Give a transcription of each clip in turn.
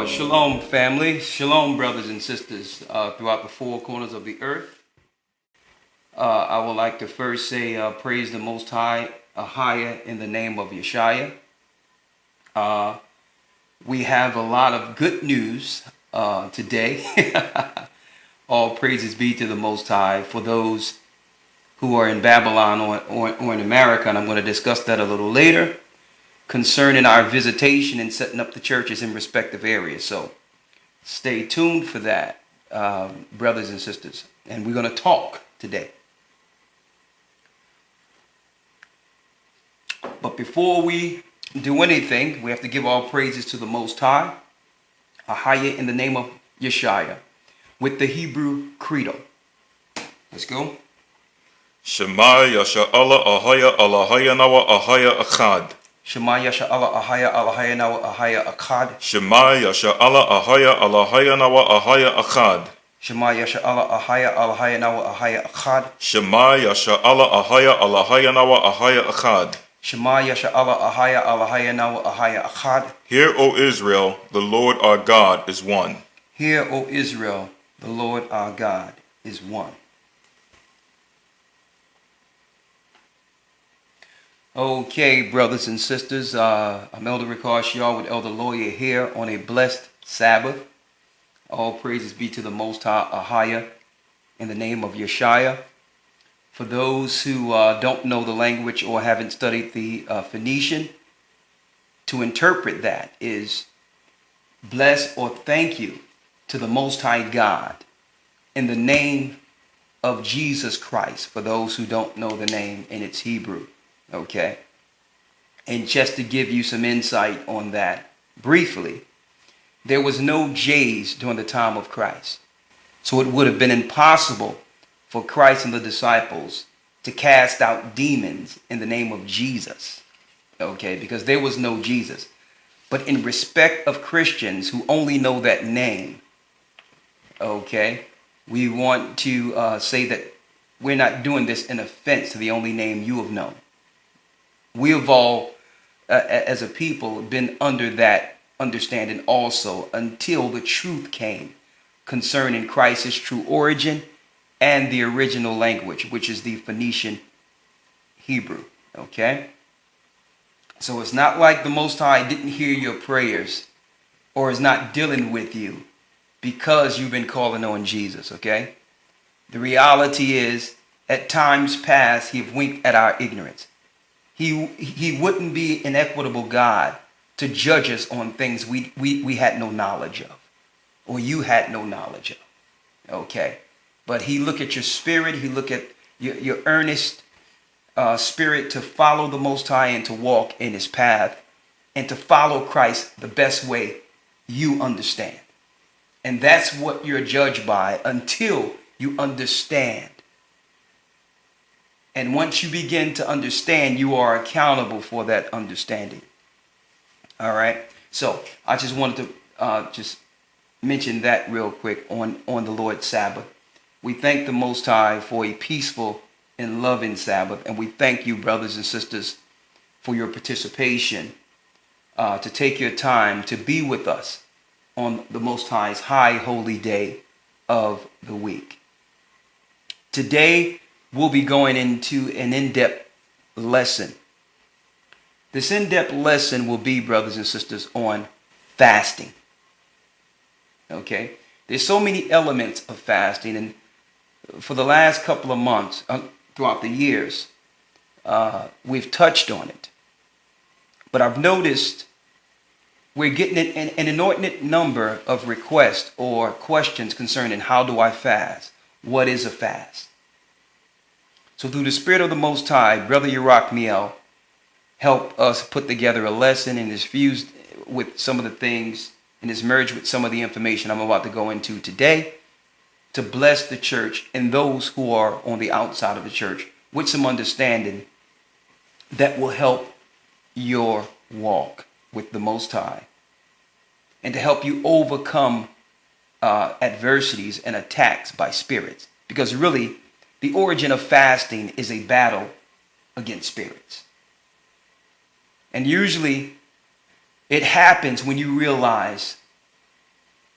Shalom, family. Shalom, brothers and sisters throughout the four corners of the earth. I would like to first say praise the Most High, higher in the name of Yeshaya. We have a lot of good news today. All praises be to the Most High for those who are in Babylon or in America, and I'm going to discuss that a little later, concerning our visitation and setting up the churches in respective areas. So stay tuned for that, brothers and sisters. And we're going to talk today. But before we do anything, we have to give all praises to the Most High, Ahaya in the name of Yeshaya, with the Hebrew credo. Let's go. Shema Yasha Allah Ahaya Allahaya Nawa Ahaya Achad. Shema Yasha Allah Ahaya Allahaya Nawa Ahaya Achad. Shema Yasha Allah Ahaya Allahaya Nawa Ahaya Achad. Shema Yasha Allah Ahaya Allahaya Nawa Ahaya Achad. Shema Yasha Allah Ahaya Allahaya Nawa Ahaya Achad. Shema Yasha Allah Ahaya Allahaya Nawa Ahaya Achad. Hear, O Israel, the Lord our God is one. Hear, O Israel, the Lord our God is one. Okay, brothers and sisters, I'm Elder Rawchaa with Elder Lawya here on a blessed Sabbath. All praises be to the Most High, Ahaya, in the name of Yeshaya. For those who don't know the language or haven't studied the Phoenician, to interpret that is bless or thank you to the Most High God in the name of Jesus Christ, for those who don't know the name in its Hebrew. Okay, and just to give you some insight on that briefly, there was no J's during the time of Christ. So it would have been impossible for Christ and the disciples to cast out demons in the name of Jesus. Okay, because there was no Jesus. But in respect of Christians who only know that name, okay, we want to say that we're not doing this in offense to the only name you have known. We have all, as a people, been under that understanding also until the truth came concerning Christ's true origin and the original language, which is the Phoenician Hebrew. Okay? So it's not like the Most High didn't hear your prayers or is not dealing with you because you've been calling on Jesus. Okay? The reality is, at times past, He have winked at our ignorance. He wouldn't be an equitable God to judge us on things we had no knowledge of, or you had no knowledge of. Okay, but He look at your spirit. He look at your earnest spirit to follow the Most High and to walk in His path and to follow Christ the best way you understand. And that's what you're judged by until you understand. And once you begin to understand, you are accountable for that understanding. All right. So I just wanted to just mention that real quick on the Lord's Sabbath. We thank the Most High for a peaceful and loving Sabbath. And we thank you, brothers and sisters, for your participation, to take your time to be with us on the Most High's high holy day of the week. Today, we'll be going into an in-depth lesson. This in-depth lesson will be, brothers and sisters, on fasting. Okay? There's so many elements of fasting, and for the last couple of months, throughout the years, we've touched on it. But I've noticed we're getting an inordinate number of requests or questions concerning how do I fast? What is a fast? So through the Spirit of the Most High, Brother Rawchaa help us put together a lesson and is fused with some of the things and is merged with some of the information I'm about to go into today to bless the church and those who are on the outside of the church with some understanding that will help your walk with the Most High and to help you overcome adversities and attacks by spirits. Because really, the origin of fasting is a battle against spirits. And usually it happens when you realize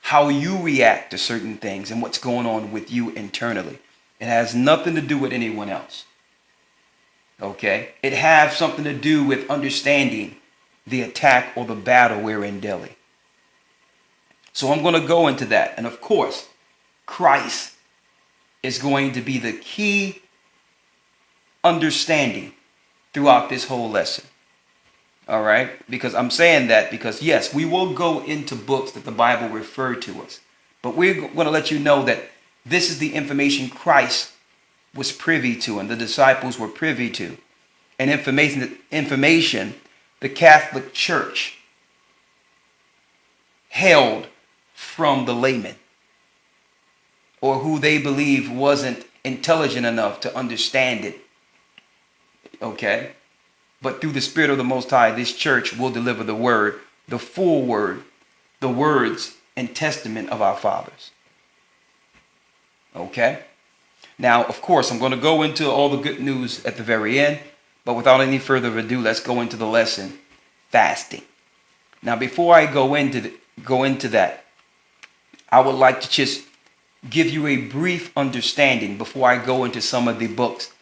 how you react to certain things and what's going on with you internally. It has nothing to do with anyone else. Okay? It has something to do with understanding the attack or the battle we're in daily. So I'm going to go into that. And of course, Christ is going to be the key understanding throughout this whole lesson. All right? Because I'm saying that because, yes, we will go into books that the Bible referred to us. But we're going to let you know that this is the information Christ was privy to and the disciples were privy to. And information the Catholic Church held from the layman, or who they believe wasn't intelligent enough to understand it. Okay? But through the Spirit of the Most High, this church will deliver the word, the full word, the words and testament of our fathers. Okay? Now, of course, I'm going to go into all the good news at the very end, but without any further ado, let's go into the lesson, fasting. Now, before I go into that, I would like to just give you a brief understanding before I go into some of the books,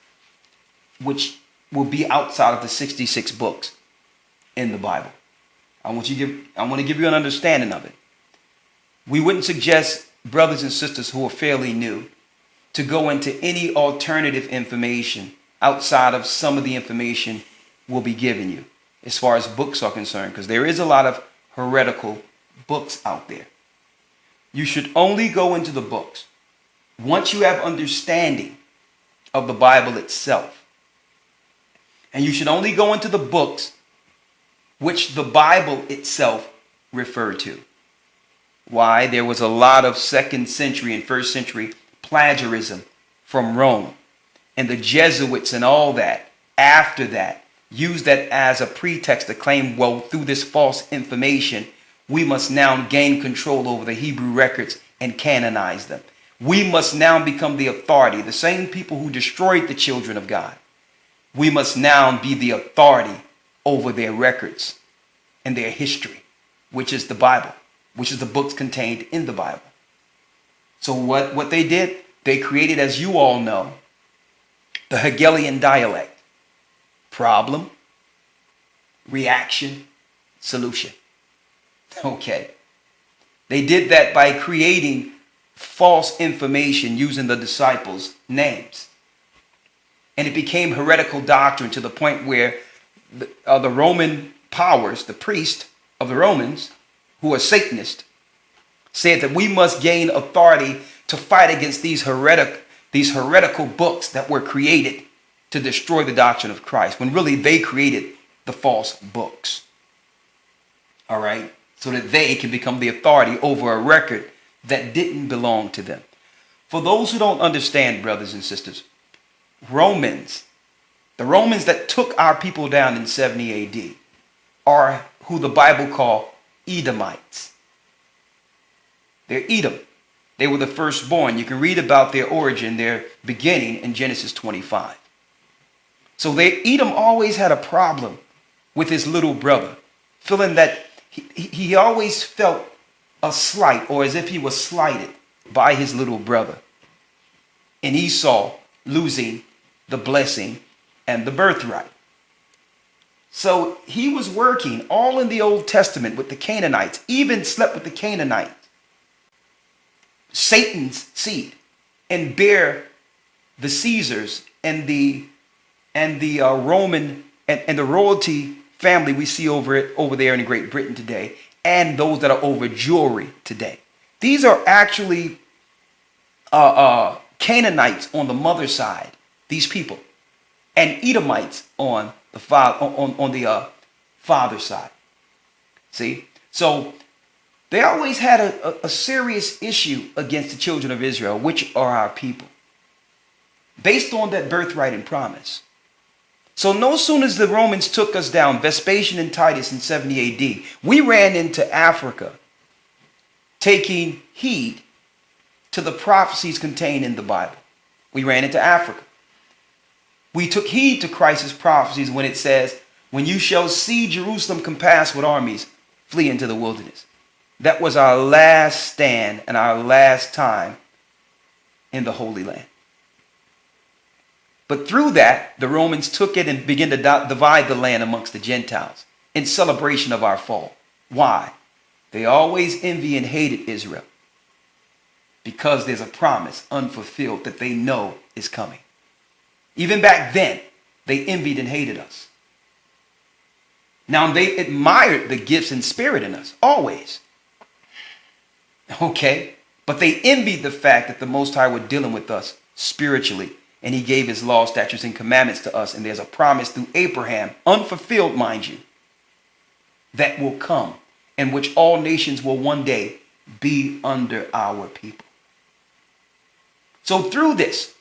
which will be outside of the 66 books in the Bible. I want to give you an understanding of it. We wouldn't suggest brothers and sisters who are fairly new to go into any alternative information outside of some of the information we'll be giving you as far as books are concerned, because there is a lot of heretical books out there. You should only go into the books once you have understanding of the Bible itself. And you should only go into the books which the Bible itself referred to. Why? There was a lot of 2nd century and 1st century plagiarism from Rome. And the Jesuits and all that, after that, used that as a pretext to claim, well, through this false information, we must now gain control over the Hebrew records and canonize them. We must now become the authority, the same people who destroyed the children of God. We must now be the authority over their records and their history, which is the Bible, which is the books contained in the Bible. So what they did, they created, as you all know, the Hegelian dialect. Problem, reaction, solution. Okay. They did that by creating false information using the disciples' names. And it became heretical doctrine to the point where the Roman powers, the priest of the Romans, who are Satanists, said that we must gain authority to fight against these heretical books that were created to destroy the doctrine of Christ, when really they created the false books. All right? So that they can become the authority over a record that didn't belong to them. For those who don't understand, brothers and sisters, the Romans that took our people down in 70 AD are who the Bible call Edomites. They're Edom. They were the firstborn. You can read about their origin, their beginning in Genesis 25. So Edom always had a problem with his little brother, feeling that he always felt a slight, or as if he was slighted by his little brother. And Esau losing the blessing and the birthright. So he was working all in the Old Testament with the Canaanites, even slept with the Canaanites, Satan's seed, and bear the Caesars and the Roman and the royalty family we see over there in Great Britain today, and those that are over Jewry today. These are actually Canaanites on the mother side, these people, and Edomites on the father on the father's side. See, so they always had a serious issue against the children of Israel, which are our people, based on that birthright and promise. So no sooner as the Romans took us down, Vespasian and Titus in 70 AD, we ran into Africa, taking heed to the prophecies contained in the Bible. We ran into Africa. We took heed to Christ's prophecies when it says, when you shall see Jerusalem compassed with armies, flee into the wilderness. That was our last stand and our last time in the Holy Land. But through that, the Romans took it and began to divide the land amongst the Gentiles in celebration of our fall. Why? They always envy and hated Israel because there's a promise unfulfilled that they know is coming. Even back then, they envied and hated us. Now, they admired the gifts and spirit in us, always. Okay? But they envied the fact that the Most High were dealing with us spiritually, and he gave his law, statutes, and commandments to us. And there's a promise through Abraham, unfulfilled, mind you, that will come, and which all nations will one day be under our people. So through this,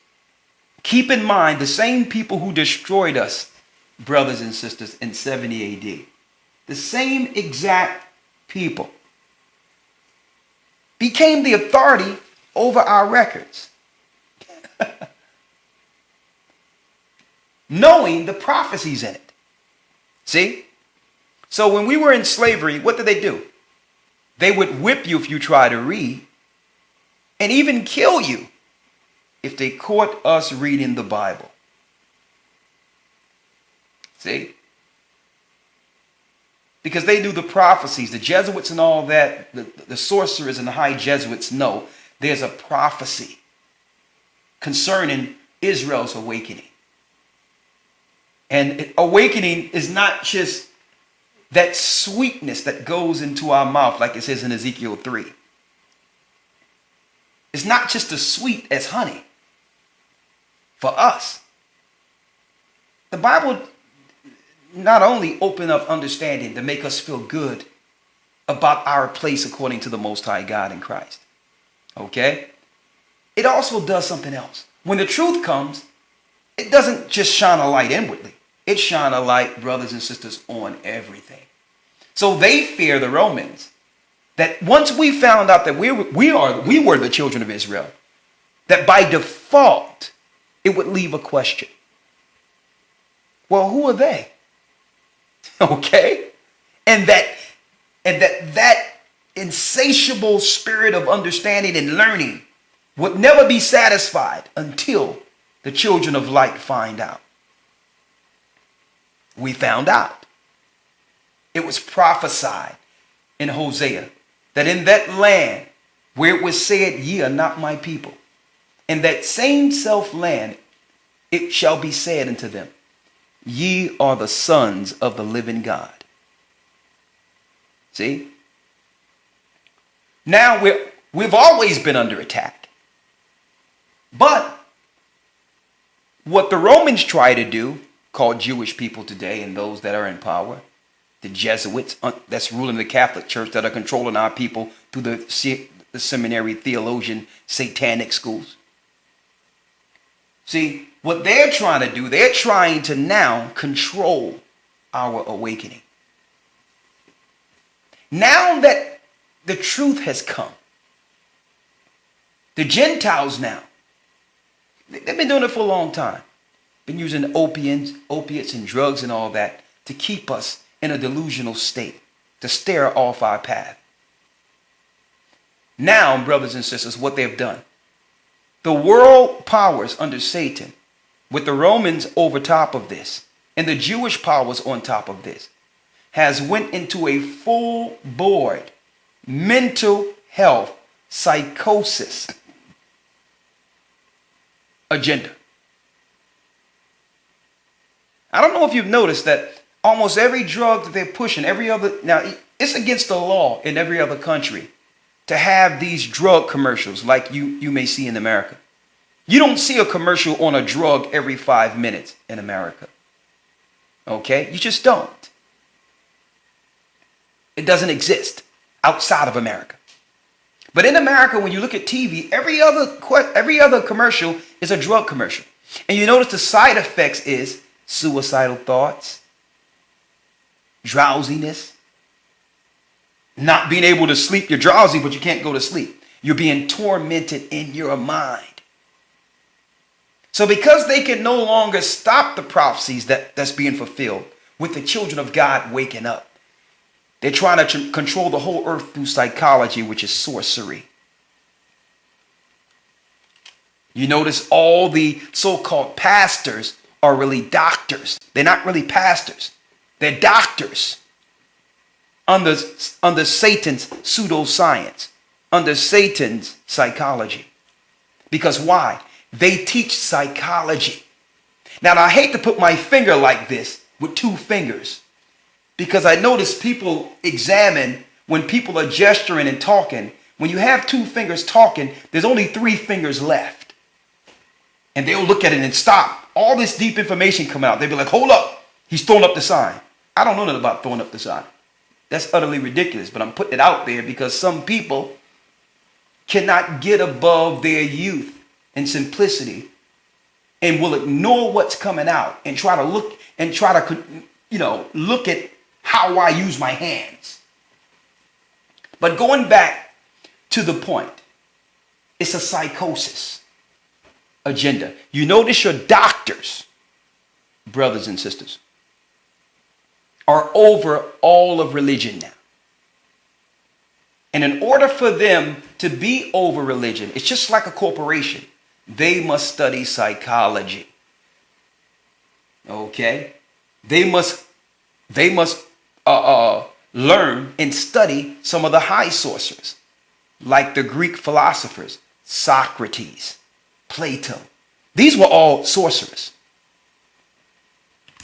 keep in mind the same people who destroyed us, brothers and sisters, in 70 AD, the same exact people became the authority over our records. Knowing the prophecies in it. See? So when we were in slavery, what did they do? They would whip you if you try to read, and even kill you if they caught us reading the Bible. See? Because they knew the prophecies. The Jesuits and all that, the sorcerers and the high Jesuits know there's a prophecy concerning Israel's awakening. And awakening is not just that sweetness that goes into our mouth, like it says in Ezekiel 3. It's not just as sweet as honey for us. The Bible not only open up understanding to make us feel good about our place according to the Most High God in Christ. Okay? It also does something else. When the truth comes, it doesn't just shine a light inwardly. It shine a light, brothers and sisters, on everything. So they fear the Romans. That once we found out that we were the children of Israel, that by default, it would leave a question. Well, who are they? Okay? And that insatiable spirit of understanding and learning would never be satisfied until the children of light find out. We found out. It was prophesied in Hosea that in that land where it was said, ye are not my people, in that same self land it shall be said unto them, ye are the sons of the living God. See? Now we've always been under attack. But what the Romans try to do, called Jewish people today and those that are in power, the Jesuits that's ruling the Catholic Church that are controlling our people through the seminary, theologian, satanic schools. See, what they're trying to do, they're trying to now control our awakening. Now that the truth has come, the Gentiles now, they've been doing it for a long time. Been using opiates and drugs and all that to keep us in a delusional state, to stare off our path. Now, brothers and sisters, what they've done, the world powers under Satan, with the Romans over top of this, and the Jewish powers on top of this, has went into a full board mental health psychosis agenda. I don't know if you've noticed that almost every drug that they're pushing, now it's against the law in every other country to have these drug commercials like you may see in America. You don't see a commercial on a drug every 5 minutes in America. Okay? You just don't. It doesn't exist outside of America. But in America, when you look at TV, every other commercial is a drug commercial. And you notice the side effects is suicidal thoughts, drowsiness, not being able to sleep. You're drowsy, but you can't go to sleep. You're being tormented in your mind. So because they can no longer stop the prophecies that's being fulfilled with the children of God waking up, they're trying to control the whole earth through psychology, which is sorcery. You notice all the so-called pastors are really doctors. They're not really pastors. They're doctors under Satan's pseudoscience, under Satan's psychology. Because why? They teach psychology. Now, I hate to put my finger like this with two fingers, because I notice people examine when people are gesturing and talking. When you have two fingers talking, there's only three fingers left. And they'll look at it and stop. All this deep information come out. They'll be like, hold up. He's throwing up the sign. I don't know nothing about throwing up the sign. That's utterly ridiculous. But I'm putting it out there because some people cannot get above their youth and simplicity and will ignore what's coming out and try to look at how I use my hands. But going back to the point, it's a psychosis agenda. You notice your doctors, brothers and sisters, are over all of religion now. And in order for them to be over religion, it's just like a corporation. They must study psychology. Okay? They must learn and study some of the high sorcerers, like the Greek philosophers, Socrates, Plato. These were all sorcerers.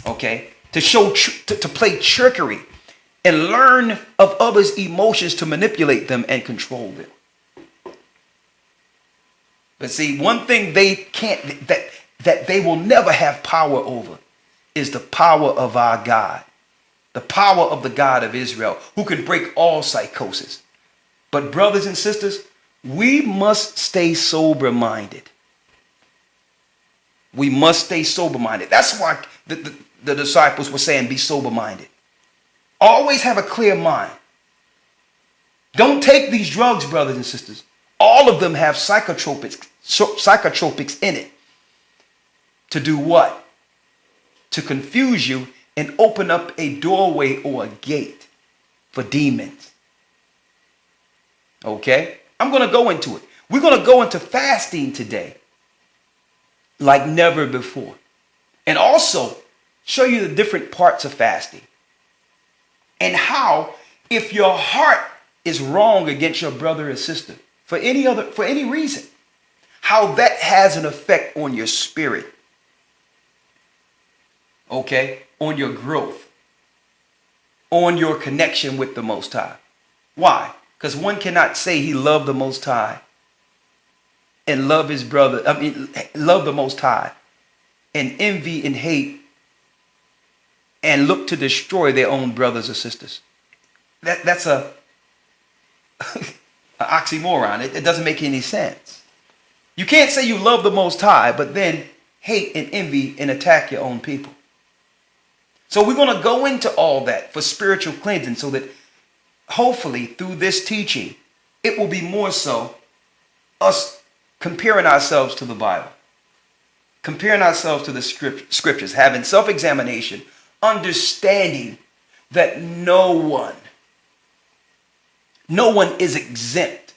Okay? To play trickery and learn of others' emotions to manipulate them and control them. But see, one thing they can't, that they will never have power over is the power of our God. The power of the God of Israel, who can break all psychosis. But brothers and sisters, we must stay sober-minded. We must stay sober-minded. That's why the disciples were saying, be sober-minded. Always have a clear mind. Don't take these drugs, brothers and sisters. All of them have psychotropics in it. To do what? To confuse you and open up a doorway or a gate for demons. Okay? I'm going to go into it. We're going to go into fasting today like never before. And also show you the different parts of fasting. And how, if your heart is wrong against your brother or sister for any reason, how that has an effect on your spirit. Okay? On your growth. On your connection with the Most High. Why? Because one cannot say he loved the Most High and love his brother, love the Most High and envy and hate and look to destroy their own brothers or sisters. That's an oxymoron. It doesn't make any sense. You can't say you love the Most High, but then hate and envy and attack your own people. So we're going to go into all that for spiritual cleansing so that hopefully through this teaching, it will be more so us comparing ourselves to the Bible, comparing ourselves to the scriptures, having self-examination, understanding that no one is exempt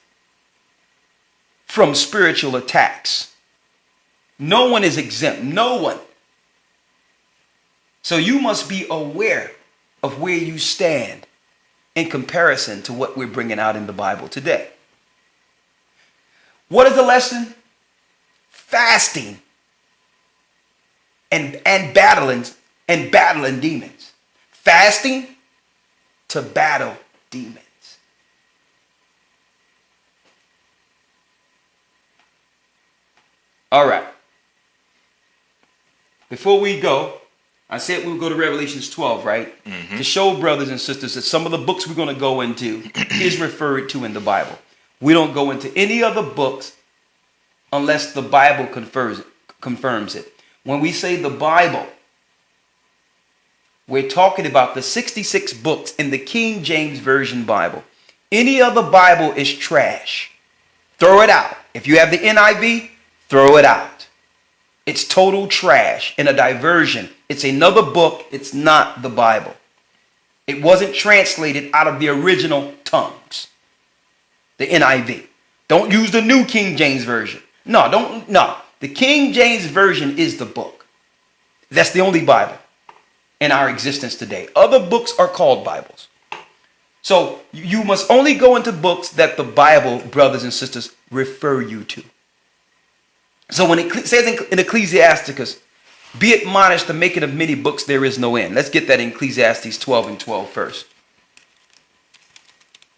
from spiritual attacks. No one is exempt. No one. So you must be aware of where you stand in comparison to what we're bringing out in the Bible today. What is the lesson? Fasting and battling demons. Fasting to battle demons. All right. Before we go, I said we'll go to Revelations 12, right? To show brothers and sisters that some of the books we're going to go into is referred to in the Bible. We don't go into any other books unless the Bible confirms it. When we say the Bible, we're talking about the 66 books in the King James Version Bible. Any other Bible is trash. Throw it out. If you have the NIV, throw it out. It's total trash and a diversion. It's another book. It's not the Bible. It wasn't translated out of the original tongues. The NIV. Don't use the New King James Version. No. The King James Version is the book. That's the only Bible in our existence today. Other books are called Bibles. So you must only go into books that the Bible, brothers and sisters, refer you to. So when it says in Ecclesiasticus, be admonished, the making of many books, there is no end. Let's get that in Ecclesiastes 12 and 12 first.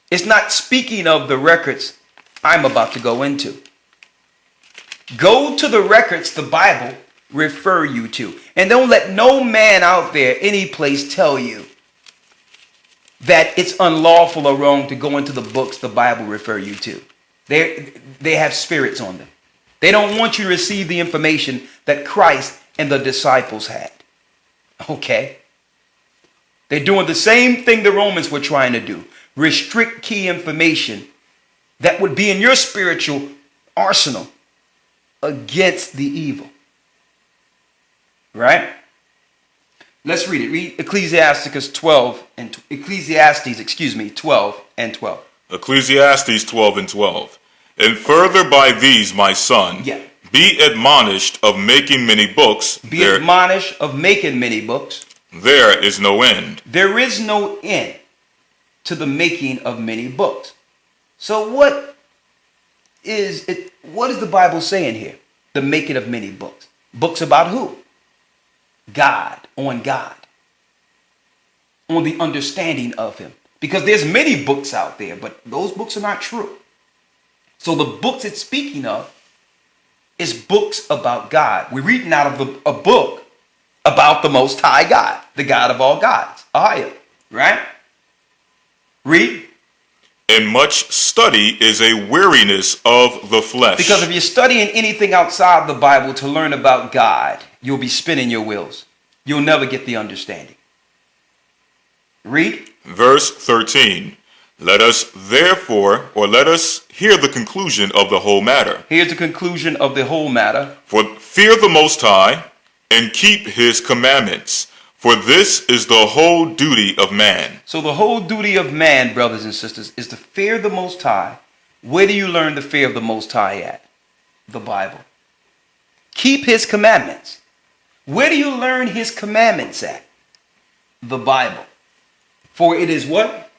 It's not speaking of the records I'm about to go into. Go to the records the Bible refer you to. And don't let no man out there, any place, tell you that it's unlawful or wrong to go into the books the Bible refer you to. They have spirits on them. They don't want you to receive the information that Christ and the disciples had. Okay? They're doing the same thing the Romans were trying to do. Restrict key information that would be in your spiritual arsenal against the evil. Right? Let's read it. Read Ecclesiastes 12 and 12 and 12. Ecclesiastes 12 and 12. And further by these, my son, be admonished of making many books. Be admonished of making many books. There is no end. There is no end to the making of many books. So what is it? What is the Bible saying here? The making of many books. Books about who? God, on the understanding of him. Because there's many books out there, but those books are not true. So the books it's speaking of is books about God. We're reading out of a book about the Most High God, the God of all gods. Ahia, right? Read. And much study is a weariness of the flesh. Because if you're studying anything outside the Bible to learn about God, you'll be spinning your wheels. You'll never get the understanding. Read. Verse 13. Let us therefore, or let us hear the conclusion of the whole matter. Here's the conclusion of the whole matter. For fear the Most High and keep his commandments. For this is the whole duty of man. So the whole duty of man, brothers and sisters, is to fear the Most High. Where do you learn the fear of the Most High at? The Bible. Keep his commandments. Where do you learn his commandments at? The Bible. For it is what?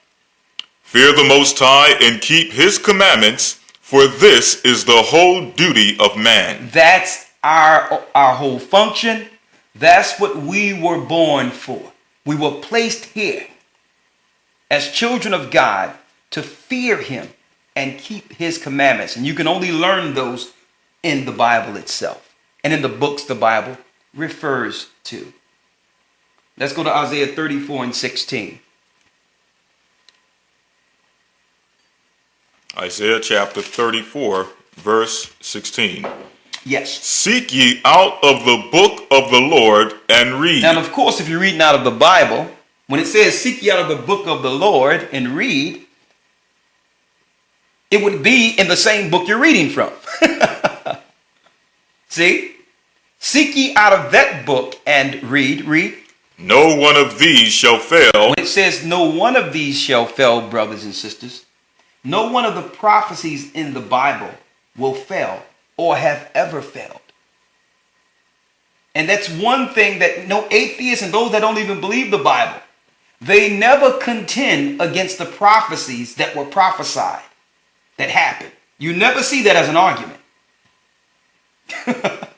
Fear the Most High and keep his commandments, for this is the whole duty of man. That's our whole function. That's what we were born for. We were placed here as children of God to fear him and keep his commandments. And you can only learn those in the Bible itself and in the books the Bible refers to. Let's go to Isaiah 34 and 16. Isaiah chapter 34, verse 16. Yes. Seek ye out of the book of the Lord and read. And of course, if you're reading out of the Bible, when it says seek ye out of the book of the Lord and read, it would be in the same book you're reading from. See? Seek ye out of that book and read. Read. No one of these shall fail. When it says no one of these shall fail, brothers and sisters, no one of the prophecies in the Bible will fail or have ever failed. And that's one thing that no atheists and those that don't even believe the Bible, they never contend against the prophecies that were prophesied, that happened. You never see that as an argument.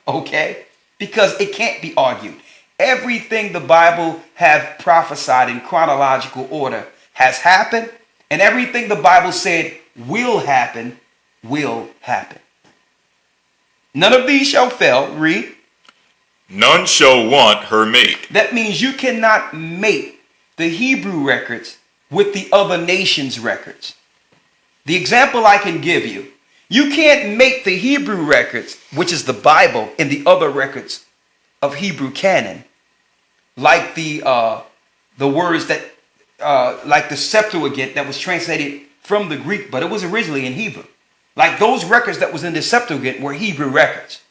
Okay? Because it can't be argued. Everything the Bible have prophesied in chronological order has happened, and everything the Bible said will happen, will happen. None of these shall fail. Read. none shall want her mate. That means you cannot mate the Hebrew records with the other nations' records. The example I can give you, you can't make the Hebrew records, which is the Bible, and the other records of Hebrew canon, like the words that, like the Septuagint that was translated from the Greek, but it was originally in Hebrew. Like those records that was in the Septuagint were Hebrew records.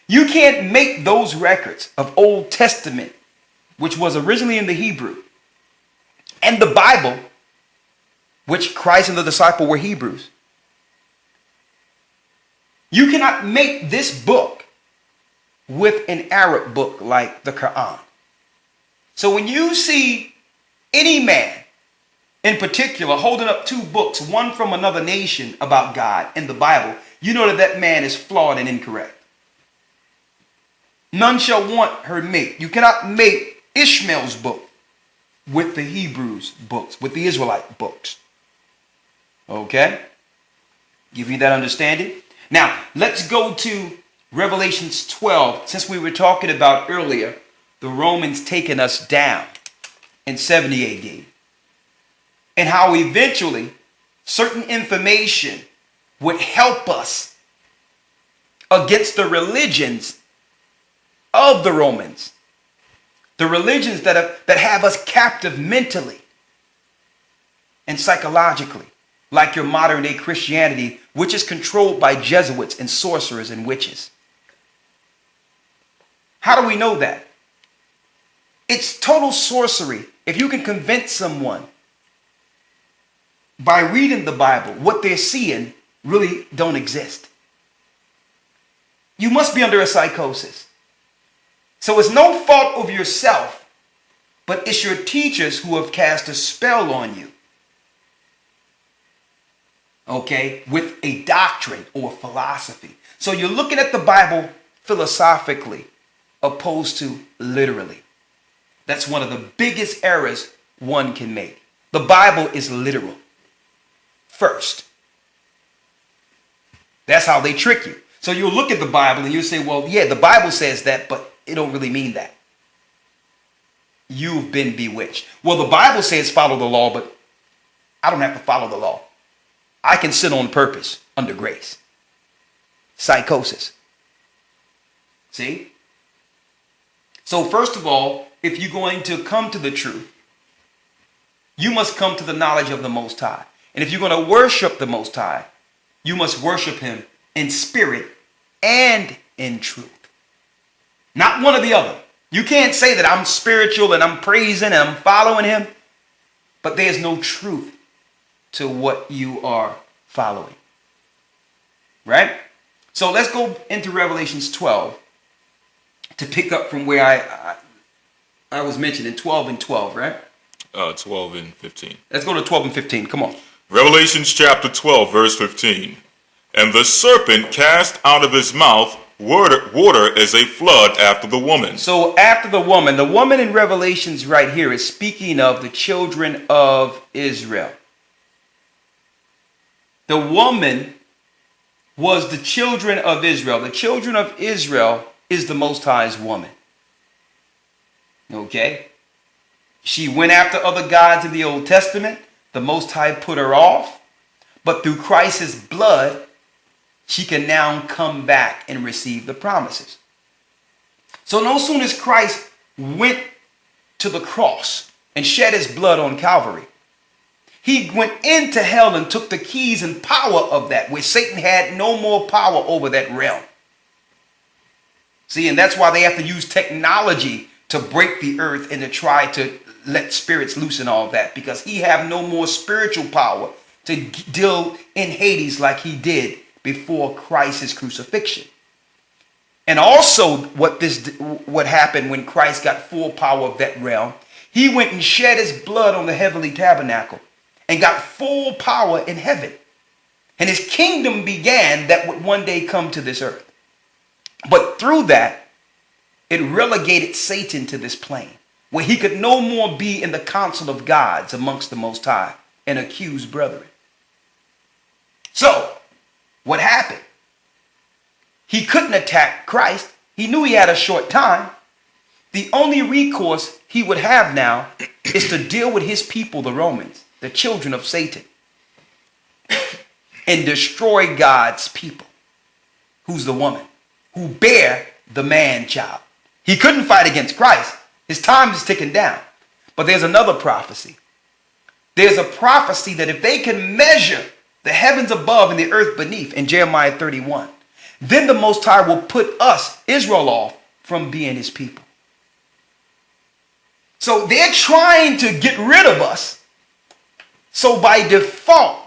You can't make those records of Old Testament, which was originally in the Hebrew, and the Bible, which Christ and the disciple were Hebrews. You cannot make this book with an Arab book like the Quran. So when you see any man in particular holding up two books, one from another nation about God in the Bible, you know that that man is flawed and incorrect. None shall want her mate. You cannot make Ishmael's book with the Hebrews books, with the Israelite books. Okay? Give you that understanding? Now, let's go to Revelations 12, since we were talking about earlier the Romans taking us down in 70 AD. And how eventually certain information would help us against the religions of the Romans. The religions that have us captive mentally and psychologically, like your modern day Christianity, which is controlled by Jesuits and sorcerers and witches. How do we know that? It's total sorcery. If you can convince someone by reading the Bible, what they're seeing really don't exist. You must be under a psychosis. So it's no fault of yourself, but it's your teachers who have cast a spell on you. Okay, with a doctrine or philosophy. So you're looking at the Bible philosophically opposed to literally. That's one of the biggest errors one can make. The Bible is literal first. That's how they trick you. So you'll look at the Bible and you'll say, well, yeah, the Bible says that, but it don't really mean that. You've been bewitched. Well, the Bible says follow the law, but I don't have to follow the law. I can sin on purpose under grace. Psychosis. See? So first of all, if you're going to come to the truth, you must come to the knowledge of the Most High. And if you're going to worship the Most High, you must worship him in spirit and in truth. Not one or the other. You can't say that I'm spiritual and I'm praising and I'm following him, but there's no truth to what you are following. Right? So let's go into Revelations 12 to pick up from where I was mentioning 12 and 12, right? 12 and 15. Let's go to 12 and 15. Come on. Revelations chapter 12, verse 15. And the serpent cast out of his mouth water as a flood after the woman. So after the woman in Revelations right here is speaking of the children of Israel. The woman was the children of Israel. The children of Israel is the Most High's woman. Okay? She went after other gods in the Old Testament. The Most High put her off. But through Christ's blood, she can now come back and receive the promises. So no sooner as Christ went to the cross and shed his blood on Calvary, he went into hell and took the keys and power of that, where Satan had no more power over that realm. See, and that's why they have to use technology to break the earth and to try to let spirits loose and all that, because he have no more spiritual power to deal in Hades like he did before Christ's crucifixion. And also what happened when Christ got full power of that realm, he went and shed his blood on the heavenly tabernacle and got full power in heaven. And his kingdom began that would one day come to this earth. But through that, it relegated Satan to this plane, where he could no more be in the council of gods amongst the Most High and accuse brethren. So, what happened? He couldn't attack Christ He knew he had a short time. The only recourse he would have now is to deal with his people, the Romans, the children of Satan, and destroy God's people. Who's the woman? Who bear the man-child. He couldn't fight against Christ. His time is ticking down. But there's another prophecy. There's a prophecy that if they can measure the heavens above and the earth beneath in Jeremiah 31, then the Most High will put us, Israel, off from being his people. So they're trying to get rid of us. So by default,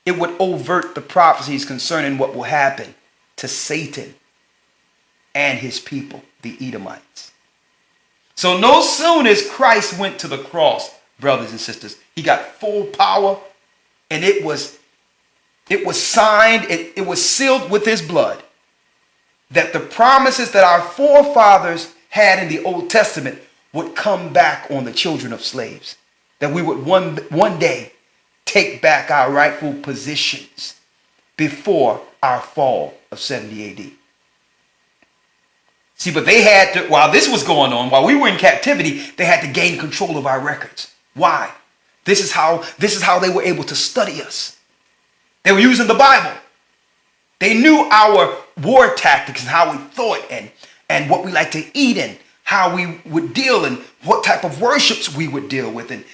it would overt the prophecies concerning what will happen to Satan and his people, the Edomites. So no sooner as Christ went to the cross, brothers and sisters, he got full power, and it was signed, it was sealed with his blood, that the promises that our forefathers had in the Old Testament would come back on the children of slaves, that we would one day take back our rightful positions before our fall of 70 AD. See, but they had to, while this was going on, while we were in captivity, they had to gain control of our records. Why? This is how they were able to study us. They were using the Bible. They knew our war tactics and how we thought and what we like to eat and how we would deal and what type of worships we would deal with. And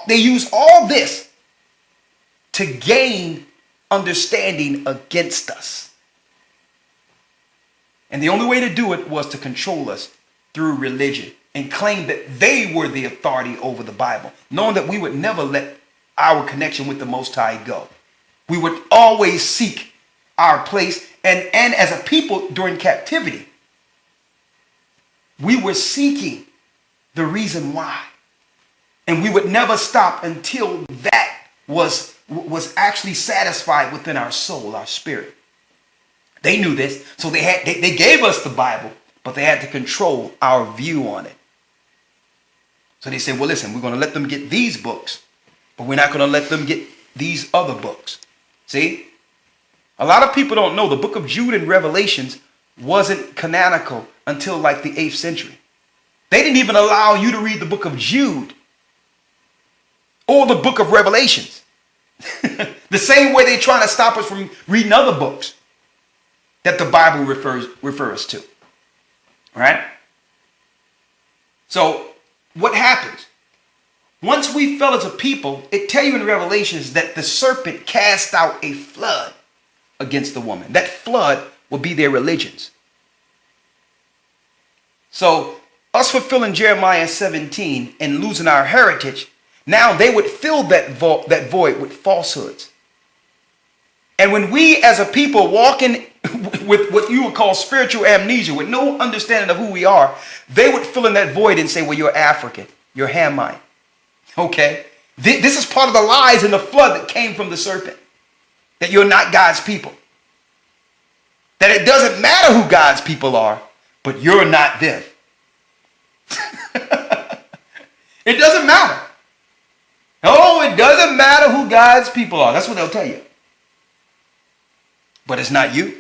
they used all this to gain understanding against us. And the only way to do it was to control us through religion and claim that they were the authority over the Bible, knowing that we would never let our connection with the Most High go. We would always seek our place. And as a people during captivity, we were seeking the reason why. And we would never stop until that was actually satisfied within our soul, our spirit. They knew this, so they gave us the Bible, but they had to control our view on it. So they said, well, listen, we're going to let them get these books, but we're not going to let them get these other books. See? A lot of people don't know the book of Jude and Revelations wasn't canonical until like the 8th century. They didn't even allow you to read the book of Jude or the book of Revelations. The same way they're trying to stop us from reading other books that the Bible refers to. Right? So what happens? Once we fell as a people, it tells you in Revelations that the serpent cast out a flood against the woman. That flood will be their religions. So us fulfilling Jeremiah 17 and losing our heritage, now they would fill that void with falsehoods. And when we as a people walking with what you would call spiritual amnesia, with no understanding of who we are, they would fill in that void and say, well, you're African, you're Hamite. Okay? This is part of the lies and the flood that came from the serpent. That you're not God's people. That it doesn't matter who God's people are, but you're not them. It doesn't matter. Oh, it doesn't matter who God's people are. That's what they'll tell you. But it's not you.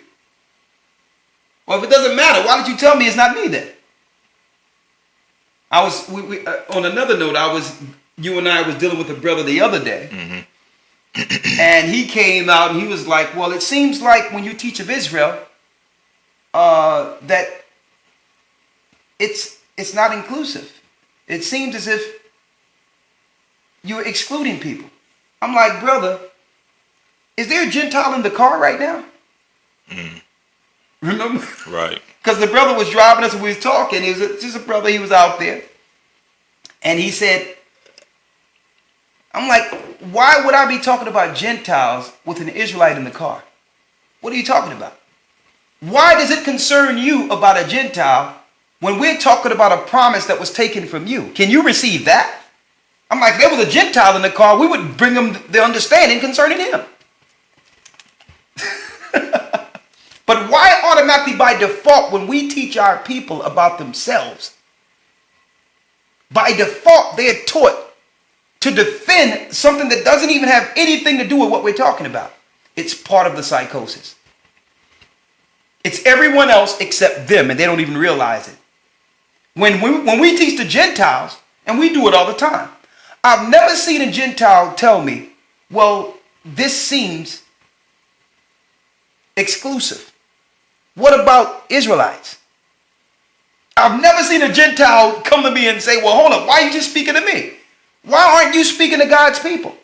Well, if it doesn't matter, why don't you tell me it's not me then? On another note, you and I was dealing with a brother the other day. Mm-hmm. And he came out and he was like, well, it seems like when you teach of Israel, that it's not inclusive. It seems as if you're excluding people. I'm like, brother, is there a Gentile in the car right now? Mm. Remember? Right. Because the brother was driving us and we was talking. He was just a brother. He was out there. And he said, I'm like, why would I be talking about Gentiles with an Israelite in the car? What are you talking about? Why does it concern you about a Gentile when we're talking about a promise that was taken from you? Can you receive that? I'm like, if there was a Gentile in the car, we would bring them the understanding concerning him. But why automatically by default when we teach our people about themselves, by default they're taught to defend something that doesn't even have anything to do with what we're talking about? It's part of the psychosis. It's everyone else except them, and they don't even realize it. When we teach the Gentiles, and we do it all the time, I've never seen a Gentile tell me, well, this seems exclusive. What about Israelites? I've never seen a Gentile come to me and say, well, hold up, why are you just speaking to me? Why aren't you speaking to God's people?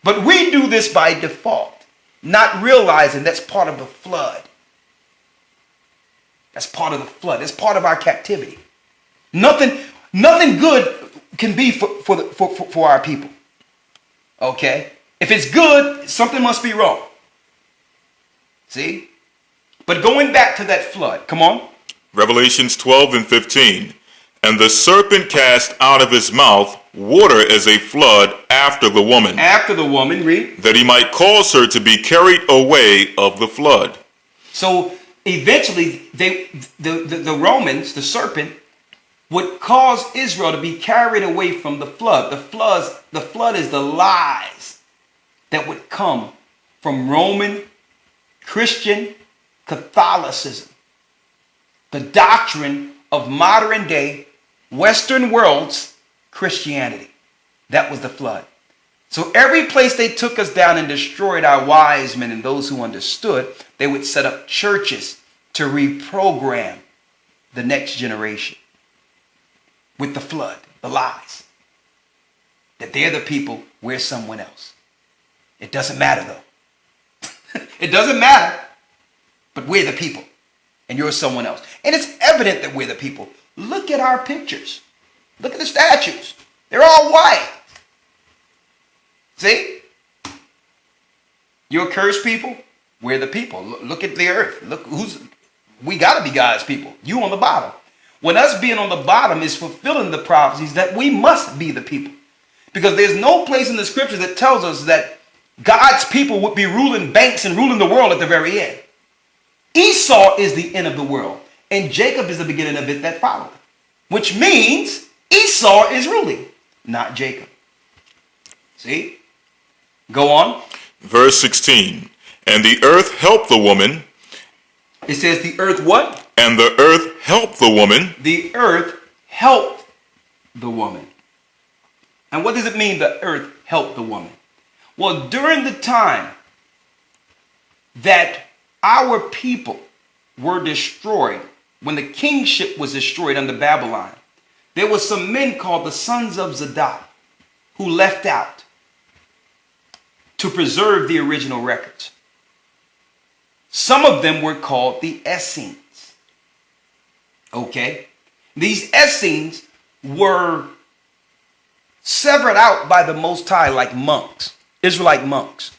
But we do this by default, not realizing that's part of the flood. That's part of the flood. That's part of our captivity. Nothing good can be for our people. Okay? If it's good, something must be wrong. See? But going back to that flood, come on. Revelations 12 and 15. And the serpent cast out of his mouth water as a flood after the woman. After the woman, read. That he might cause her to be carried away of the flood. So eventually, the Romans, the serpent, would cause Israel to be carried away from the flood. The flood is the lies that would come from Roman, Christian, Catholicism. The doctrine of modern day Western world's Christianity. That was the flood. So every place they took us down and destroyed our wise men and those who understood, they would set up churches to reprogram the next generation with the flood, the lies. That they're the people, we're someone else. It doesn't matter though. It doesn't matter, but we're the people and you're someone else. And it's evident that we're the people. Look at our pictures. Look at the statues. They're all white. See? You're cursed people. We're the people. Look at the earth. Look we got to be God's people. You on the bottom. When us being on the bottom is fulfilling the prophecies that we must be the people. Because there's no place in the scripture that tells us that God's people would be ruling banks and ruling the world at the very end. Esau is the end of the world. And Jacob is the beginning of it that followed. Which means Esau is ruling, not Jacob. See? Go on. Verse 16. And the earth helped the woman. It says the earth what? And the earth helped the woman. The earth helped the woman. And what does it mean the earth helped the woman? Well, during the time that our people were destroyed, when the kingship was destroyed under Babylon, there were some men called the sons of Zadok who left out to preserve the original records. Some of them were called the Essenes. Okay? These Essenes were severed out by the Most High like monks, Israelite monks,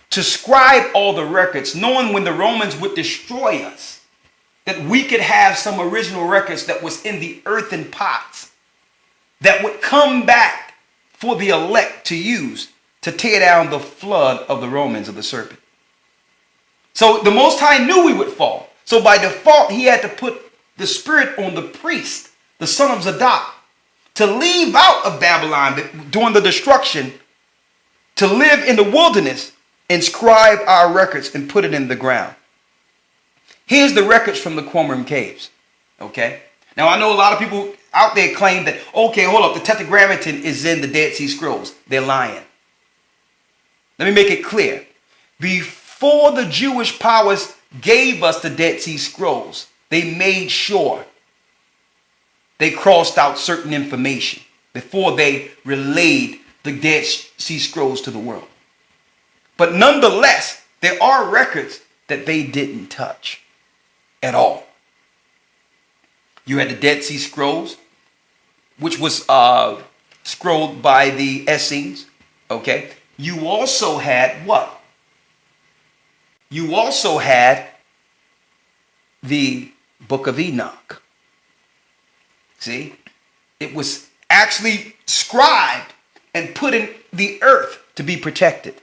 to scribe all the records, knowing when the Romans would destroy us, that we could have some original records that was in the earthen pots that would come back for the elect to use to tear down the flood of the Romans of the serpent. So the Most High knew we would fall. So by default, he had to put the spirit on the priest, the son of Zadok, to leave out of Babylon during the destruction, to live in the wilderness and scribe our records and put it in the ground. Here's the records from the Qumran caves. Okay. Now I know a lot of people out there claim that, okay, hold up, the Tetragrammaton is in the Dead Sea Scrolls. They're lying. Let me make it clear. Before the Jewish powers gave us the Dead Sea Scrolls, they made sure they crossed out certain information before they relayed the Dead Sea Scrolls to the world. But nonetheless, there are records that they didn't touch at all. You had the Dead Sea Scrolls, which was scrolled by the Essenes. Okay. You also had what? You also had the Book of Enoch. See? It was actually scribed and put in the earth to be protected.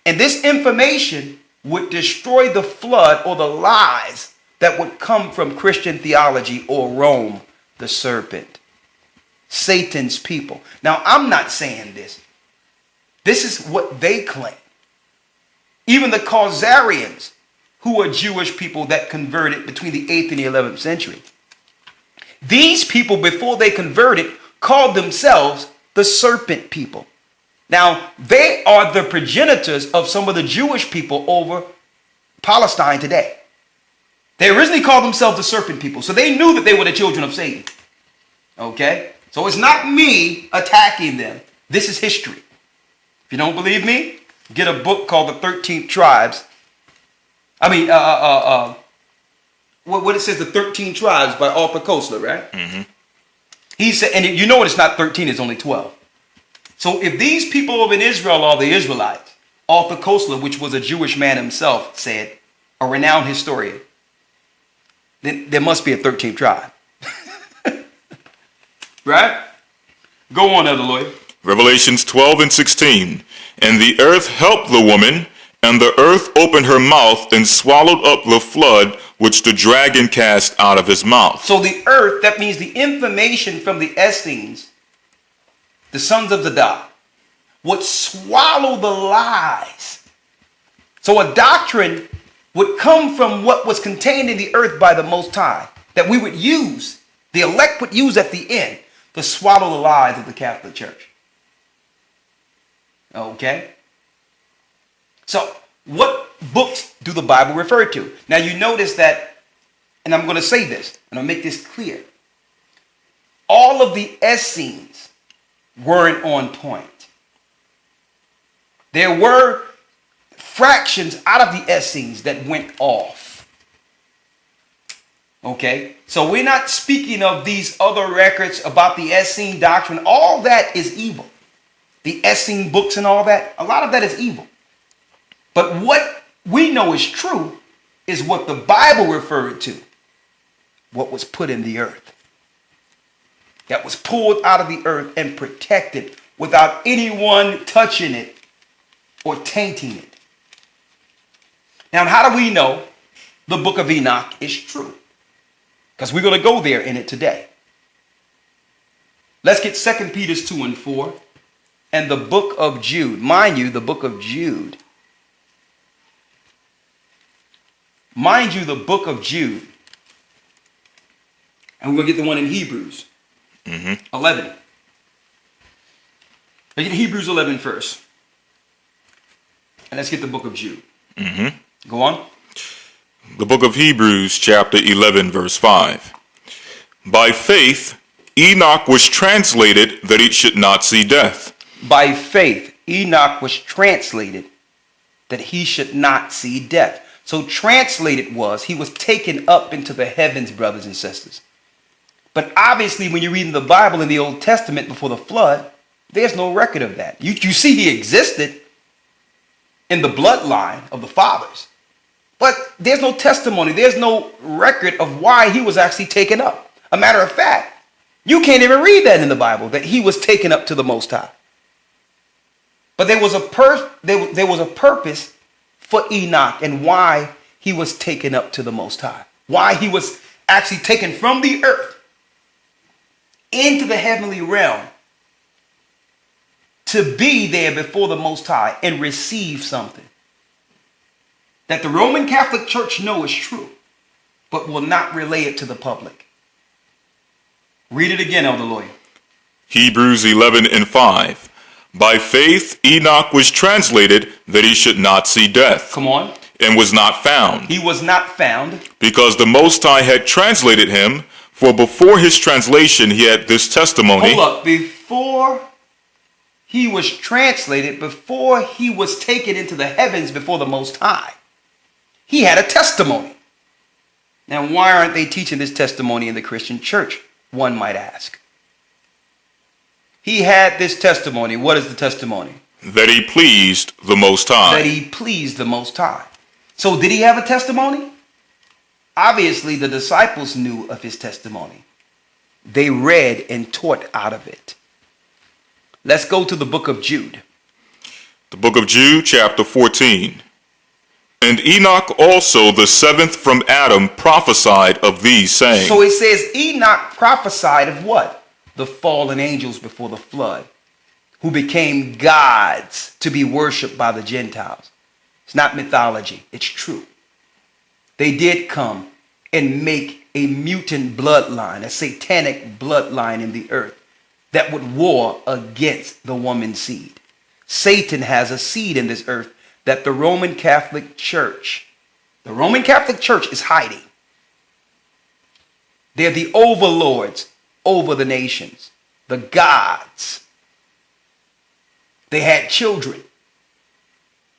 And this information would destroy the flood or the lies that would come from Christian theology or Rome, the serpent, Satan's people. Now, I'm not saying this. This is what they claim. even the Khazarians, who were Jewish people that converted between the 8th and the 11th century. These people, before they converted, called themselves the serpent people. Now, they are the progenitors of some of the Jewish people over Palestine today. They originally called themselves the serpent people, so they knew that they were the children of Satan. Okay? So it's not me attacking them. This is history. If you don't believe me, get a book called The 13 Tribes. What it says, The 13 Tribes by Arthur Koestler, right? Mm-hmm. He said, and you know what, it's not 13, it's only 12. So if these people over in Israel are the Israelites, Arthur Koestler, which was a Jewish man himself, said, a renowned historian, then there must be a 13th tribe. Right? Go on, Elder Lawyer. Revelations 12 and 16. And the earth helped the woman, and the earth opened her mouth and swallowed up the flood which the dragon cast out of his mouth. So the earth, that means the information from the Essenes, the sons of Zadok, would swallow the lies. So a doctrine would come from what was contained in the earth by the Most High, that we would use, the elect would use at the end, to swallow the lies of the Catholic Church. Okay? So, what books do the Bible refer to? Now you notice that, and I'm going to say this, and I'll make this clear. All of the Essenes weren't on point. There were fractions out of the Essenes that went off. Okay? So we're not speaking of these other records about the Essene doctrine. All that is evil. The Essene books and all that, a lot of that is evil. But what we know is true is what the Bible referred to. What was put in the earth. That was pulled out of the earth and protected without anyone touching it or tainting it. Now, how do we know the book of Enoch is true? Because we're going to go there in it today. Let's get 2 Peter 2 and 4 and the book of Jude. Mind you, the book of Jude. Mind you, the book of Jude. And we're going to get the one in Hebrews 11. Let's get Hebrews 11 first. And let's get the book of Jude. Go on. The book of Hebrews, chapter 11, verse 5. By faith, Enoch was translated that he should not see death. By faith, Enoch was translated that he should not see death. So translated was, he was taken up into the heavens, brothers and sisters. But obviously, when you read in the Bible in the Old Testament before the flood, there's no record of that. You see he existed in the bloodline of the fathers. But there's no testimony. There's no record of why he was actually taken up. A matter of fact, you can't even read that in the Bible, that he was taken up to the Most High. But there was a purpose for Enoch and why he was taken up to the Most High. Why he was actually taken from the earth into the heavenly realm to be there before the Most High and receive something that the Roman Catholic Church knows is true, but will not relay it to the public. Read it again, Elder Lawyer. Hebrews 11 and 5. By faith, Enoch was translated that he should not see death. Come on. And was not found. He was not found. Because the Most High had translated him, for before his translation he had this testimony. Hold up. Before he was translated, before he was taken into the heavens before the Most High, he had a testimony. Now, why aren't they teaching this testimony in the Christian church? One might ask. He had this testimony. What is the testimony? That he pleased the Most High. That he pleased the Most High. So did he have a testimony? Obviously, the disciples knew of his testimony. They read and taught out of it. Let's go to the book of Jude. The book of Jude, chapter 14. And Enoch also, the seventh from Adam, prophesied of these, saying. So it says Enoch prophesied of what? The fallen angels before the flood, who became gods to be worshipped by the Gentiles. It's not mythology. It's true. They did come and make a mutant bloodline, a satanic bloodline in the earth that would war against the woman's seed. Satan has a seed in this earth that the Roman Catholic Church is hiding. They're the overlords over the nations, the gods. They had children.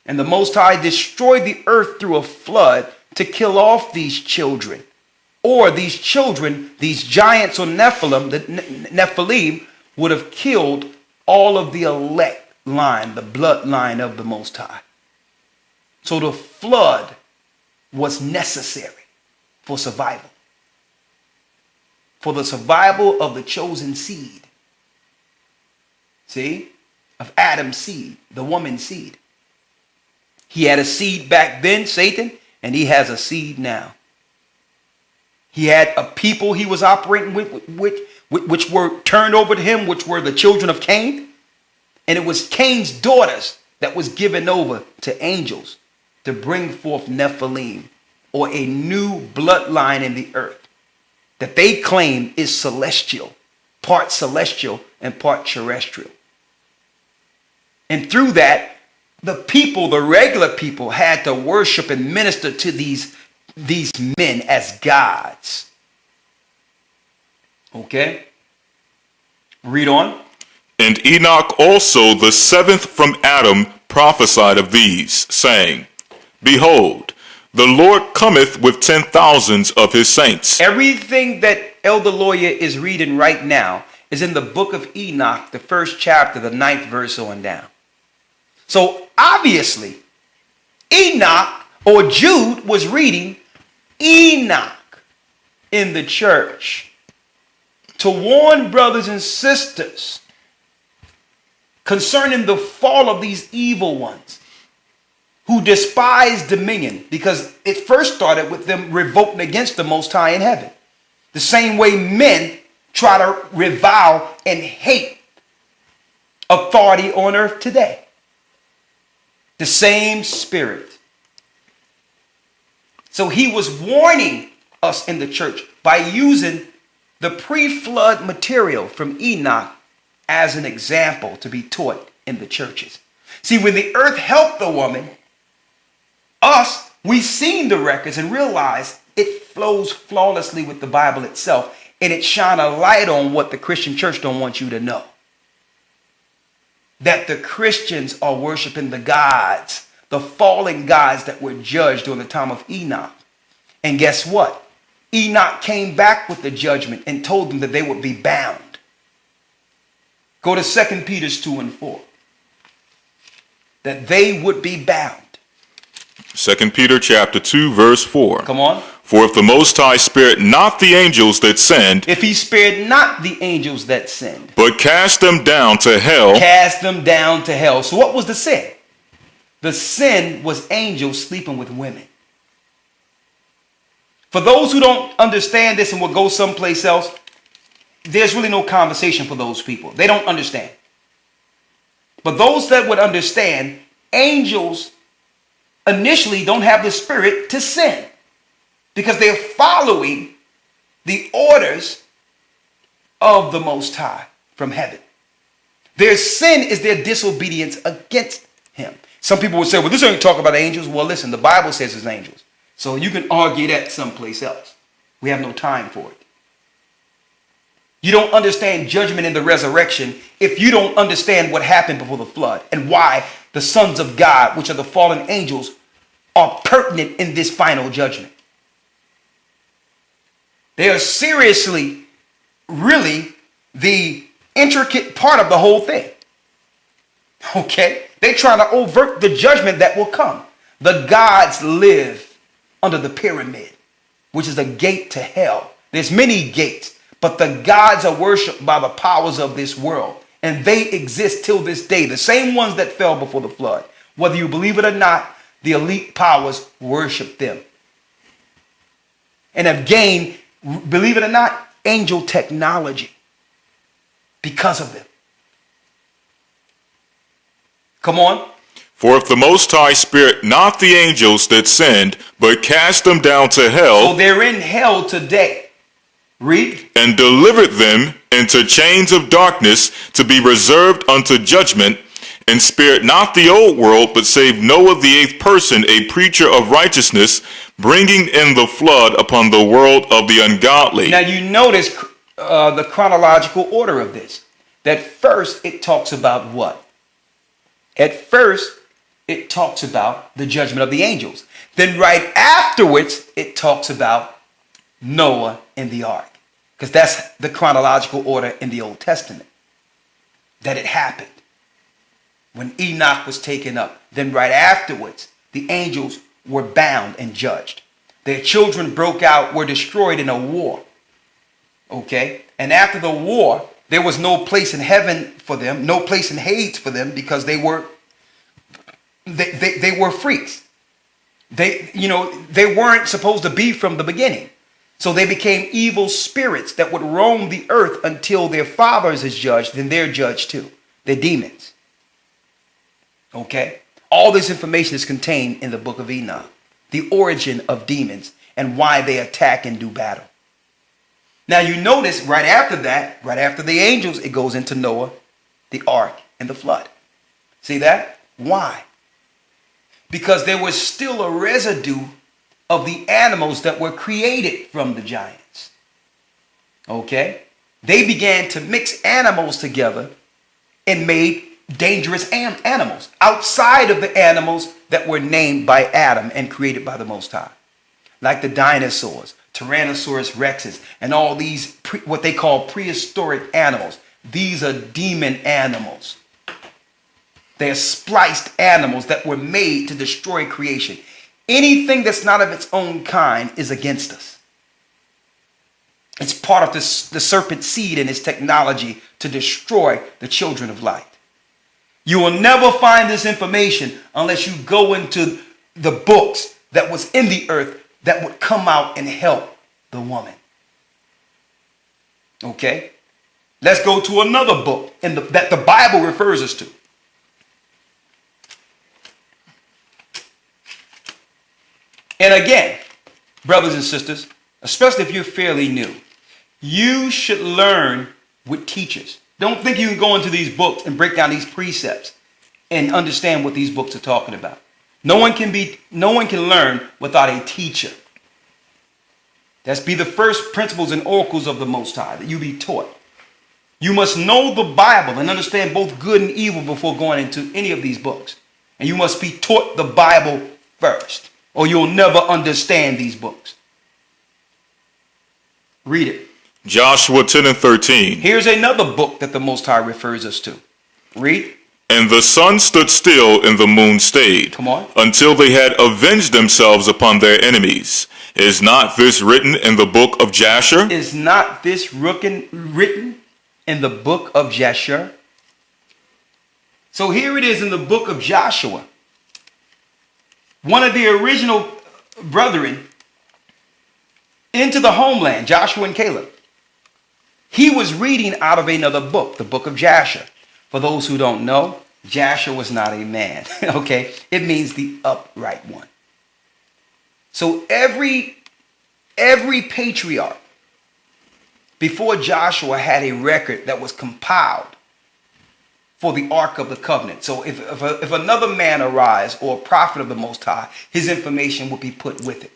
And the Most High destroyed the earth through a flood to kill off these children. Or these children, these giants or Nephilim, the Nephilim, would have killed all of the elect line, the bloodline of the Most High. So the flood was necessary for survival. For the survival of the chosen seed. See? Of Adam's seed, the woman's seed. He had a seed back then, Satan, and he has a seed now. He had a people he was operating with, which were turned over to him, which were the children of Cain. And it was Cain's daughters that was given over to angels to bring forth Nephilim, or a new bloodline in the earth that they claim is celestial and part terrestrial. And through that, the people, the regular people, had to worship and minister to these men as gods. Okay? Read on. And Enoch also, the seventh from Adam, prophesied of these, saying, Behold, the Lord cometh with 10,000s of his saints. Everything that Elder Lawya is reading right now is in the book of Enoch, the 1st chapter, the 9th verse on down. So obviously, Enoch or Jude was reading Enoch in the church to warn brothers and sisters concerning the fall of these evil ones who despise dominion, because it first started with them revolting against the Most High in heaven. The same way men try to revile and hate authority on earth today. The same spirit. So he was warning us in the church by using the pre-flood material from Enoch as an example to be taught in the churches. See, when the earth helped the woman, we seen the records and realized it flows flawlessly with the Bible itself, and it shine a light on what the Christian church don't want you to know. That the Christians are worshiping the gods, the fallen gods that were judged during the time of Enoch. And guess what? Enoch came back with the judgment and told them that they would be bound. Go to 2 Peter 2 and 4. That they would be bound. 2 Peter chapter 2, verse 4. Come on. For if the Most High spared not the angels that sinned, if he spared not the angels that sinned, but cast them down to hell. Cast them down to hell. So what was the sin? The sin was angels sleeping with women. For those who don't understand this and will go someplace else, there's really no conversation for those people. They don't understand. But those that would understand, angels initially don't have the spirit to sin, because they're following the orders of the Most High from heaven. Their sin is their disobedience against him. Some people would say, well, this ain't talking about angels. Well, listen, the Bible says it's angels. So you can argue that someplace else. We have no time for it. You don't understand judgment in the resurrection if you don't understand what happened before the flood and why the sons of God, which are the fallen angels, are pertinent in this final judgment. They are seriously, really, the intricate part of the whole thing. Okay? They're trying to overt the judgment that will come. The gods live under the pyramid, which is a gate to hell. There's many gates, but the gods are worshipped by the powers of this world, and they exist till this day. The same ones that fell before the flood. Whether you believe it or not, the elite powers worship them and have gained, believe it or not, angel technology because of them. Come on. For if the Most High spared not the angels that sinned, but cast them down to So hell, they're in hell today. Read. and delivered them into chains of darkness to be reserved unto judgment, and spared not the old world, but saved Noah the eighth person, a preacher of righteousness, bringing in the flood upon the world of the ungodly. Now you notice the chronological order of this. That first it talks about what? At first it talks about the judgment of the angels. Then right afterwards it talks about Noah and the ark. Because that's the chronological order in the Old Testament. That it happened. When Enoch was taken up. Then right afterwards the angels were bound and judged. Their children broke out, were destroyed in a war. Okay? And after the war, there was no place in heaven for them, no place in Hades for them, because they were freaks. They weren't supposed to be from the beginning. So they became evil spirits that would roam the earth until their fathers is judged, then they're judged too. They're demons. Okay? All this information is contained in the book of Enoch. The origin of demons and why they attack and do battle. Now you notice right after that, right after the angels, it goes into Noah, the ark, and the flood. See that? Why? Because there was still a residue of the animals that were created from the giants. Okay? They began to mix animals together and made dangerous animals outside of the animals that were named by Adam and created by the Most High. Like the dinosaurs, Tyrannosaurus rexes, and all these what they call prehistoric animals. These are demon animals. They're spliced animals that were made to destroy creation. Anything that's not of its own kind is against us. It's part of the serpent seed and its technology to destroy the children of light. You will never find this information unless you go into the books that was in the earth that would come out and help the woman. Okay? Let's go to another book that the Bible refers us to. And again, brothers and sisters, especially if you're fairly new, you should learn with teachers. Don't think you can go into these books and break down these precepts and understand what these books are talking about. No one can learn without a teacher. That's be the first principles and oracles of the Most High that you be taught. You must know the Bible and understand both good and evil before going into any of these books. And you must be taught the Bible first, or you'll never understand these books. Read it. Joshua 10 and 13. Here's another book that the Most High refers us to. Read. And the sun stood still and the moon stayed. Come on. Until they had avenged themselves upon their enemies. Is not this written in the book of Jasher? Is not this written in the book of Jasher? So here it is in the book of Joshua. One of the original brethren into the homeland, Joshua and Caleb. He was reading out of another book, the book of Jasher. For those who don't know, Jasher was not a man. Okay? It means the upright one. So every patriarch before Joshua had a record that was compiled for the Ark of the Covenant. So if another man arise or a prophet of the Most High, his information would be put with it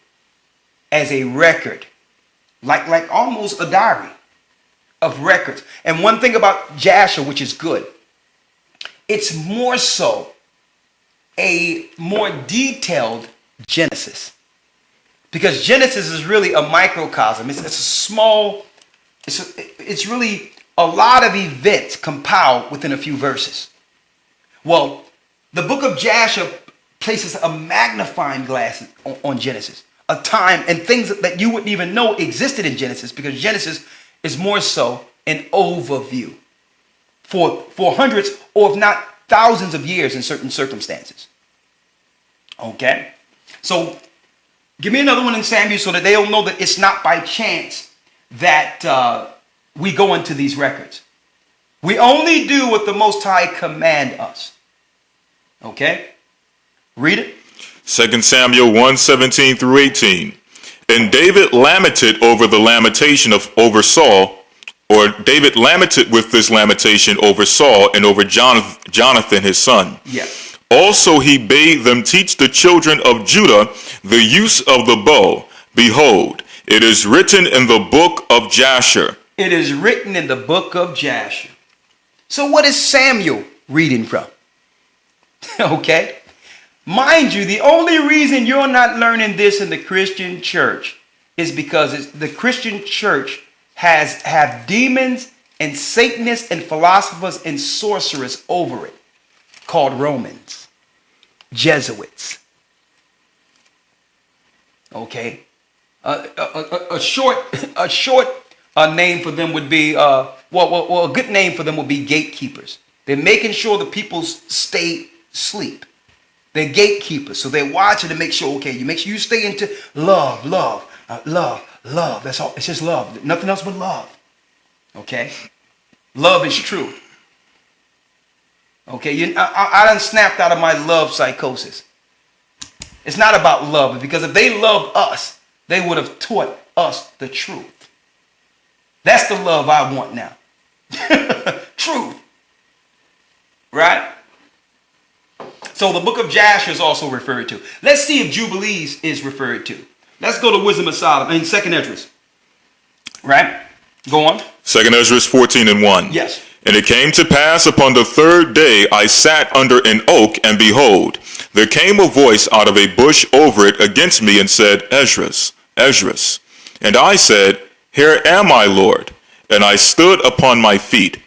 as a record, like almost a diary of records. And one thing about Jasher, which is good, it's more so a more detailed Genesis. Because Genesis is really a microcosm. It's a small, it's really a lot of events compiled within a few verses. Well, the book of Jasher places a magnifying glass on Genesis. A time and things that you wouldn't even know existed in Genesis, because Genesis is more so an overview for hundreds or if not thousands of years in certain circumstances. Okay? So give me another one in Samuel so that they'll know that it's not by chance that we go into these records. We only do what the Most High command us. Okay? Read it. 2 Samuel 1:17 through 18. And David lamented over the lamentation over Saul, or David lamented with this lamentation over Saul and over Jonathan his son. Yeah. Also he bade them teach the children of Judah the use of the bow. Behold, it is written in the book of Jasher. It is written in the book of Jasher. So what is Samuel reading from? Okay. Mind you, the only reason you're not learning this in the Christian church is because the Christian church have demons and Satanists and philosophers and sorcerers over it, called Romans, Jesuits. Okay. A short name for them would be a good name for them would be gatekeepers. They're making sure the people stay asleep. They're gatekeepers, so they're watching to make sure. Okay, you make sure you stay into love. That's all. It's just love. Nothing else but love. Okay, love is true. Okay, I done snapped out of my love psychosis. It's not about love, because if they loved us, they would have taught us the truth. That's the love I want now. Truth. Right? So the book of Jasher is also referred to. Let's see if Jubilees is referred to. Let's go to Wisdom of Solomon, in 2nd Esdras. Right? Go on. 2nd Esdras 14:1. Yes. And it came to pass upon the 3rd day I sat under an oak, and behold, there came a voice out of a bush over it against me, and said, Esdras, Esdras. And I said, Here am I, Lord. And I stood upon my feet.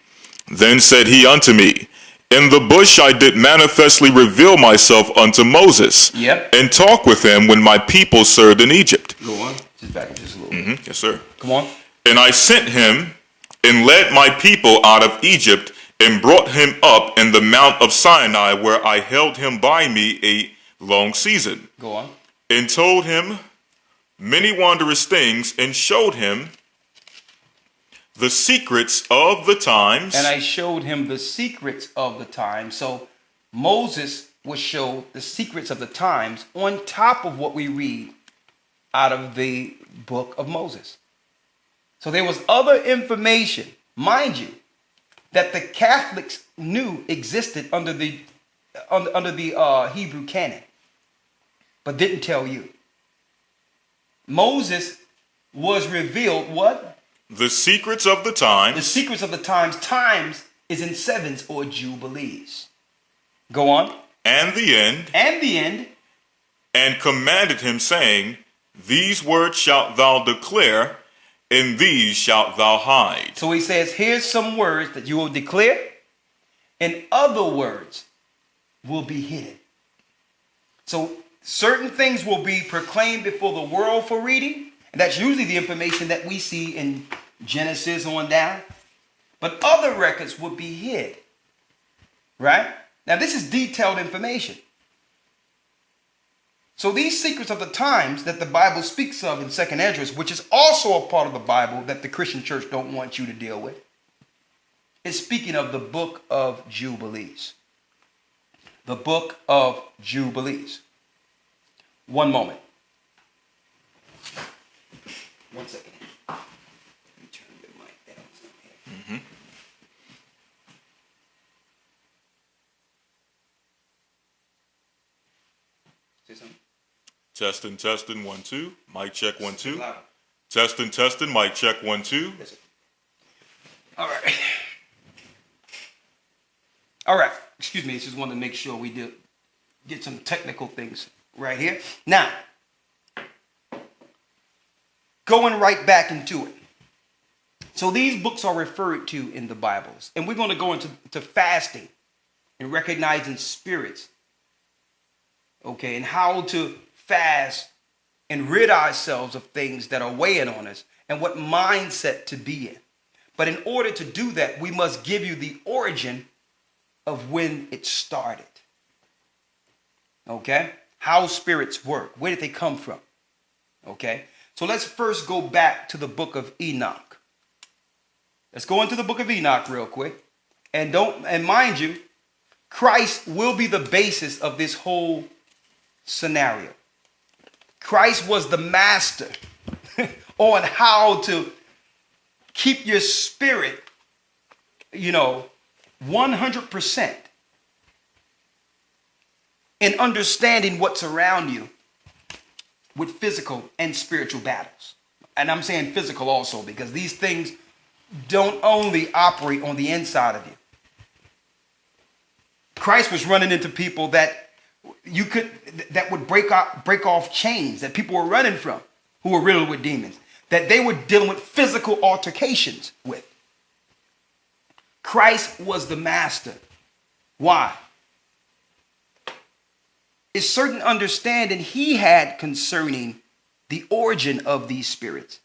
Then said he unto me, In the bush I did manifestly reveal myself unto Moses, and talk with him when my people served in Egypt. Go on. Just back up just a little bit. Yes, sir. Come on. And I sent him and led my people out of Egypt, and brought him up in the mount of Sinai, where I held him by me a long season. Go on. And told him many wondrous things, and showed him the secrets of the times. And I showed him the secrets of the times. So Moses was showed the secrets of the times on top of what we read out of the book of Moses. So there was other information, mind you, that the Catholics knew existed under the Hebrew canon, but didn't tell you. Moses was revealed what? The secrets of the times. The secrets of the times. Times is in sevens or jubilees. Go on. And the end. And the end. And commanded him, saying, These words shalt thou declare, and these shalt thou hide. So he says, here's some words that you will declare, and other words will be hidden. So certain things will be proclaimed before the world for reading, and that's usually the information that we see in Genesis on down. But other records would be hid. Right? Now this is detailed information. So these secrets of the times that the Bible speaks of in 2nd Esdras, which is also a part of the Bible that the Christian church don't want you to deal with, is speaking of the book of Jubilees. The book of Jubilees. One moment. 1 second. Let me turn the mic down. Say something. Testing, 1, 2. Mic check, 1, 2. Testing, mic check, 1, 2. All right. All right. Excuse me. I just wanted to make sure we did get some technical things right here. Now, going right back into it. So these books are referred to in the Bibles. And we're going to go into fasting and recognizing spirits. Okay, and how to fast and rid ourselves of things that are weighing on us and what mindset to be in. But in order to do that, we must give you the origin of when it started. Okay? How spirits work. Where did they come from? Okay? So let's first go back to the book of Enoch. Let's go into the book of Enoch real quick. And mind you, Christ will be the basis of this whole scenario. Christ was the master on how to keep your spirit, 100% in understanding what's around you with physical and spiritual battles. And I'm saying physical also because these things don't only operate on the inside of you. Christ was running into people that would break off chains that people were running from, who were riddled with demons, that they were dealing with physical altercations with. Christ was the master. Why? It's certain understanding he had concerning the origin of these spirits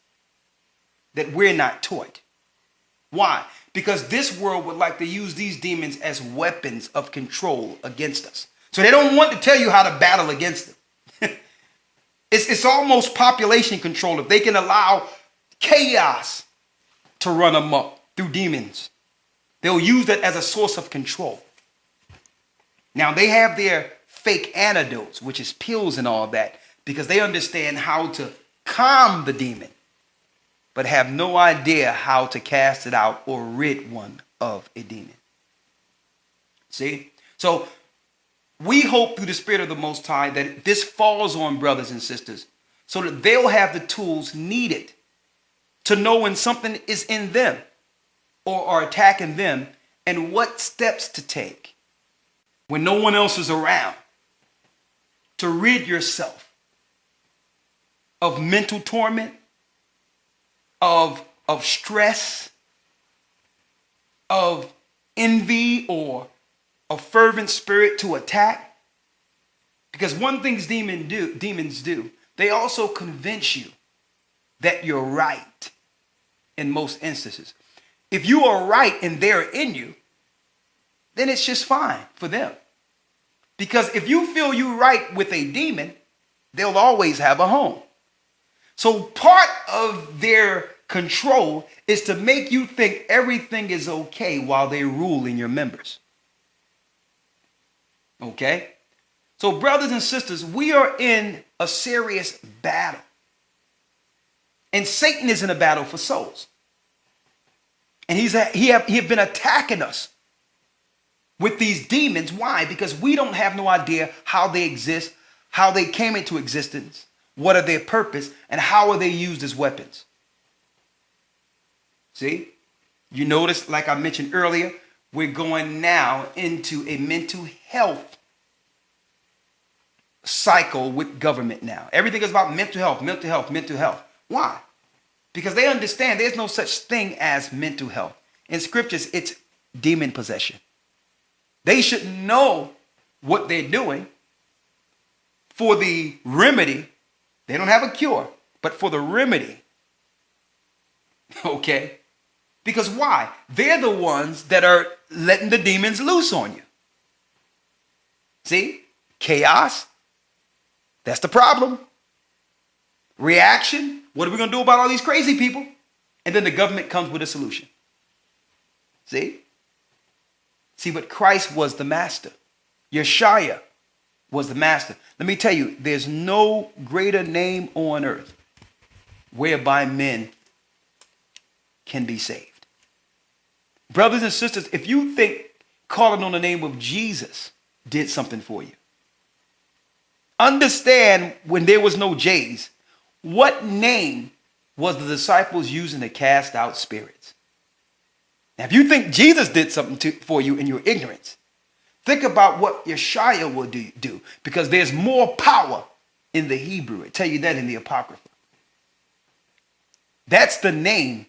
that we're not taught. Why? Because this world would like to use these demons as weapons of control against us. So they don't want to tell you how to battle against them. It's almost population control. If they can allow chaos to run amok through demons, they'll use that as a source of control. Now they have their fake antidotes, which is pills and all that, because they understand how to calm the demon, but have no idea how to cast it out or rid one of a demon. See? So we hope through the Spirit of the Most High that this falls on brothers and sisters so that they'll have the tools needed to know when something is in them or are attacking them and what steps to take when no one else is around to rid yourself of mental torment, of stress, of envy, or a fervent spirit to attack. Because one thing demons do, they also convince you that you're right in most instances. If you are right and they're in you, then it's just fine for them. Because if you feel you're right with a demon, they'll always have a home. So part of their control is to make you think everything is okay while they rule in your members. Okay? So brothers and sisters, we are in a serious battle. And Satan is in a battle for souls. And he have been attacking us with these demons. Why? Because we don't have no idea how they exist, how they came into existence, what are their purpose, and how are they used as weapons. See? You notice, like I mentioned earlier, we're going now into a mental health cycle with government now. Everything is about mental health, mental health, mental health. Why? Because they understand there's no such thing as mental health. In scriptures, it's demon possession. They should know what they're doing for the remedy. They don't have a cure, but for the remedy. Okay? Because why? They're the ones that are letting the demons loose on you. See? Chaos. That's the problem. Reaction. What are we going to do about all these crazy people? And then the government comes with a solution. See? See, but Christ was the master. Yeshua was the master. Let me tell you, there's no greater name on earth whereby men can be saved. Brothers and sisters, if you think calling on the name of Jesus did something for you, understand when there was no J's, what name was the disciples using to cast out spirits? Now, if you think Jesus did something for you in your ignorance, think about what Yeshua will do, because there's more power in the Hebrew. I tell you that in the Apocrypha. That's the name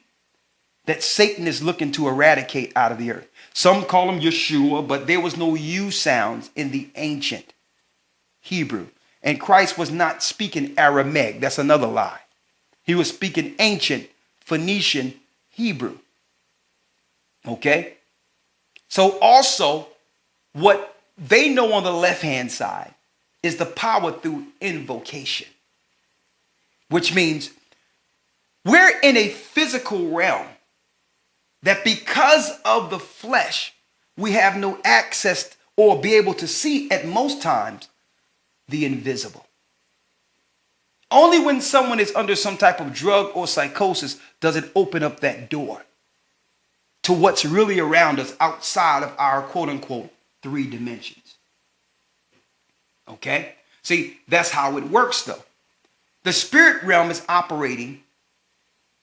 that Satan is looking to eradicate out of the earth. Some call him Yeshua, but there was no U sounds in the ancient Hebrew. And Christ was not speaking Aramaic. That's another lie. He was speaking ancient Phoenician Hebrew. Okay? So also, what they know on the left-hand side is the power through invocation, which means we're in a physical realm that because of the flesh, we have no access or be able to see at most times the invisible. Only when someone is under some type of drug or psychosis does it open up that door to what's really around us outside of our quote unquote 3 dimensions. Okay? See, that's how it works though. The spirit realm is operating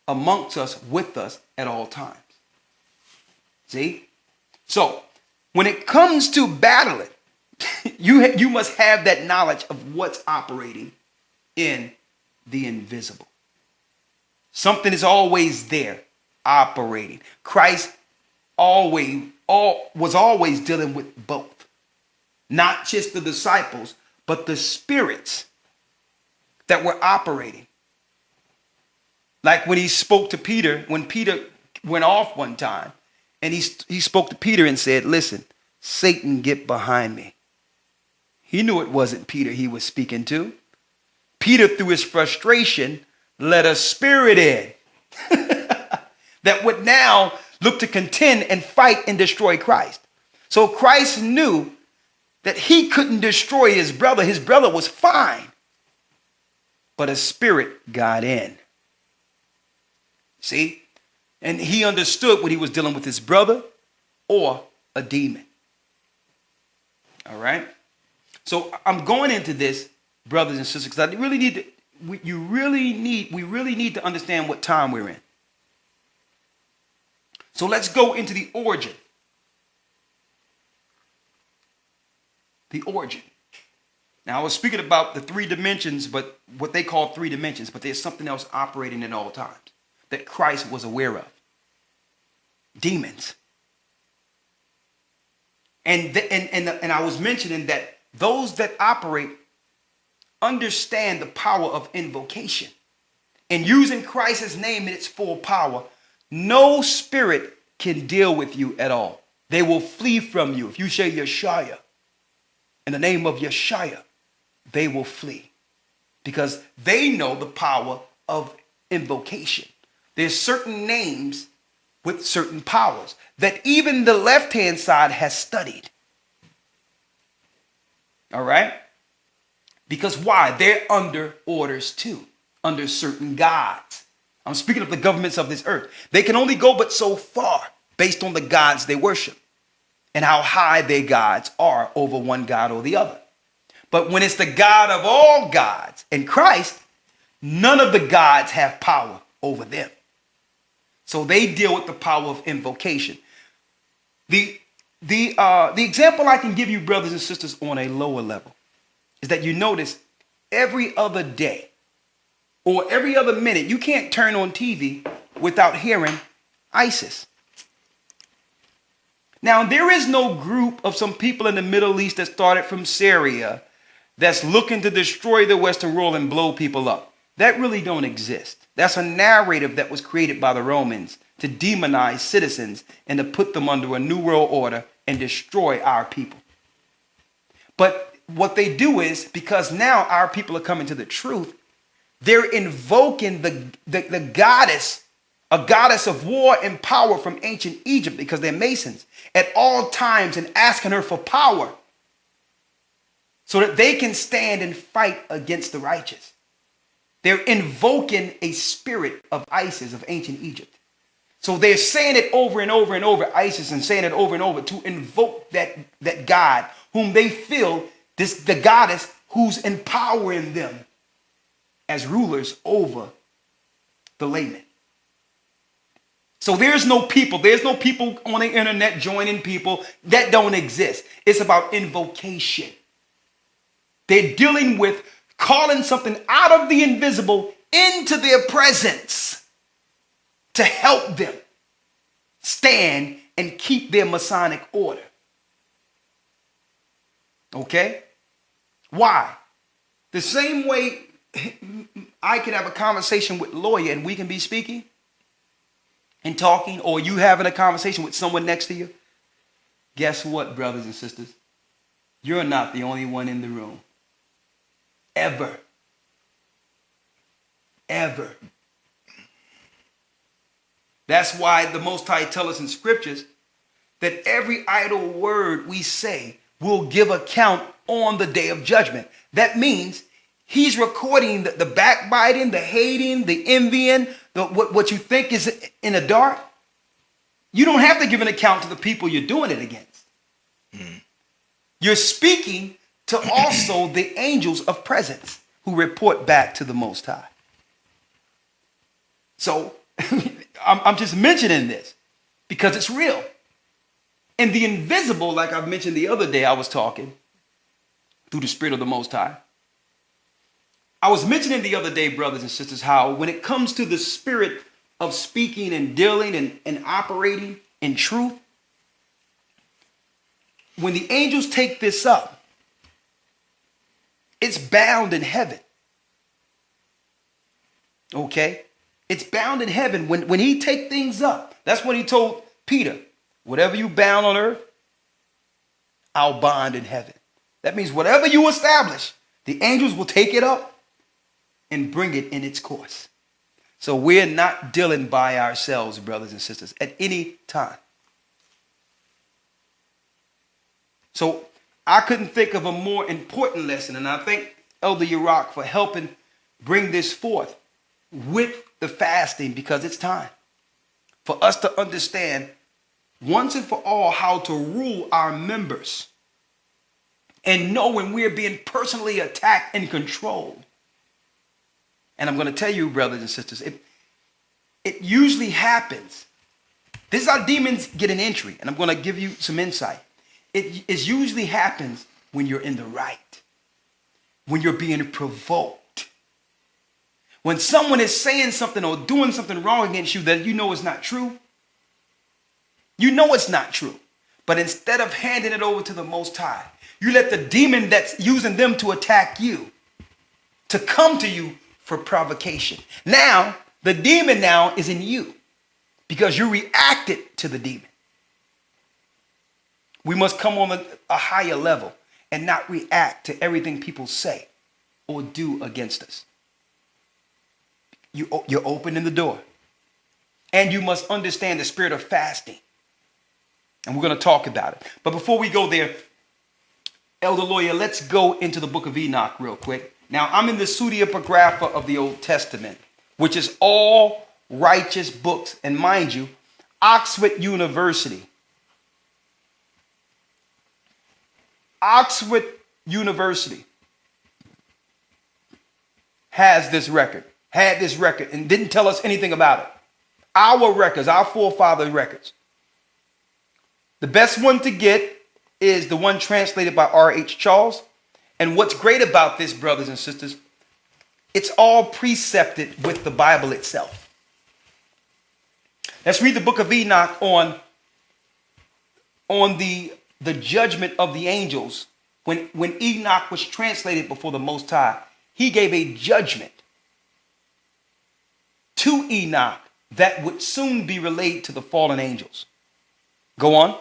amongst us, with us at all times. See? So, when it comes to battling, you must have that knowledge of what's operating in the invisible. Something is always there operating. Christ was always dealing with both. Not just the disciples, but the spirits that were operating. Like when he spoke to Peter, when Peter went off one time, and he spoke to Peter and said, listen, Satan, get behind me. He knew it wasn't Peter he was speaking to. Peter, through his frustration, let a spirit in that would now look to contend and fight and destroy Christ. So Christ knew that he couldn't destroy his brother. His brother was fine. But a spirit got in. See? And he understood what he was dealing with, his brother or a demon. All right? So I'm going into this, brothers and sisters, because we really need to understand what time we're in. So let's go into the origin. The origin. Now, I was speaking about the 3 dimensions, but what they call 3 dimensions, but there's something else operating at all times that Christ was aware of. Demons. And I was mentioning that those that operate understand the power of invocation. And using Christ's name in its full power, no spirit can deal with you at all. They will flee from you. If you say Yeshua, in the name of Yeshua, they will flee. Because they know the power of invocation. There's certain names with certain powers that even the left-hand side has studied. All right? Because why? They're under orders too, under certain gods. I'm speaking of the governments of this earth. They can only go but so far based on the gods they worship and how high their gods are over one god or the other. But when it's the God of all gods and Christ, none of the gods have power over them. So they deal with the power of invocation. The example I can give you, brothers and sisters, on a lower level is that you notice every other day or every other minute, you can't turn on TV without hearing ISIS. Now, there is no group of some people in the Middle East that started from Syria that's looking to destroy the Western world and blow people up. That really don't exist. That's a narrative that was created by the Romans to demonize citizens and to put them under a new world order and destroy our people. But what they do is, because now our people are coming to the truth, they're invoking the goddess, a goddess of war and power from ancient Egypt, because they're Masons, at all times, and asking her for power so that they can stand and fight against the righteous. They're invoking a spirit of Isis, of ancient Egypt. So they're saying it over and over and over, Isis, and saying it over and over to invoke that God whom they feel, the goddess who's empowering them as rulers over the laymen. So there's no people on the internet joining people. That don't exist. It's about invocation. They're dealing with calling something out of the invisible into their presence to help them stand and keep their Masonic order. Okay? Why? The same way I can have a conversation with Lawya and we can be speaking and talking, or you having a conversation with someone next to you. Guess what, brothers and sisters? You're not the only one in the room. Ever. Ever. That's why the Most High tells us in scriptures that every idle word we say will give account on the day of judgment. That means he's recording the backbiting, the hating, the envying, what you think is in the dark. You don't have to give an account to the people you're doing it against. You're speaking to also the angels of presence who report back to the Most High. So I'm just mentioning this because it's real. And the invisible, like I've mentioned the other day, I was talking through the Spirit of the Most High. I was mentioning the other day, brothers and sisters, how when it comes to the spirit of speaking and dealing and operating in truth, when the angels take this up, it's bound in heaven. Okay? It's bound in heaven. When he take things up, that's what he told Peter. Whatever you bound on earth, I'll bind in heaven. That means whatever you establish, the angels will take it up and bring it in its course. So we're not dealing by ourselves, brothers and sisters, at any time. So I couldn't think of a more important lesson, and I thank Elder Rawchaa for helping bring this forth with the fasting, because it's time for us to understand once and for all how to rule our members and know when we're being personally attacked and controlled. And I'm going to tell you, brothers and sisters, it usually happens. This is how demons get an entry, and I'm going to give you some insight. It usually happens when you're in the right, when you're being provoked, when someone is saying something or doing something wrong against you that you know is not true. You know it's not true. But instead of handing it over to the Most High, you let the demon that's using them to attack you to come to you for provocation. Now, the demon now is in you because you reacted to the demon. We must come on a higher level and not react to everything people say or do against us. You're opening the door. And you must understand the spirit of fasting. And we're going to talk about it. But before we go there, Elder Lawya, let's go into the book of Enoch real quick. Now, I'm in the pseudepigrapha of the Old Testament, which is all righteous books. And mind you, Oxford University had this record, and didn't tell us anything about it. Our records, our forefathers' records. The best one to get is the one translated by R.H. Charles. And what's great about this, brothers and sisters, it's all precepted with the Bible itself. Let's read the book of Enoch on the judgment of the angels. When Enoch was translated before the Most High, he gave a judgment to Enoch that would soon be relayed to the fallen angels. Go on.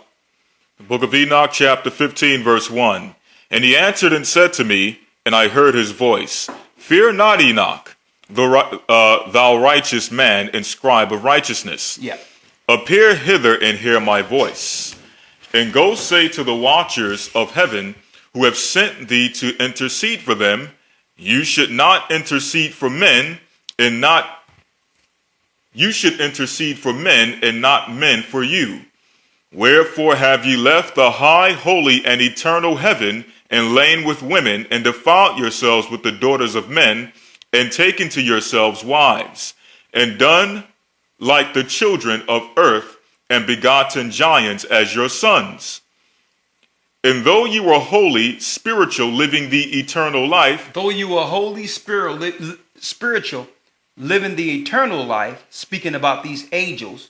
The book of Enoch, chapter 15, verse 1. And he answered and said to me, and I heard his voice, Fear not, Enoch, thou righteous man and scribe of righteousness. Yeah. Appear hither and hear my voice. And go say to the watchers of heaven, who have sent thee to intercede for them, you should not intercede for men, and not you should intercede for men, and not men for you. Wherefore have ye left the high, holy, and eternal heaven, and lain with women, and defiled yourselves with the daughters of men, and taken to yourselves wives, and done like the children of earth, and begotten giants as your sons. And though you were holy, spiritual, living the eternal life. Though you were holy, spiritual, living the eternal life, speaking about these angels,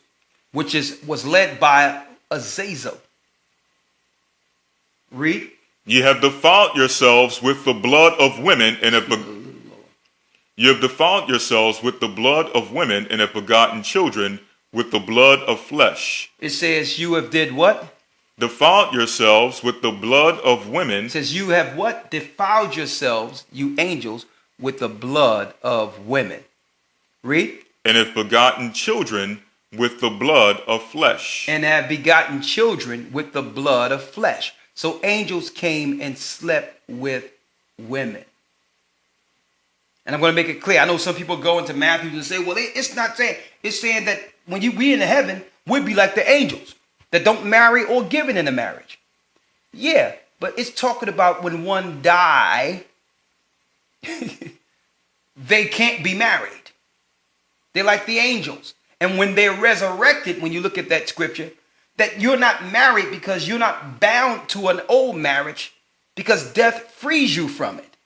which was led by Azazel. Read. Ye have defiled yourselves with the blood of women, and you have defiled yourselves with the blood of women, and have begotten children with the blood of flesh. It says you have did what? Defiled yourselves with the blood of women. It says you have what? Defiled yourselves, you angels, with the blood of women. Read. And have begotten children with the blood of flesh. And have begotten children with the blood of flesh. So angels came and slept with women. And I'm going to make it clear. I know some people go into Matthew and say, well, it's not saying, it's saying that when we in heaven, we'd be like the angels that don't marry or give in a marriage. Yeah, but it's talking about when one die, they can't be married. They're like the angels. And when they're resurrected, when you look at that scripture, that you're not married because you're not bound to an old marriage because death frees you from it.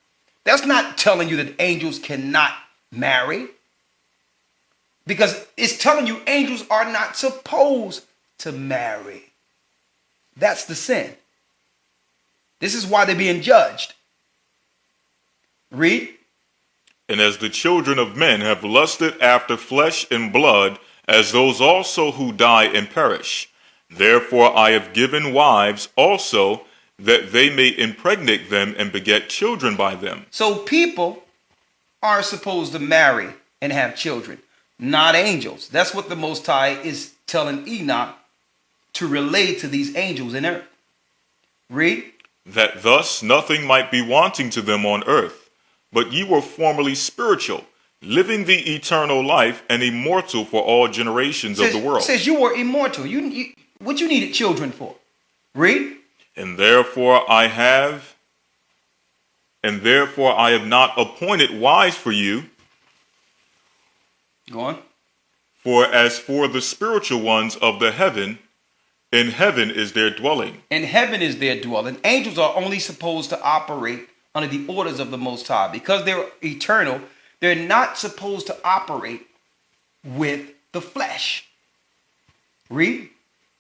That's not telling you that angels cannot marry, because it's telling you angels are not supposed to marry. That's the sin. This is why they're being judged. Read. And as the children of men have lusted after flesh and blood, as those also who die and perish. Therefore I have given wives also, that they may impregnate them and beget children by them. So people are supposed to marry and have children, not angels. That's what the Most High is telling Enoch to relay to these angels in earth. Read. That thus nothing might be wanting to them on earth. But ye were formerly spiritual, living the eternal life and immortal for all generations of the world. It says you were immortal. What you needed children for? Read. And therefore I have not appointed wives for you. Go on. For as for the spiritual ones of the heaven, in heaven is their dwelling. In heaven is their dwelling. Angels are only supposed to operate under the orders of the Most High. Because they're eternal, they're not supposed to operate with the flesh. Read.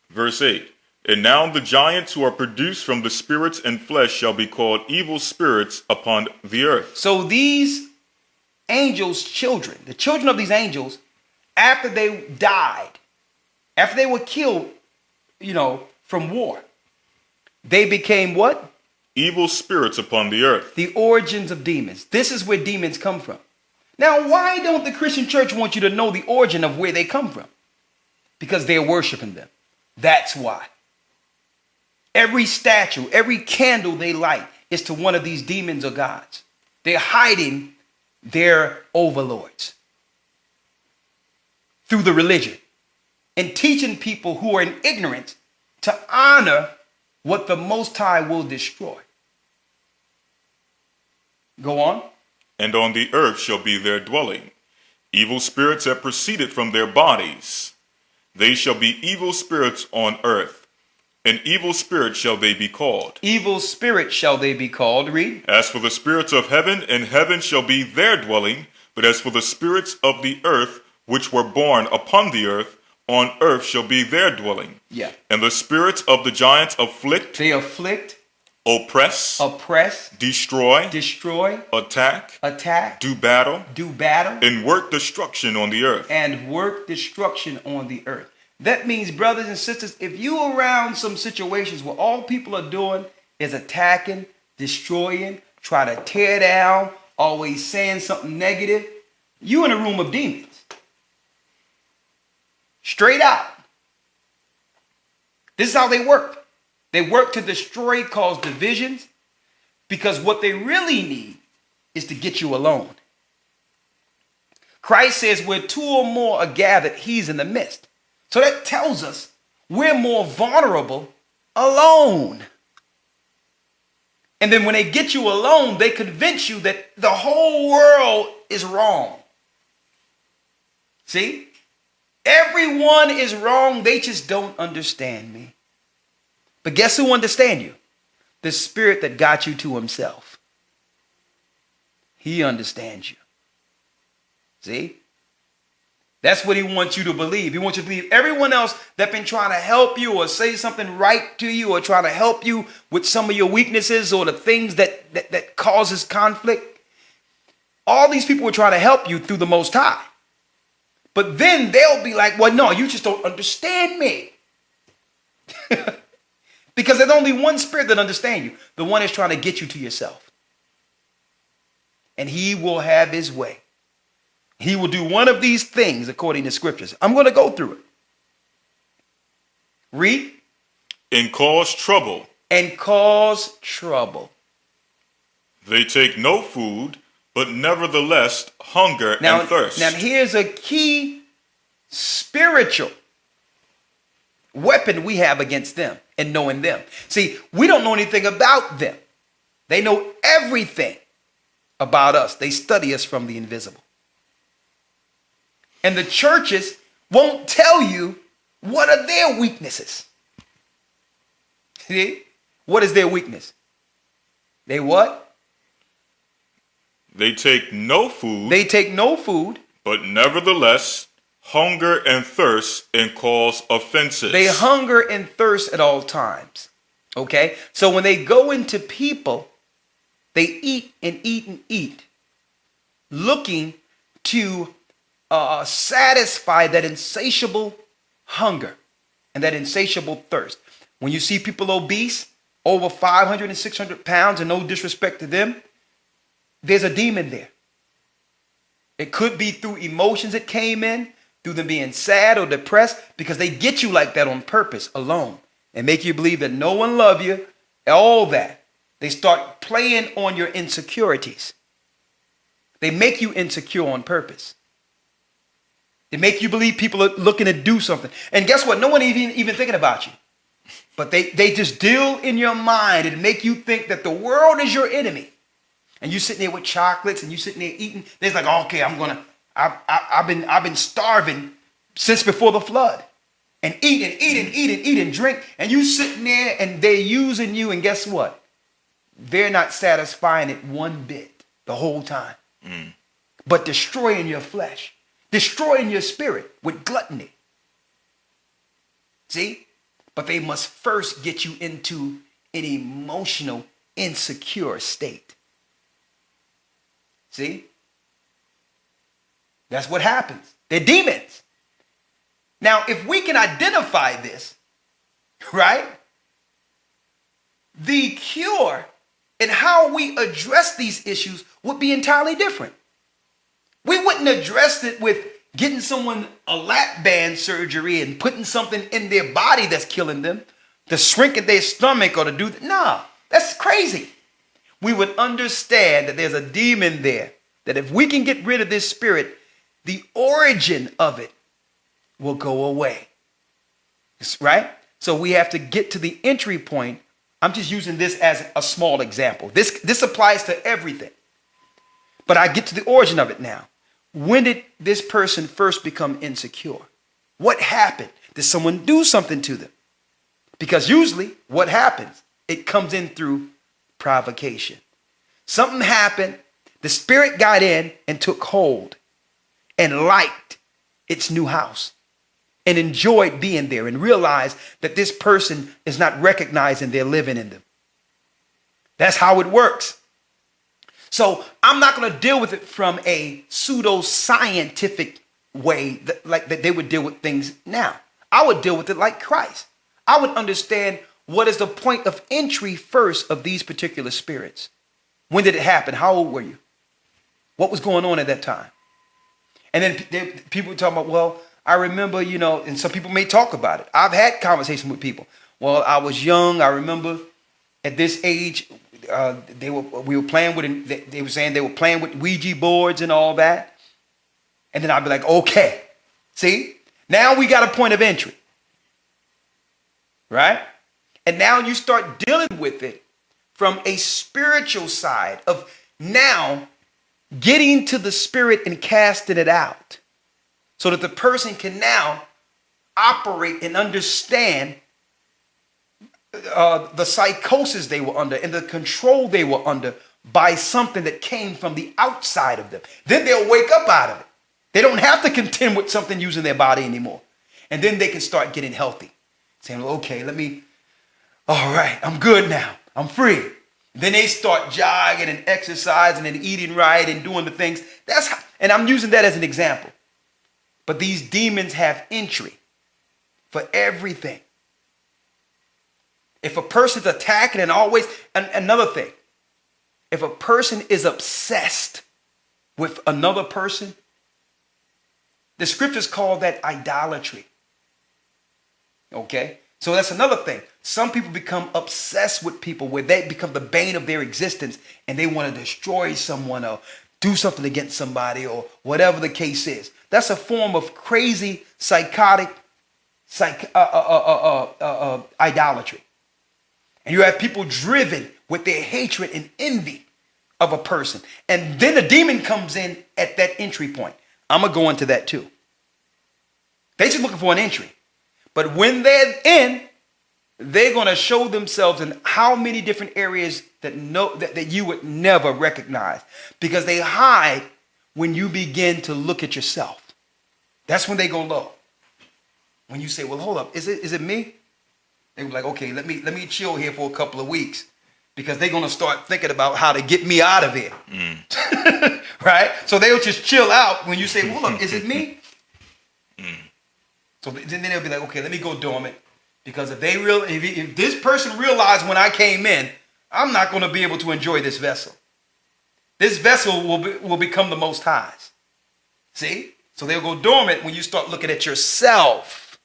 Verse 8. And now the giants who are produced from the spirits and flesh shall be called evil spirits upon the earth. So these angels' children, the children of these angels, after they died, after they were killed, from war, they became what? Evil spirits upon the earth. The origins of demons. This is where demons come from. Now, why don't the Christian church want you to know the origin of where they come from? Because they're worshiping them. That's why. Every statue, every candle they light is to one of these demons or gods. They're hiding their overlords through the religion and teaching people who are in ignorance to honor what the Most High will destroy. Go on. And on the earth shall be their dwelling. Evil spirits have proceeded from their bodies. They shall be evil spirits on earth. And evil spirits shall they be called. Evil spirits shall they be called. Read. As for the spirits of heaven, in heaven shall be their dwelling. But as for the spirits of the earth, which were born upon the earth, on earth shall be their dwelling. Yeah. And the spirits of the giants afflict. They afflict. Oppress. Destroy. Attack. Do battle. And work destruction on the earth. That means, brothers and sisters, if you're around some situations where all people are doing is attacking, destroying, try to tear down, always saying something negative, you in a room of demons. Straight out. This is how they work. They work to destroy, cause divisions, because what they really need is to get you alone. Christ says where two or more are gathered, he's in the midst. So that tells us we're more vulnerable alone. And then when they get you alone, they convince you that the whole world is wrong. See? Everyone is wrong. They just don't understand me. But guess who understands you? The spirit that got you to himself. He understands you. See? That's what he wants you to believe. He wants you to believe everyone else that's been trying to help you or say something right to you or trying to help you with some of your weaknesses or the things that causes conflict. All these people are trying to help you through the Most High. But then they'll be like, well, no, you just don't understand me. Because there's only one spirit that understands you. The one that's trying to get you to yourself. And he will have his way. He will do one of these things according to scriptures. I'm going to go through it. Read. And cause trouble and cause trouble. They take no food, but nevertheless hunger and thirst. Now here's a key spiritual weapon we have against them and knowing them. See, we don't know anything about them. They know everything about us. They study us from the invisible. And the churches won't tell you what are their weaknesses. See? What is their weakness? They what? They take no food. They take no food. But nevertheless hunger and thirst and cause offenses. They hunger and thirst at all times. Okay? So when they go into people, they eat and eat and eat, looking to satisfy that insatiable hunger and that insatiable thirst. When you see people obese, over 500 and 600 pounds, and no disrespect to them, there's a demon there. It could be through emotions that came in, through them being sad or depressed, because they get you like that on purpose alone and make you believe that no one loves you, all that. They start playing on your insecurities. They make you insecure on purpose. They make you believe people are looking to do something. And guess what? No one even thinking about you. But they just deal in your mind and make you think that the world is your enemy. And you sitting there with chocolates and you sitting there eating. They're like, okay, I've been starving since before the flood. And eat and drink. And you sitting there and they're using you. And guess what? They're not satisfying it one bit the whole time. But destroying your flesh. Destroying your spirit with gluttony. See? But they must first get you into an emotional, insecure state. See? That's what happens. They're demons. Now, if we can identify this, right? The cure and how we address these issues would be entirely different. We wouldn't address it with getting someone a lap band surgery and putting something in their body that's killing them, to shrink at their stomach or to do that. Nah, that's crazy. We would understand that there's a demon there, that if we can get rid of this spirit, the origin of it will go away. Right? So we have to get to the entry point. I'm just using this as a small example. This applies to everything. But I get to the origin of it now. When did this person first become insecure? What happened? Did someone do something to them? Because usually what happens, it comes in through provocation. Something happened, the spirit got in and took hold and liked its new house and enjoyed being there and realized that this person is not recognizing they're living in them. That's how it works. So I'm not going to deal with it from a pseudo-scientific way that they would deal with things now. I would deal with it like Christ. I would understand what is the point of entry first of these particular spirits. When did it happen? How old were you? What was going on at that time? And then people talk about, well, I remember, and some people may talk about it. I've had conversations with people. Well, I was young. I remember at this age, they were playing with Ouija boards and all that. And then I'd be like, okay, see, now we got a point of entry, right? And now you start dealing with it from a spiritual side of now getting to the spirit and casting it out so that the person can now operate and understand the psychosis they were under and the control they were under by something that came from the outside of them. Then they'll wake up out of it. They don't have to contend with something using their body anymore. And then they can start getting healthy. Saying, well, okay, all right, I'm good now. I'm free. Then they start jogging and exercising and eating right and doing the things. And I'm using that as an example. But these demons have entry for everything. If a person's attacking and another thing, if a person is obsessed with another person, the scriptures call that idolatry. Okay? So that's another thing. Some people become obsessed with people where they become the bane of their existence and they want to destroy someone or do something against somebody or whatever the case is. That's a form of crazy, psychotic idolatry. And you have people driven with their hatred and envy of a person. And then the demon comes in at that entry point. I'm going to go into that too. They're just looking for an entry. But when they're in, they're going to show themselves in how many different areas that you would never recognize, because they hide when you begin to look at yourself. That's when they go low. When you say, well, hold up, is it me? They were like, okay, let me chill here for a couple of weeks, because they're going to start thinking about how to get me out of here. Right? So they'll just chill out when you say, well, hold up, is it me? So then they'll be like, okay, let me go dormant, because if this person realized when I came in, I'm not going to be able to enjoy this vessel. This vessel will become the Most High's. See? So they'll go dormant when you start looking at yourself.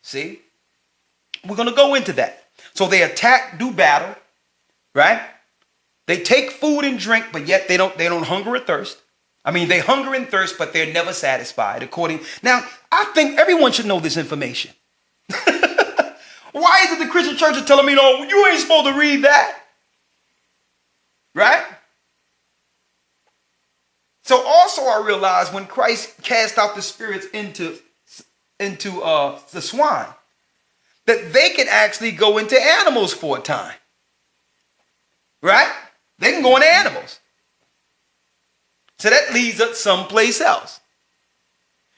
See? We're going to go into that. So they attack, do battle, right? They take food and drink, but yet they don't hunger or thirst. I mean, they hunger and thirst, but they're never satisfied. Now, I think everyone should know this information. Why is it the Christian church is telling me, no, you ain't supposed to read that? Right? So also I realized when Christ cast out the spirits into the swine, that they can actually go into animals for a time. Right? They can go into animals. So that leads us someplace else.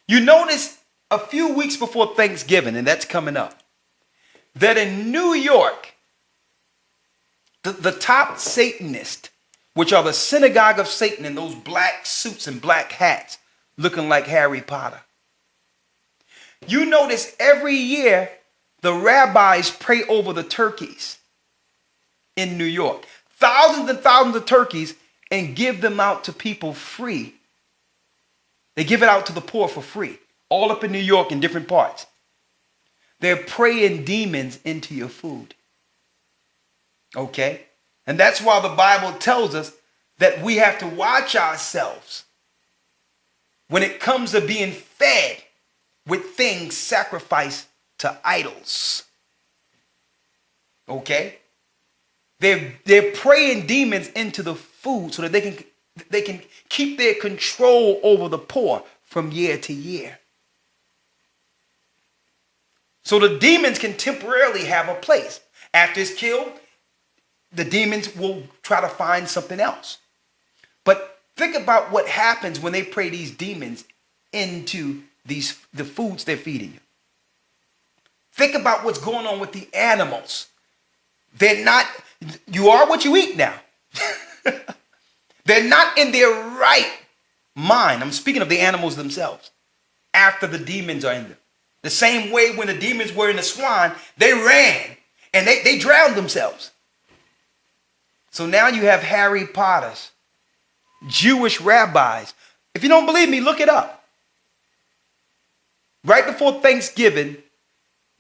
You notice a few weeks before Thanksgiving, and that's coming up, that in New York, the top Satanists, which are the synagogue of Satan in those black suits and black hats, looking like Harry Potter. You notice every year the rabbis pray over the turkeys in New York. Thousands and thousands of turkeys, and give them out to people free. They give it out to the poor for free, all up in New York in different parts. They're praying demons into your food. Okay? And that's why the Bible tells us that we have to watch ourselves when it comes to being fed with things sacrificed to idols. Okay? They're praying demons into the food so that they can keep their control over the poor from year to year. So the demons can temporarily have a place. After it's killed, the demons will try to find something else. But think about what happens when they pray these demons into the foods they're feeding you. Think about what's going on with the animals. You are what you eat now. They're not in their right mind. I'm speaking of the animals themselves. After the demons are in them. The same way when the demons were in the swine, they ran and they drowned themselves. So now you have Harry Potters, Jewish rabbis. If you don't believe me, look it up. Right before Thanksgiving,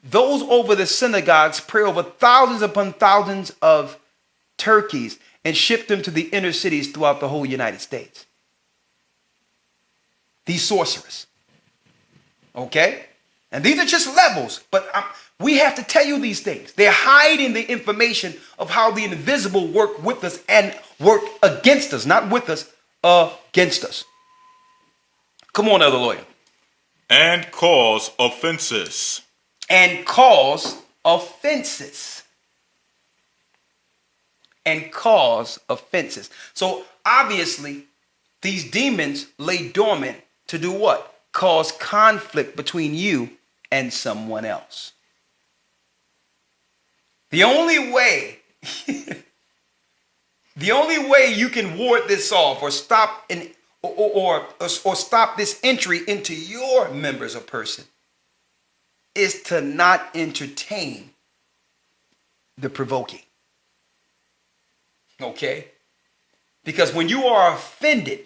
those over the synagogues pray over thousands upon thousands of turkeys and ship them to the inner cities throughout the whole United States. These sorcerers. Okay? And these are just levels, but we have to tell you these things. They're hiding the information of how the invisible work with us and work against us. Not with us, against us. Come on, Elder Lawya. And cause offenses. And cause offenses. And cause offenses. So obviously, these demons lay dormant to do what? Cause conflict between you and someone else. The only way you can ward this off or stop or stop this entry into your members or person is to not entertain the provoking. Okay? Because when you are offended,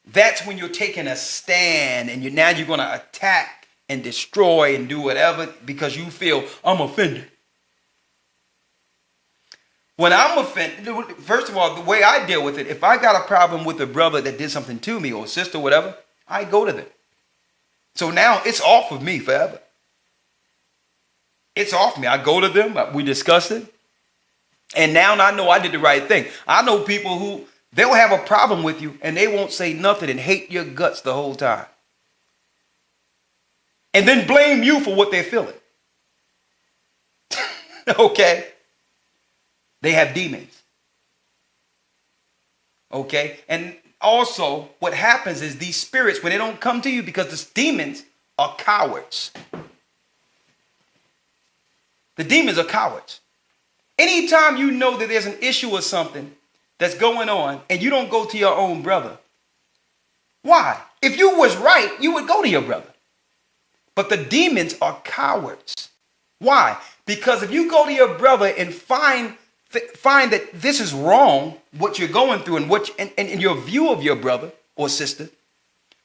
that's when you're taking a stand and you're going to attack and destroy and do whatever because you feel I'm offended. When I'm offended, first of all, the way I deal with it, if I got a problem with a brother that did something to me or sister, whatever, I go to them. So now it's off of me forever. It's off me. I go to them. We discuss it. And now I know I did the right thing. I know people who they'll have a problem with you and they won't say nothing and hate your guts the whole time. And then blame you for what they're feeling. Okay? They have demons. Okay? And also, what happens is these spirits, when they don't come to you, because the demons are cowards. The demons are cowards. Anytime you know that there's an issue or something that's going on and you don't go to your own brother, why? If you was right, you would go to your brother. But the demons are cowards. Why? Because if you go to your brother and find that this is wrong, what you're going through and your view of your brother or sister,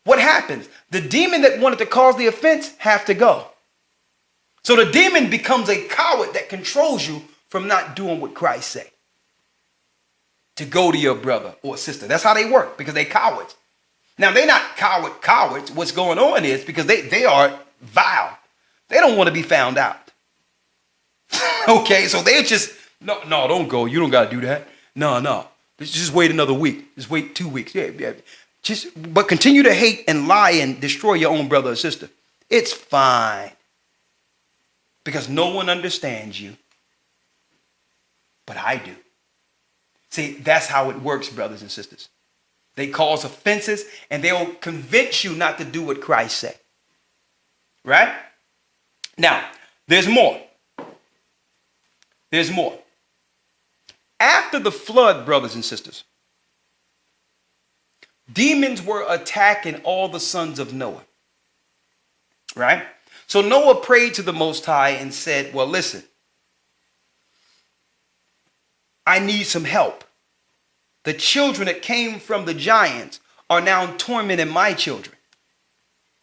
what happens? The demon that wanted to cause the offense have to go. So the demon becomes a coward that controls you from not doing what Christ said. To go to your brother or sister. That's how they work, because they're cowards. Now, they're not cowards. What's going on is because they are vile. They don't want to be found out. Okay, so they're just, no, don't go. You don't got to do that. No. Just wait another week. Just wait 2 weeks. Yeah. But continue to hate and lie and destroy your own brother or sister. It's fine. Because no one understands you. But I do. See, that's how it works, brothers and sisters. They cause offenses and they'll convince you not to do what Christ said. Right? Now, there's more. There's more. After the flood, brothers and sisters, demons were attacking all the sons of Noah. Right? So Noah prayed to the Most High and said, well, listen, I need some help. The children that came from the giants are now tormenting my children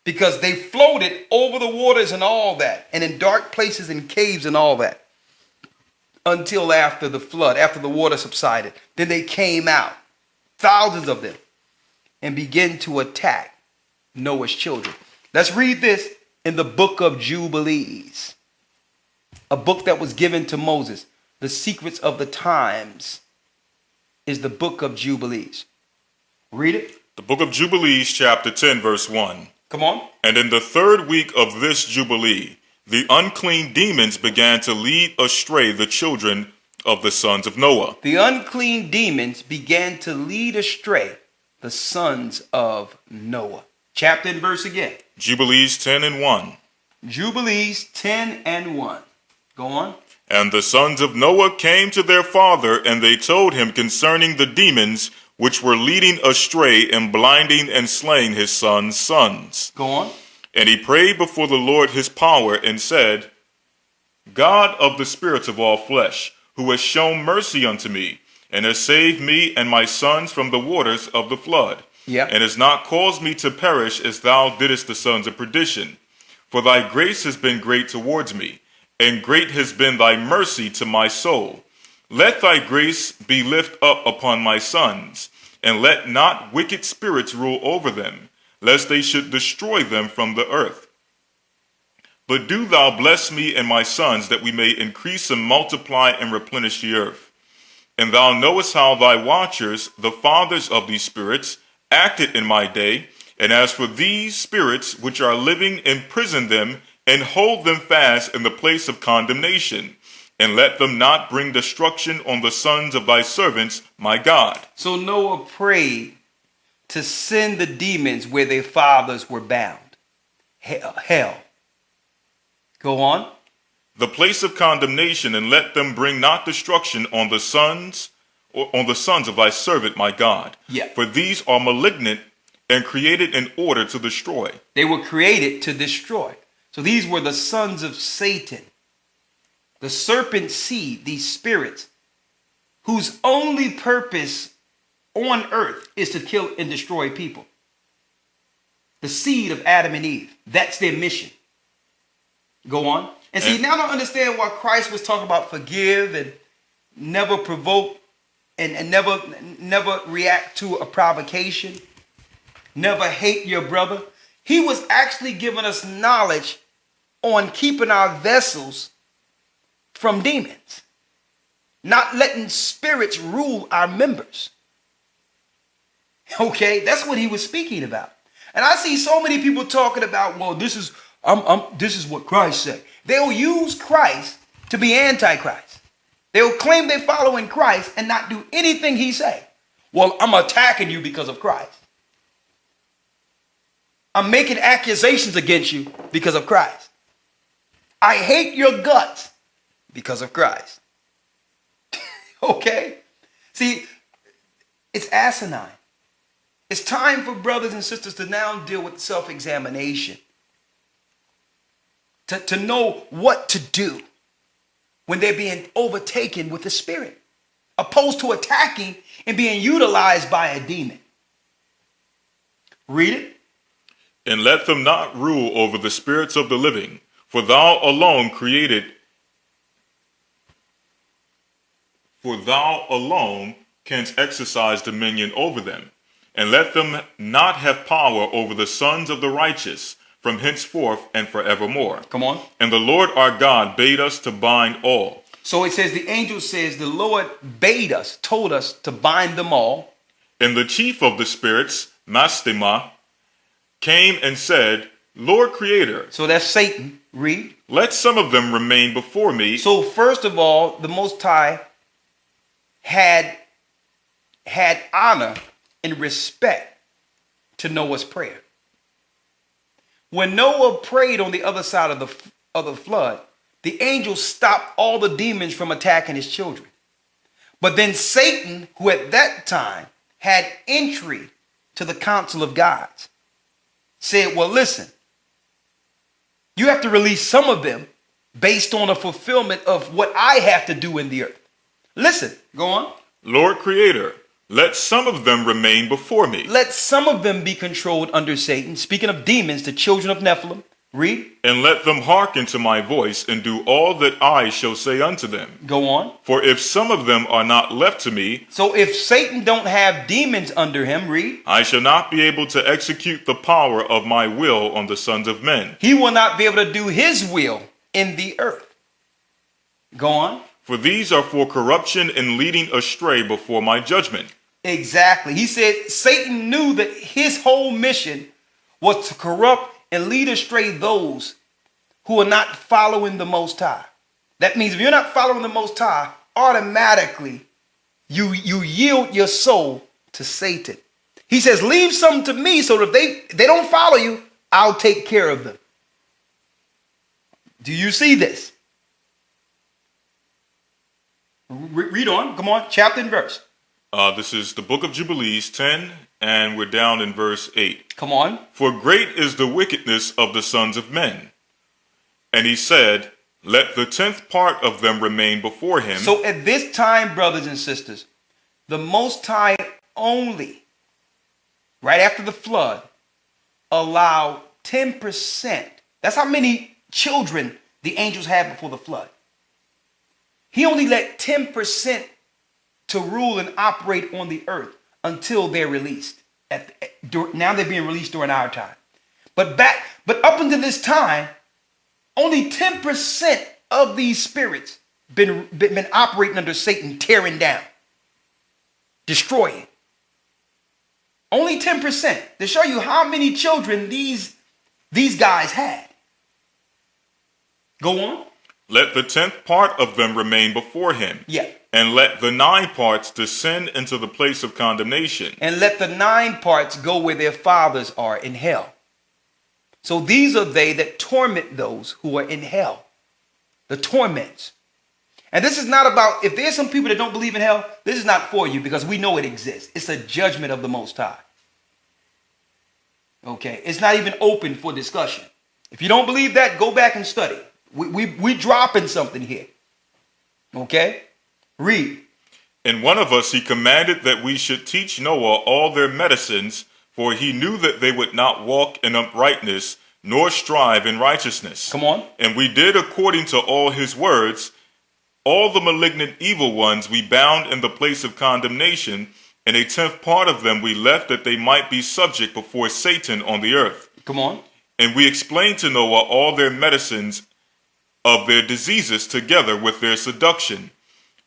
because they floated over the waters and all that, and in dark places and caves and all that, until after the flood, after the water subsided. Then they came out, thousands of them, and began to attack Noah's children. Let's read this in the book of Jubilees, a book that was given to Moses. The Secrets of the Times is the book of Jubilees. Read it. The book of Jubilees, chapter 10, verse 1. Come on. And in the 3rd week of this Jubilee, the unclean demons began to lead astray the children of the sons of Noah. The unclean demons began to lead astray the sons of Noah. Chapter and verse again. Jubilees 10 and 1. Jubilees 10 and 1. Go on. And the sons of Noah came to their father, and they told him concerning the demons which were leading astray and blinding and slaying his sons' sons. Go on. And he prayed before the Lord his power and said, God of the spirits of all flesh, who has shown mercy unto me, and has saved me and my sons from the waters of the flood, and has not caused me to perish as thou didst the sons of perdition. For thy grace has been great towards me, and great has been thy mercy to my soul. Let thy grace be lift up upon my sons, and let not wicked spirits rule over them, lest they should destroy them from the earth. But do thou bless me and my sons, that we may increase and multiply and replenish the earth. And thou knowest how thy watchers, the fathers of these spirits, acted in my day, and as for these spirits which are living, imprison them, and hold them fast in the place of condemnation, and let them not bring destruction on the sons of thy servants, my God. So Noah prayed to send the demons where their fathers were bound. Hell. Go on. The place of condemnation, and let them bring not destruction on the sons of thy servant, my God. Yeah. For these are malignant and created in order to destroy. They were created to destroy. So these were the sons of Satan, the serpent seed, these spirits, whose only purpose on earth is to kill and destroy people. The seed of Adam and Eve. That's their mission. Go on. And see, now I don't understand why Christ was talking about forgive and never provoke and never react to a provocation. Never hate your brother. He was actually giving us knowledge on keeping our vessels from demons. Not letting spirits rule our members. Okay, that's what he was speaking about. And I see so many people talking about, well, this is what Christ said. They'll use Christ to be antichrist. They'll claim they're following Christ and not do anything he say. Well, I'm attacking you because of Christ. I'm making accusations against you because of Christ. I hate your guts because of Christ. Okay? See, it's asinine. It's time for brothers and sisters to now deal with self-examination. To know what to do when they're being overtaken with the spirit, opposed to attacking and being utilized by a demon. Read it. And let them not rule over the spirits of the living, for thou alone canst exercise dominion over them. And let them not have power over the sons of the righteous, from henceforth and forevermore. Come on. And the Lord our God bade us to bind all. So it says, the angel says, the Lord bade us, told us to bind them all. And the chief of the spirits, Mastema, came and said, Lord Creator. So that's Satan. Read. Let some of them remain before me. So first of all, the Most High had honor and respect to Noah's prayer. When Noah prayed on the other side of the flood, the angel stopped all the demons from attacking his children. But then Satan, who at that time had entry to the council of gods, said, well, listen, you have to release some of them based on a fulfillment of what I have to do in the earth. Listen, go on. Lord Creator, let some of them remain before me. Let some of them be controlled under Satan. Speaking of demons, the children of Nephilim. Read. And let them hearken to my voice and do all that I shall say unto them. Go on. For if some of them are not left to me. So if Satan don't have demons under him, read. I shall not be able to execute the power of my will on the sons of men. He will not be able to do his will in the earth. Go on. For these are for corruption and leading astray before my judgment. Exactly. He said Satan knew that his whole mission was to corrupt and lead astray those who are not following the Most High. That means if you're not following the Most High, automatically you yield your soul to Satan. He says, leave some to me so that if they don't follow you, I'll take care of them. Do you see this? Read on. Come on. Chapter and verse. This is the book of Jubilees 10, and we're down in verse 8. Come on. For great is the wickedness of the sons of men. And he said, let the 10th part of them remain before him. So at this time, brothers and sisters, the Most High only, right after the flood, allowed 10%. That's how many children the angels had before the flood. He only let 10% to rule and operate on the earth until they're released. Now they're being released during our time. But up until this time, only 10% of these spirits been operating under Satan, tearing down, destroying. Only 10% to show you how many children these guys had. Go on. Let the 10th part of them remain before him. Yeah. And let the 9 parts descend into the place of condemnation. And let the 9 parts go where their fathers are in hell. So these are they that torment those who are in hell. The torments. And this is not about, if there's some people that don't believe in hell, this is not for you because we know it exists. It's a judgment of the Most High. Okay. It's not even open for discussion. If you don't believe that, go back and study. We dropping something here. Okay? Read. And one of us he commanded that we should teach Noah all their medicines, for he knew that they would not walk in uprightness, nor strive in righteousness. Come on. And we did according to all his words. All the malignant evil ones we bound in the place of condemnation, and 1/10 part of them we left that they might be subject before Satan on the earth. Come on. And we explained to Noah all their medicines of their diseases together with their seduction,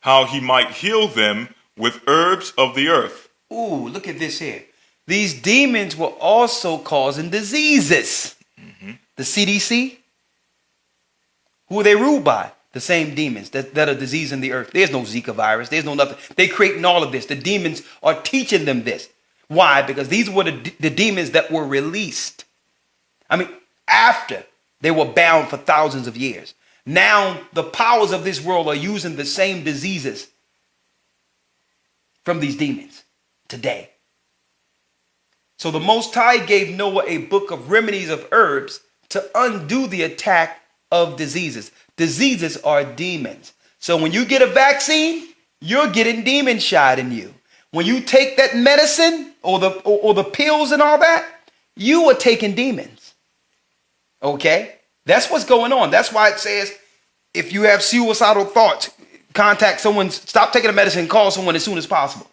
how he might heal them with herbs of the earth. Ooh, look at this here. These demons were also causing diseases. The CDC, who are they ruled by? The same demons that are disease in the earth. There's no Zika virus. There's no nothing. They creating all of this. The demons are teaching them this. Why? Because these were the demons that were released. I mean, after they were bound for thousands of years. Now the powers of this world are using the same diseases from these demons today. So the Most High gave Noah a book of remedies of herbs to undo the attack of diseases. Diseases are demons. So when you get a vaccine, you're getting demon shot in you. When you take that medicine or the pills and all that, you are taking demons. Okay? That's what's going on. That's why it says if you have suicidal thoughts, contact someone, stop taking the medicine, call someone as soon as possible.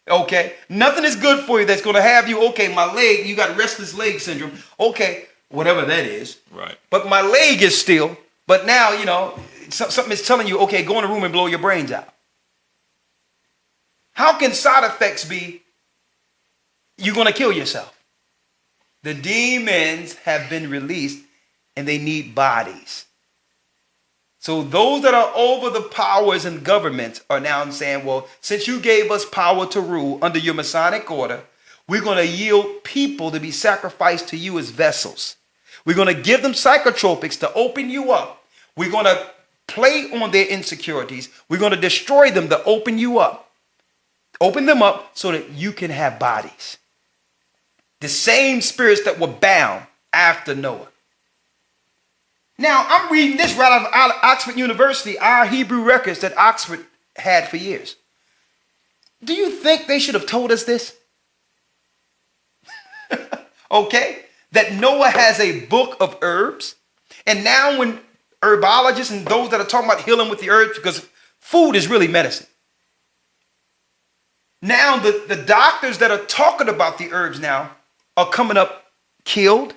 Okay, nothing is good for you that's going to have you, okay, my leg, you got restless leg syndrome. Okay, whatever that is. Right. But my leg is still, but now, you know, something is telling you, okay, go in the room and blow your brains out. How can side effects be you're going to kill yourself? The demons have been released and they need bodies. So those that are over the powers and governments are now saying, well, since you gave us power to rule under your Masonic order, we're going to yield people to be sacrificed to you as vessels. We're going to give them psychotropics to open you up. We're going to play on their insecurities. We're going to destroy them to open you up. Open them up so that you can have bodies. The same spirits that were bound after Noah. Now, I'm reading this right out of Oxford University, our Hebrew records that Oxford had for years. Do you think they should have told us this? Okay, that Noah has a book of herbs. And now when herbologists and those that are talking about healing with the herbs, because food is really medicine. Now the doctors that are talking about the herbs now are coming up killed.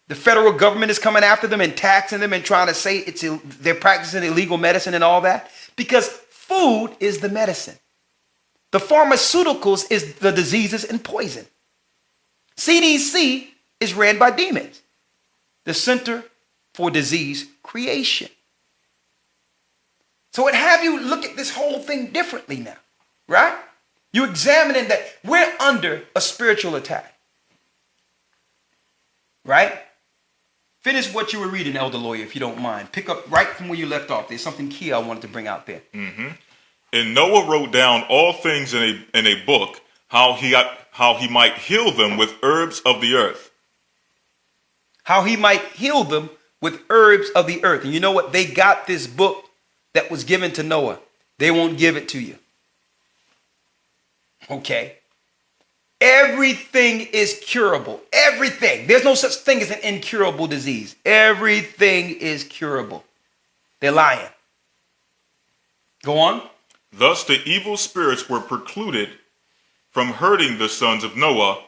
The federal government is coming after them and taxing them and trying to say they're practicing illegal medicine and all that. Because food is the medicine. The pharmaceuticals is the diseases and poison. CDC is ran by demons. The Center for Disease Creation. So it have you look at this whole thing differently now, right? You're examining that we're under a spiritual attack, right? Finish what you were reading, Elder Lawya, if you don't mind. Pick up right from where you left off. There's something key I wanted to bring out there. Mm-hmm. And Noah wrote down all things in a book, how he might heal them with herbs of the earth. How he might heal them with herbs of the earth. And you know what? They got this book that was given to Noah. They won't give it to you. Okay? Everything is curable. Everything. There's no such thing as an incurable disease. Everything is curable. They're lying. Go on. Thus the evil spirits were precluded from hurting the sons of Noah,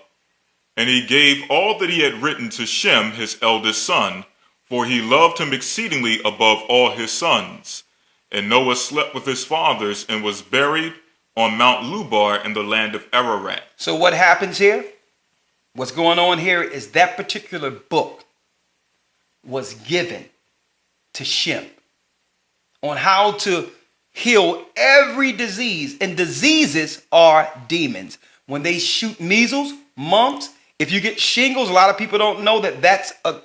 and he gave all that he had written to Shem, his eldest son, for he loved him exceedingly above all his sons. And Noah slept with his fathers and was buried on Mount Lubar in the land of Ararat. So what happens here? What's going on here is that particular book was given to Shem on how to heal every disease. And diseases are demons. When they shoot measles, mumps, if you get shingles, a lot of people don't know that that's a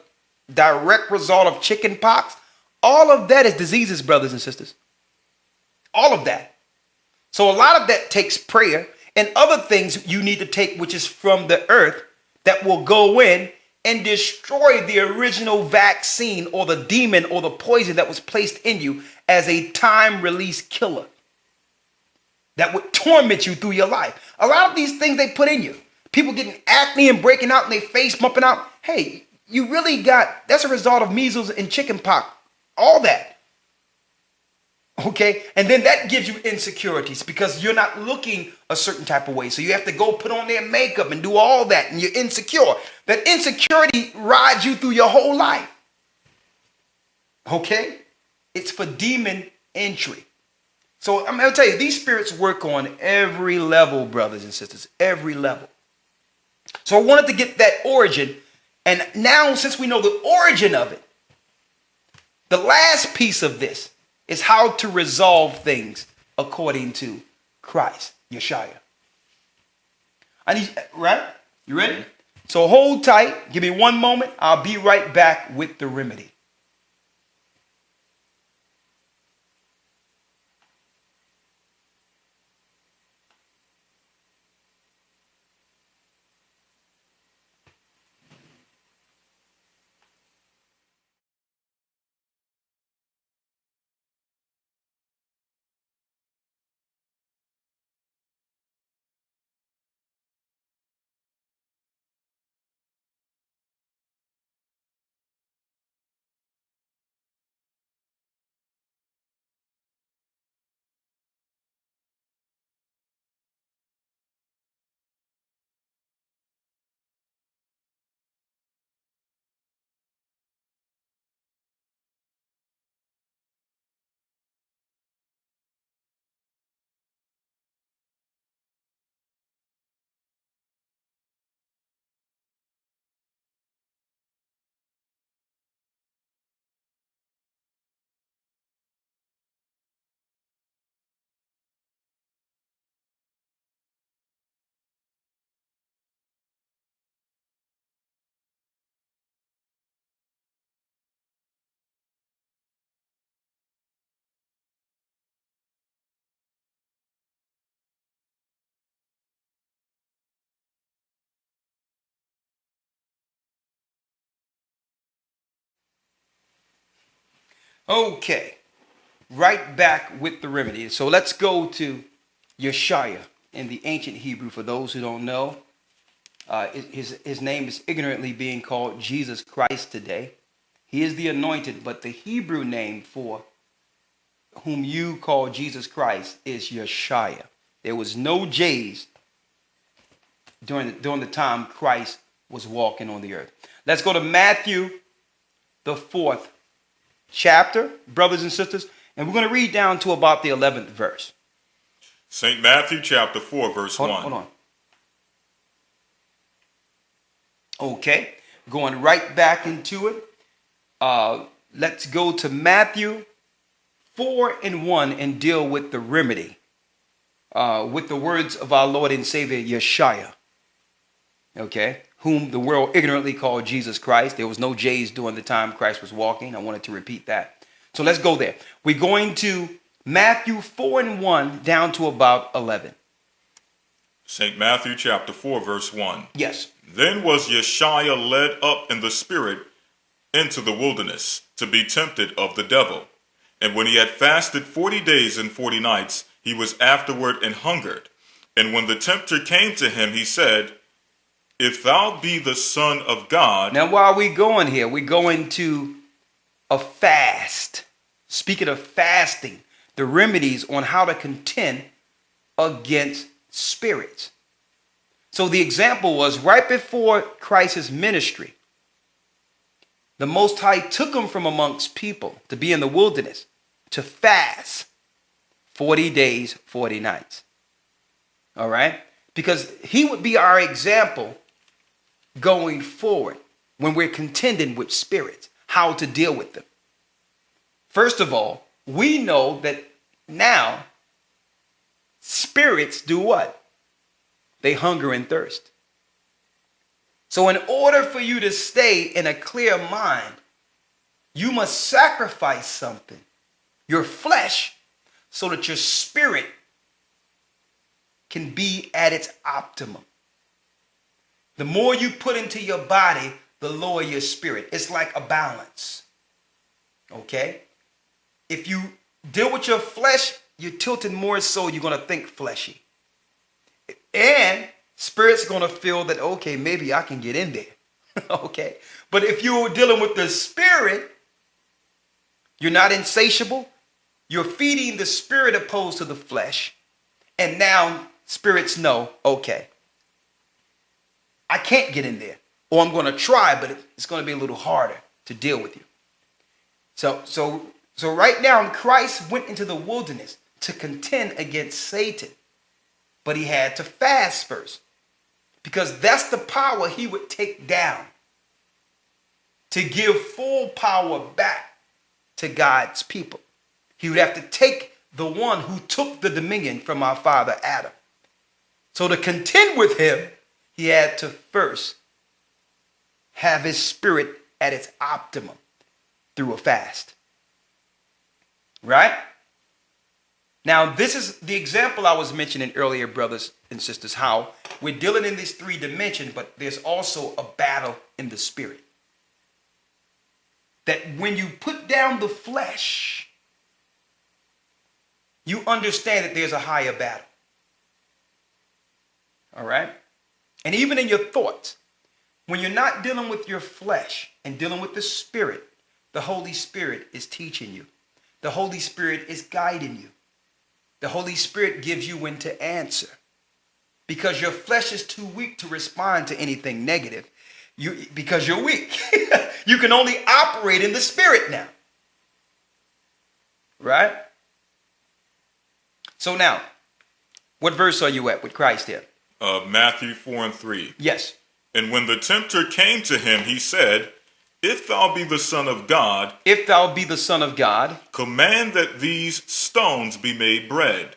direct result of chicken pox. All of that is diseases, brothers and sisters. All of that. So a lot of that takes prayer and other things you need to take, which is from the earth, that will go in and destroy the original vaccine or the demon or the poison that was placed in you as a time release killer that would torment you through your life. A lot of these things they put in you People getting acne and breaking out and their face bumping out. Hey, you really got, that's a result of measles and chicken pox. All that. Okay? And then that gives you insecurities because you're not looking a certain type of way. So you have to go put on their makeup and do all that, and you're insecure. That insecurity rides you through your whole life. Okay? It's for demon entry. So I'm going to tell you, these spirits work on every level, brothers and sisters, every level. So I wanted to get that origin. And now, since we know the origin of it, the last piece of this is how to resolve things according to Christ, Yeshua. Right? You ready? So hold tight. Give me one moment. I'll be right back with the remedy. Okay, right back with the remedy. So let's go to Yeshua in the ancient Hebrew. For those who don't know, his name is ignorantly being called Jesus Christ today. He is the anointed, but the Hebrew name for whom you call Jesus Christ is Yeshua. There was no J's during the time Christ was walking on the earth. Let's go to Matthew, the 4th chapter, brothers and sisters, and we're going to read down to about the 11th verse. St. Matthew chapter 4, verse 1. Hold on. Okay, going right back into it. Let's go to Matthew 4 and 1 and deal with the remedy with the words of our Lord and Savior Yeshua. Okay, whom the world ignorantly called Jesus Christ. There was no J's during the time Christ was walking. I wanted to repeat that. So let's go there. We're going to Matthew 4 and 1 down to about 11. St. Matthew chapter 4, verse 1. Yes. Then was Yeshua led up in the spirit into the wilderness to be tempted of the devil. And when he had fasted 40 days and 40 nights, he was afterward and hungered. And when the tempter came to him, he said, If thou be the Son of God. Now, why are we going here? We're going to a fast. Speaking of fasting, the remedies on how to contend against spirits. So the example was right before Christ's ministry. The Most High took him from amongst people to be in the wilderness to fast 40 days, 40 nights. All right? Because he would be our example going forward when we're contending with spirits, how to deal with them. First of all, we know that now spirits do what? They hunger and thirst. So in order for you to stay in a clear mind, you must sacrifice something, your flesh, so that your spirit can be at its optimum. The more you put into your body, the lower your spirit. It's like a balance. Okay? If you deal with your flesh, you're tilted more so you're going to think fleshy. And Spirit's going to feel that, okay, maybe I can get in there. Okay. But if you're dealing with the spirit, you're not insatiable. You're feeding the spirit opposed to the flesh. And now spirits know, okay, I can't get in there. Or I'm going to try, but it's going to be a little harder to deal with you. So right now, Christ went into the wilderness to contend against Satan. But he had to fast first. Because that's the power he would take down to give full power back to God's people. He would have to take the one who took the dominion from our father Adam. So to contend with him, he had to first have his spirit at its optimum through a fast. Right? Now, this is the example I was mentioning earlier, brothers and sisters, how we're dealing in this 3 dimension, but there's also a battle in the spirit. That when you put down the flesh, you understand that there's a higher battle. All right? And even in your thoughts, when you're not dealing with your flesh and dealing with the spirit, the Holy Spirit is teaching you. The Holy Spirit is guiding you. The Holy Spirit gives you when to answer. Because your flesh is too weak to respond to anything negative. Because you're weak. You can only operate in the spirit now. Right? So now, what verse are you at with Christ here? Matthew 4:3. Yes. And when the tempter came to him, he said, If thou be the Son of God, if thou be the Son of God, command that these stones be made bread.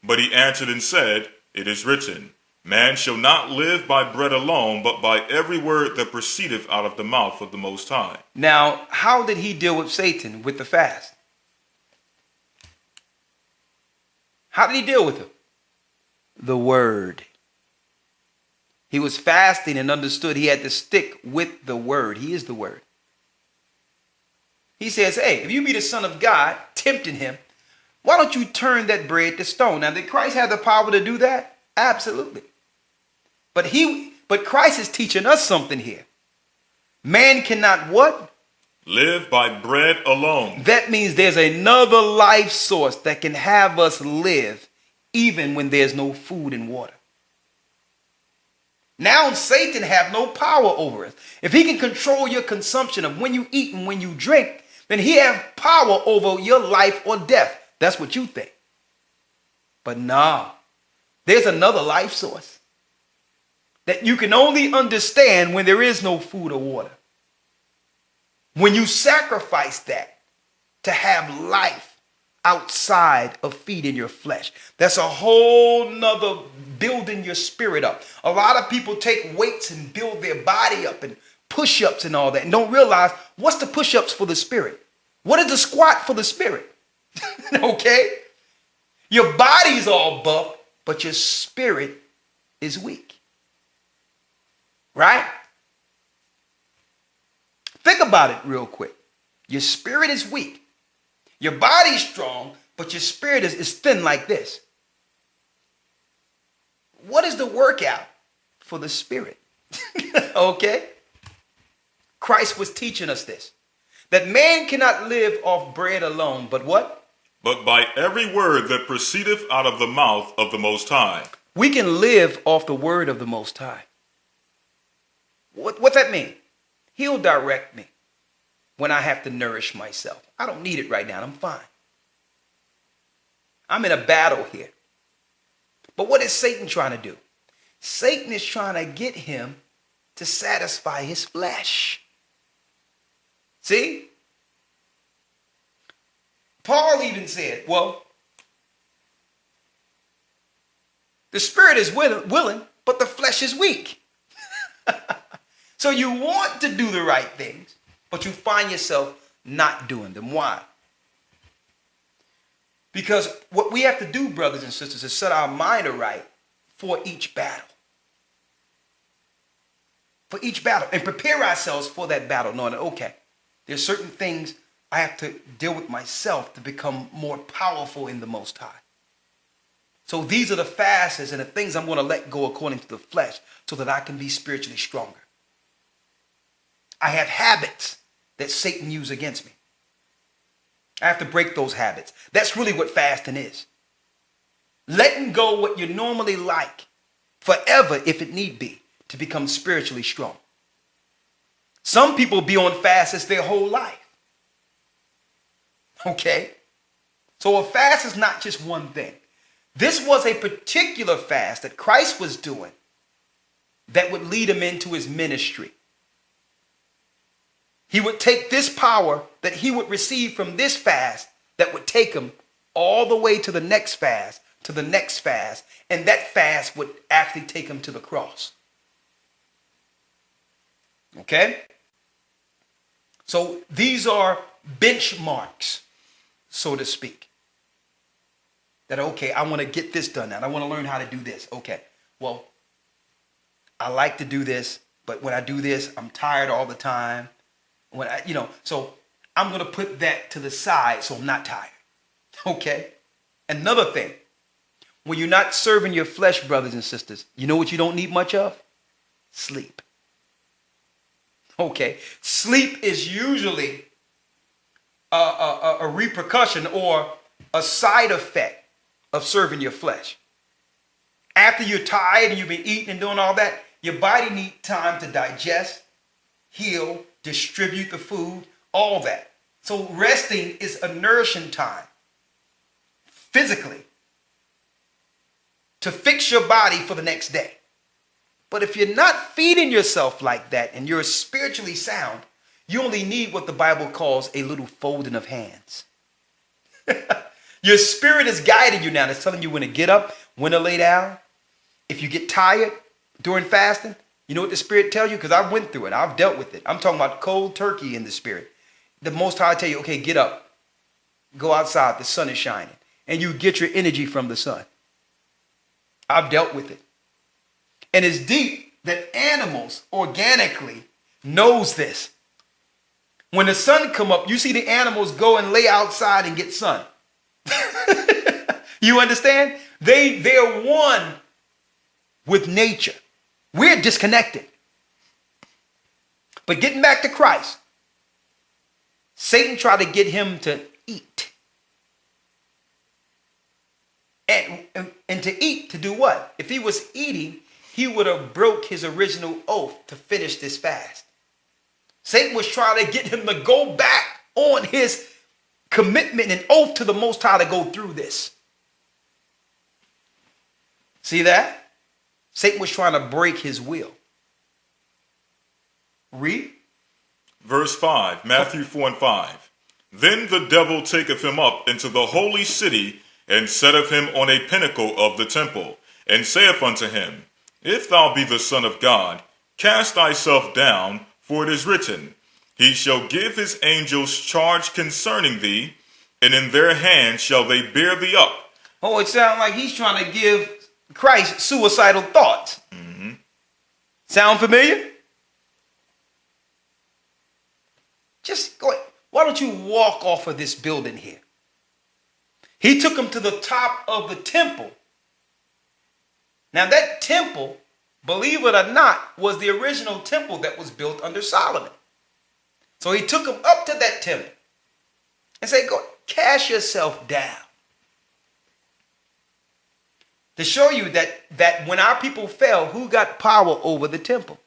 But he answered and said, It is written, Man shall not live by bread alone, but by every word that proceedeth out of the mouth of the Most High. Now, how did he deal with Satan with the fast? How did he deal with him? The word. He was fasting and understood he had to stick with the word. He is the word. He says, hey, if you be the Son of God, tempting him, why don't you turn that bread to stone? Now, did Christ have the power to do that? Absolutely. But Christ is teaching us something here. Man cannot what? Live by bread alone. That means there's another life source that can have us live even when there's no food and water. Now Satan have no power over us. If he can control your consumption of when you eat and when you drink, then he have power over your life or death. That's what you think. But no, there's another life source that you can only understand when there is no food or water. When you sacrifice that to have life outside of feeding your flesh, that's a whole nother building your spirit up. A lot of people take weights and build their body up and push-ups and all that and don't realize what's the push-ups for the spirit. What is the squat for the spirit? Okay? Your body's all buff, but your spirit is weak. Right? Think about it real quick. Your spirit is weak. Your body's strong, but your spirit is thin like this. What is the workout for the spirit? Okay? Christ was teaching us this. That man cannot live off bread alone, but what? But by every word that proceedeth out of the mouth of the Most High. We can live off the word of the Most High. What's that mean? He'll direct me when I have to nourish myself. I don't need it right now. I'm fine. I'm in a battle here. But what is Satan trying to do? Satan is trying to get him to satisfy his flesh. See? Paul even said, well, the spirit is willing, but the flesh is weak. So you want to do the right things, but you find yourself not doing them. Why? Because what we have to do, brothers and sisters, is set our mind aright for each battle. For each battle. And prepare ourselves for that battle, knowing that, okay, there's certain things I have to deal with myself to become more powerful in the Most High. So these are the fasts and the things I'm going to let go according to the flesh so that I can be spiritually stronger. I have habits that Satan uses against me. I have to break those habits. That's really what fasting is. Letting go what you normally like forever, if it need be, to become spiritually strong. Some people be on fasts their whole life. Okay? So a fast is not just one thing. This was a particular fast that Christ was doing that would lead him into his ministry. He would take this power that he would receive from this fast that would take him all the way to the next fast, to the next fast, and that fast would actually take him to the cross. Okay? So these are benchmarks, so to speak. That, okay, I want to get this done now. I want to learn how to do this. Okay, well, I like to do this, but when I do this, I'm tired all the time. So I'm going to put that to the side so I'm not tired. Okay? Another thing, when you're not serving your flesh, brothers and sisters, you know what you don't need much of? Sleep. Okay? Sleep is usually a repercussion or a side effect of serving your flesh. After you're tired and you've been eating and doing all that, your body needs time to digest, heal, distribute the food, all that. So resting is a nourishing time, physically, to fix your body for the next day. But if you're not feeding yourself like that and you're spiritually sound, you only need what the Bible calls a little folding of hands. Your spirit is guiding you now. It's telling you when to get up, when to lay down. If you get tired during fasting, you know what the Spirit tells you? Because I went through it. I've dealt with it. I'm talking about cold turkey in the Spirit. The Most High tell you, okay, get up. Go outside. The sun is shining. And you get your energy from the sun. I've dealt with it. And it's deep that animals organically knows this. When the sun come up, you see the animals go and lay outside and get sun. You understand? They're one with nature. We're disconnected. But getting back to Christ, Satan tried to get him to eat. And to eat, to do what? If he was eating, he would have broke his original oath to finish this fast. Satan was trying to get him to go back on his commitment and oath to the Most High to go through this. See that? Satan was trying to break his will. Read. Verse 5, Matthew 4 and 5. Then the devil taketh him up into the holy city, and setteth him on a pinnacle of the temple, and saith unto him, If thou be the Son of God, cast thyself down, for it is written, He shall give his angels charge concerning thee, and in their hands shall they bear thee up. Oh, it sounds like he's trying to give Christ suicidal thoughts. Mm-hmm. Sound familiar? Just go ahead. Why don't you walk off of this building here? He took him to the top of the temple. Now that temple, believe it or not, was the original temple that was built under Solomon. So he took him up to that temple and said, go cast yourself down. To show you that when our people fell, who got power over the temple?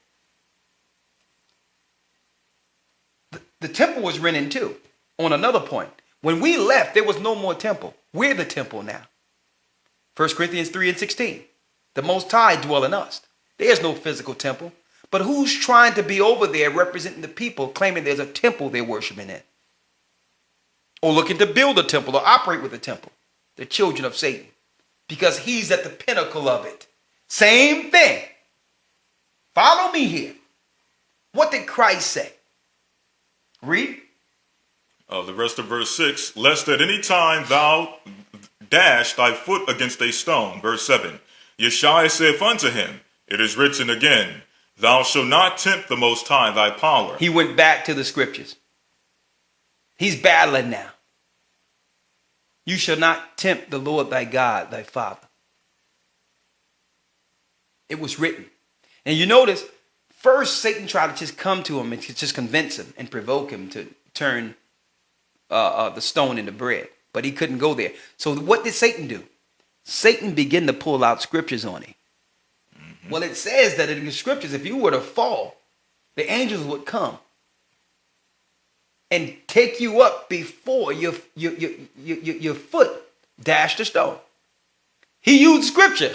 The temple was renting too. On another point, when we left, there was no more temple. We're the temple now. 1 Corinthians 3 and 16. The Most High dwell in us. There's no physical temple. But who's trying to be over there representing the people, claiming there's a temple they're worshiping in? Or looking to build a temple or operate with a temple? The children of Satan. Because he's at the pinnacle of it. Same thing. Follow me here. What did Christ say? Read. The rest of verse 6. Lest at any time thou dash thy foot against a stone. Verse 7. Yeshua saith unto him, It is written again, Thou shalt not tempt the Most High thy power. He went back to the scriptures. He's battling now. You shall not tempt the Lord thy God, thy Father. It was written. And you notice, first Satan tried to just come to him and just convince him and provoke him to turn the stone into bread. But he couldn't go there. So what did Satan do? Satan began to pull out scriptures on him. Well, it says that in the scriptures, if you were to fall, the angels would come and take you up before your foot dashed the stone. He used scripture.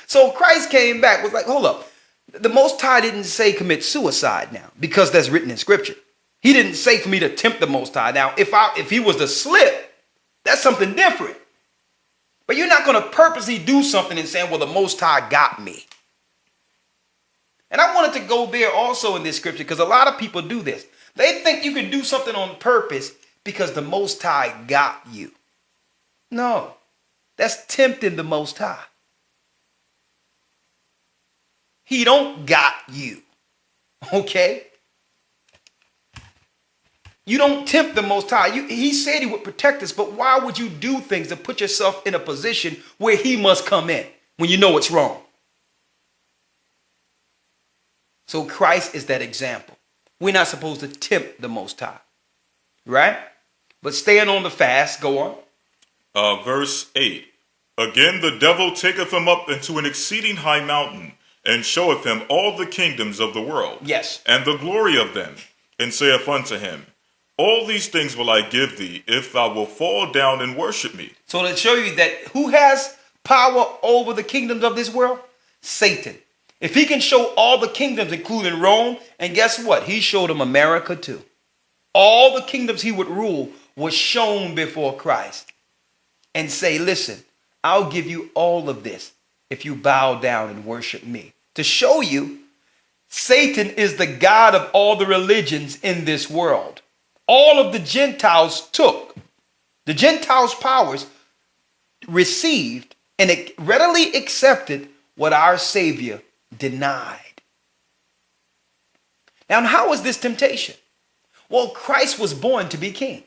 So Christ came back, was like, hold up. The Most High didn't say commit suicide now, because that's written in scripture. He didn't say for me to tempt the Most High. Now, if he was to slip, that's something different. But you're not going to purposely do something and saying, well, the Most High got me. And I wanted to go there also in this scripture, because a lot of people do this. They think you can do something on purpose because the Most High got you. No, that's tempting the Most High. He don't got you, okay? You don't tempt the Most High. He said he would protect us, but why would you do things to put yourself in a position where he must come in when you know it's wrong? So Christ is that example. We're not supposed to tempt the Most High, right? But staying on the fast, go on. Verse 8. Again, the devil taketh him up into an exceeding high mountain, and showeth him all the kingdoms of the world, yes, and the glory of them, and saith unto him, all these things will I give thee, if thou wilt fall down and worship me. So to show you that who has power over the kingdoms of this world? Satan. If he can show all the kingdoms, including Rome, and guess what? He showed them America too. All the kingdoms he would rule was shown before Christ and say, listen, I'll give you all of this if you bow down and worship me. To show you, Satan is the God of all the religions in this world. All of the Gentiles took. The Gentiles' powers received and readily accepted what our Savior denied. Now, how is this temptation? Well, Christ was born to be king.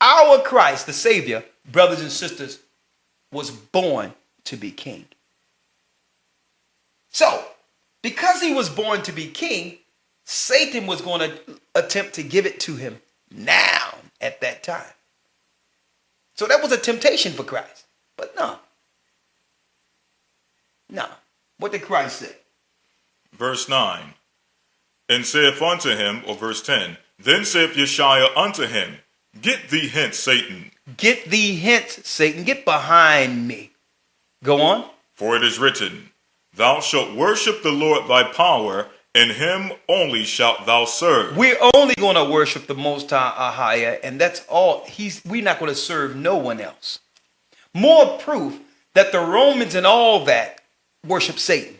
Our Christ, the Savior, brothers and sisters, was born to be king. So, because he was born to be king, Satan was going to attempt to give it to him now at that time. So that was a temptation for Christ. But no. No. What did Christ say? Verse 9. And saith unto him, or verse 10, then saith Yeshua unto him, get thee hence, Satan. Get thee hence, Satan. Get behind me. Go on. For it is written, thou shalt worship the Lord thy power, and him only shalt thou serve. We're only going to worship the Most High, and that's all. We're not going to serve no one else. More proof that the Romans and all that worship Satan.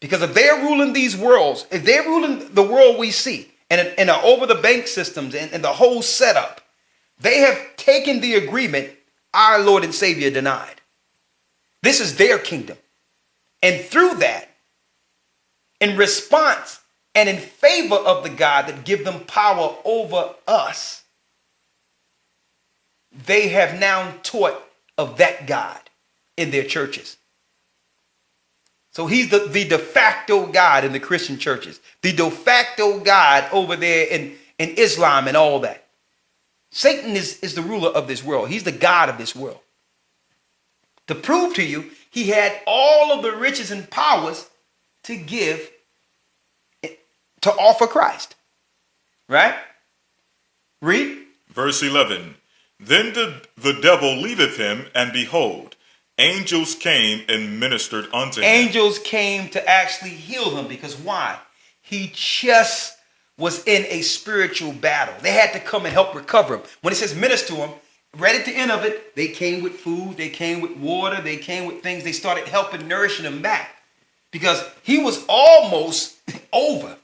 Because if they're ruling these worlds, if they're ruling the world we see, and over the bank systems and the whole setup, they have taken the agreement our Lord and Savior denied. This is their kingdom. And through that, in response and in favor of the God that give them power over us, they have now taught of that God in their churches. So he's the de facto God in the Christian churches, the de facto God over there in Islam and all that. Satan is the ruler of this world. He's the God of this world. To prove to you, he had all of the riches and powers to give, to offer Christ. Right? Read. Verse 11. Then the devil leaveth him, and behold, angels came and ministered unto him. Angels came to actually heal him, because why? He just was in a spiritual battle. They had to come and help recover him. When it says minister to him, right at the end of it, they came with food, they came with water, they came with things. They started helping, nourishing him back, because he was almost over.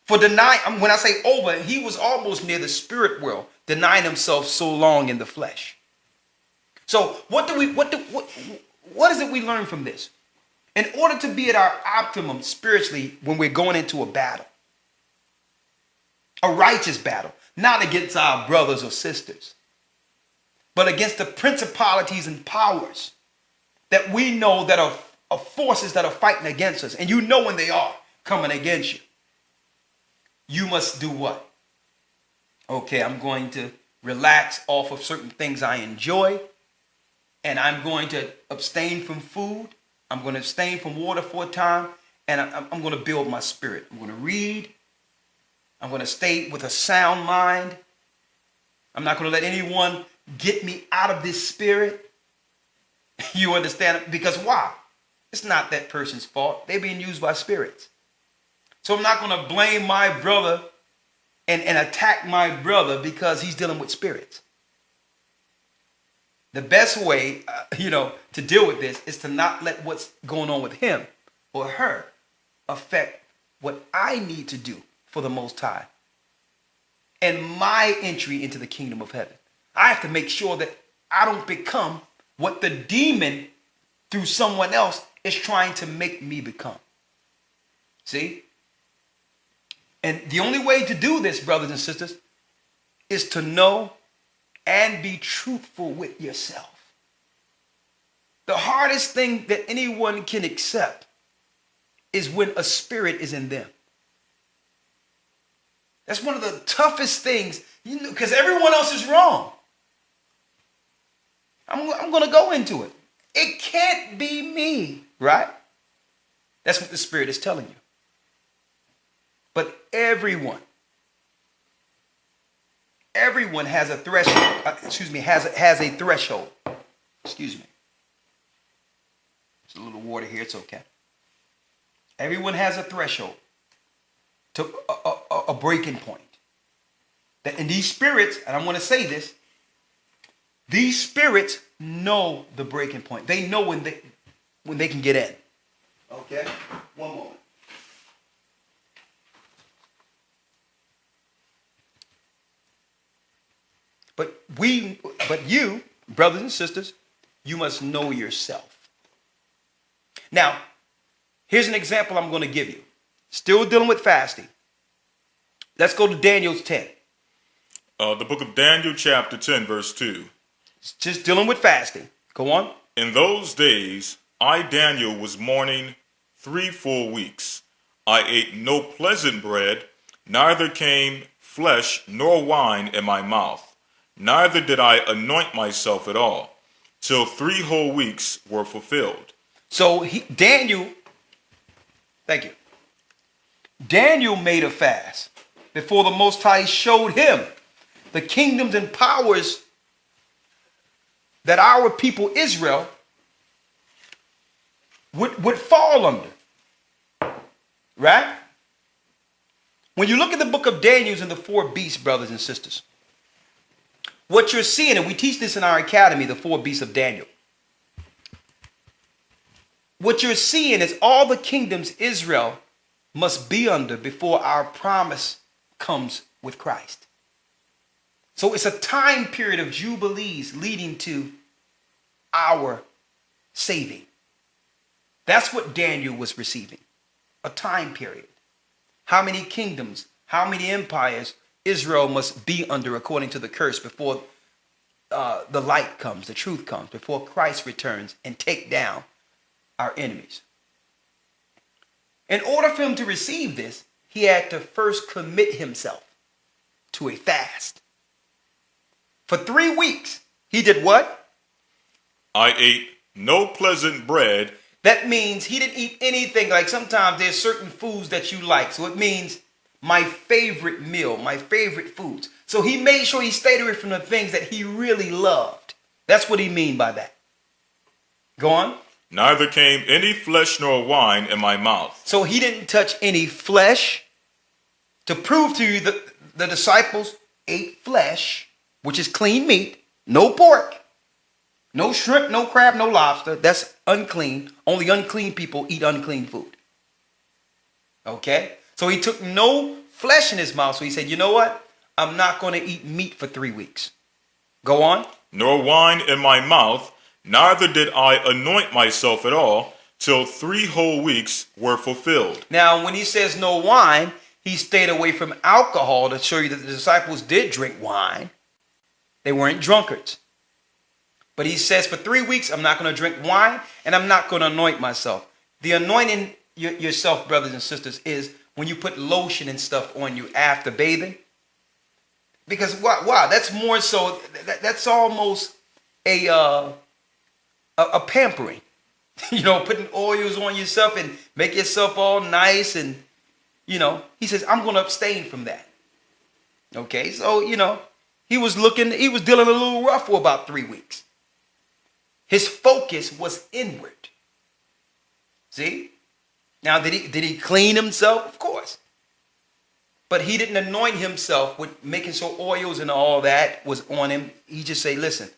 For denying, when I say over, he was almost near the spirit world, denying himself so long in the flesh. So what is it we learn from this? In order to be at our optimum spiritually when we're going into a battle, a righteous battle, not against our brothers or sisters, but against the principalities and powers that we know that are forces that are fighting against us, and you know when they are coming against you, you must do what? Okay, I'm going to relax off of certain things I enjoy, and I'm going to abstain from food. I'm going to abstain from water for a time, and I'm going to build my spirit. I'm going to read. I'm going to stay with a sound mind. I'm not going to let anyone get me out of this spirit. You understand? Because why? It's not that person's fault. They're being used by spirits. So I'm not going to blame my brother and attack my brother because he's dealing with spirits. The best way, to deal with this is to not let what's going on with him or her affect what I need to do for the Most High and my entry into the kingdom of heaven. I have to make sure that I don't become what the demon through someone else is trying to make me become. See? And the only way to do this, brothers and sisters, is to know and be truthful with yourself. The hardest thing that anyone can accept is when a spirit is in them. That's one of the toughest things, because everyone else is wrong. I'm going to go into it. It can't be me, right? That's what the Spirit is telling you. But everyone has a threshold. Has a threshold. Excuse me. There's a little water here. It's okay. Everyone has a threshold to a breaking point. That in these spirits, and I want to say this, these spirits know the breaking point. They know when they can get in. Okay? One moment. But you, brothers and sisters, you must know yourself. Now, here's an example I'm going to give you. Still dealing with fasting. Let's go to Daniel's 10. The book of Daniel, chapter 10, verse 2. It's just dealing with fasting. Go on. In those days, I, Daniel, was mourning 3 full weeks. I ate no pleasant bread, neither came flesh nor wine in my mouth. Neither did I anoint myself at all, till 3 whole weeks were fulfilled. So Daniel made a fast before the Most High showed him the kingdoms and powers that our people Israel would fall under. Right? When you look at the book of Daniel and the 4 beasts, brothers and sisters, what you're seeing, and we teach this in our academy, the 4 beasts of Daniel. What you're seeing is all the kingdoms Israel must be under before our promise comes with Christ. So it's a time period of jubilees leading to our saving. That's what Daniel was receiving. A time period. How many kingdoms, how many empires Israel must be under according to the curse before the light comes, the truth comes, before Christ returns and take down our enemies. In order for him to receive this, he had to first commit himself to a fast. For 3 weeks, he did what? I ate no pleasant bread. That means he didn't eat anything. Like sometimes there's certain foods that you like. So it means my favorite meal, my favorite foods. So he made sure he stayed away from the things that he really loved. That's what he mean by that. Go on. Neither came any flesh nor wine in my mouth. So he didn't touch any flesh. To prove to you that the disciples ate flesh, which is clean meat, no pork, no shrimp, no crab, no lobster. That's unclean. Only unclean people eat unclean food. Okay? So he took no flesh in his mouth. So he said, you know what? I'm not going to eat meat for 3 weeks. Go on. Nor wine in my mouth, neither did I anoint myself at all, till 3 whole weeks were fulfilled. Now, when he says no wine, he stayed away from alcohol to show you that the disciples did drink wine. They weren't drunkards. But he says, for 3 weeks, I'm not going to drink wine and I'm not going to anoint myself. The anointing yourself, brothers and sisters, is when you put lotion and stuff on you after bathing. Because, wow, that's more so, that's almost a pampering. You know, putting oils on yourself and make yourself all nice. And, you know, he says, I'm going to abstain from that. Okay, so, you know, he was dealing a little rough for about 3 weeks. His focus was inward. See? Now, did he clean himself? Of course. But he didn't anoint himself with making sure oils and all that was on him. He just say, listen,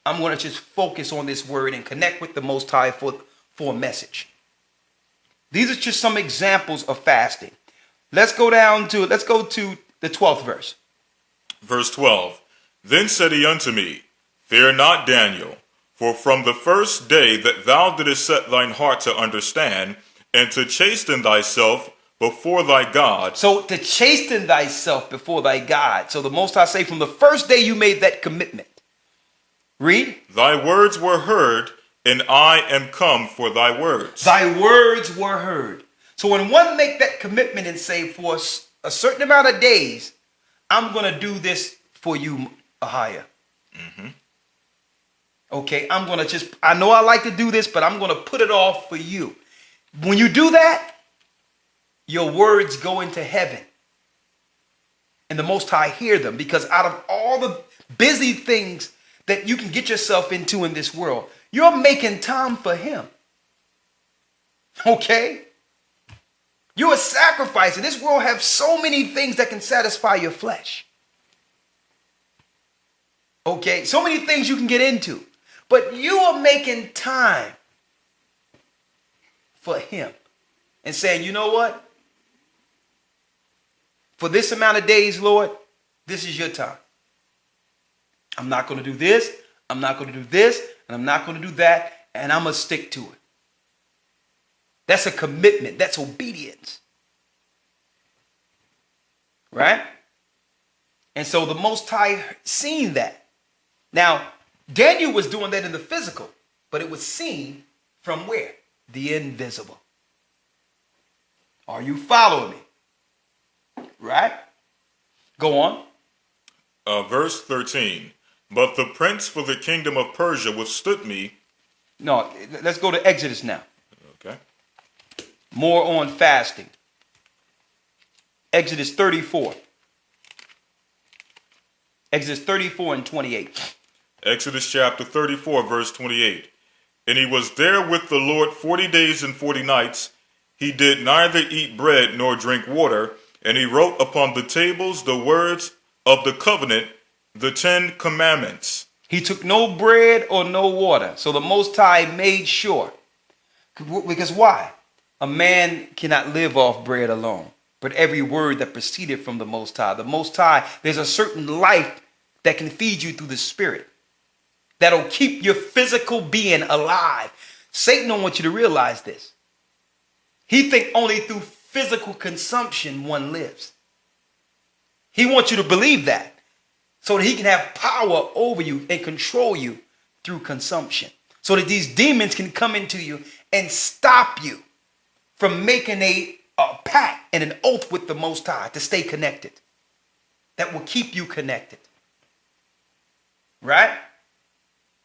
I'm going to just focus on this word and connect with the Most High for a message. These are just some examples of fasting. Let's go to the 12th verse. Verse 12. Then said he unto me, Fear not, Daniel, for from the first day that thou didst set thine heart to understand, and to chasten thyself before thy God. So to chasten thyself before thy God. So the Most High say from the first day you made that commitment. Read. Thy words were heard, and I am come for thy words. Thy words were heard. So when one make that commitment and say for a certain amount of days, I'm going to do this for you, Ahia. Mm-hmm. Okay, I know I like to do this, but I'm going to put it off for you. When you do that, your words go into heaven. And the Most High hear them, because out of all the busy things that you can get yourself into in this world, you're making time for him. Okay? You're a sacrifice. And this world has so many things that can satisfy your flesh. Okay? So many things you can get into. But you are making time for him. And saying, you know what? For this amount of days, Lord, this is your time. I'm not going to do this. I'm not going to do this. And I'm not going to do that. And I'm going to stick to it. That's a commitment. That's obedience. Right? And so the Most High seen that. Now, Daniel was doing that in the physical, but it was seen from where? The invisible. Are you following me? Right? Go on. Verse 13. But the prince for the kingdom of Persia withstood me. No, let's go to Exodus now. Okay. More on fasting. Exodus 34. Exodus 34 and 28. Exodus chapter 34, verse 28. And he was there with the Lord 40 days and 40 nights. He did neither eat bread nor drink water. And he wrote upon the tables the words of the covenant, the 10 commandments. He took no bread or no water. So the Most High made sure. Because why? A man cannot live off bread alone, but every word that proceeded from the Most High. The Most High, there's a certain life that can feed you through the Spirit. That'll keep your physical being alive. Satan don't want you to realize this. He think only through physical consumption one lives. He wants you to believe that so that he can have power over you and control you through consumption. So that these demons can come into you and stop you from making a pact and an oath with the Most High to stay connected. That will keep you connected. Right?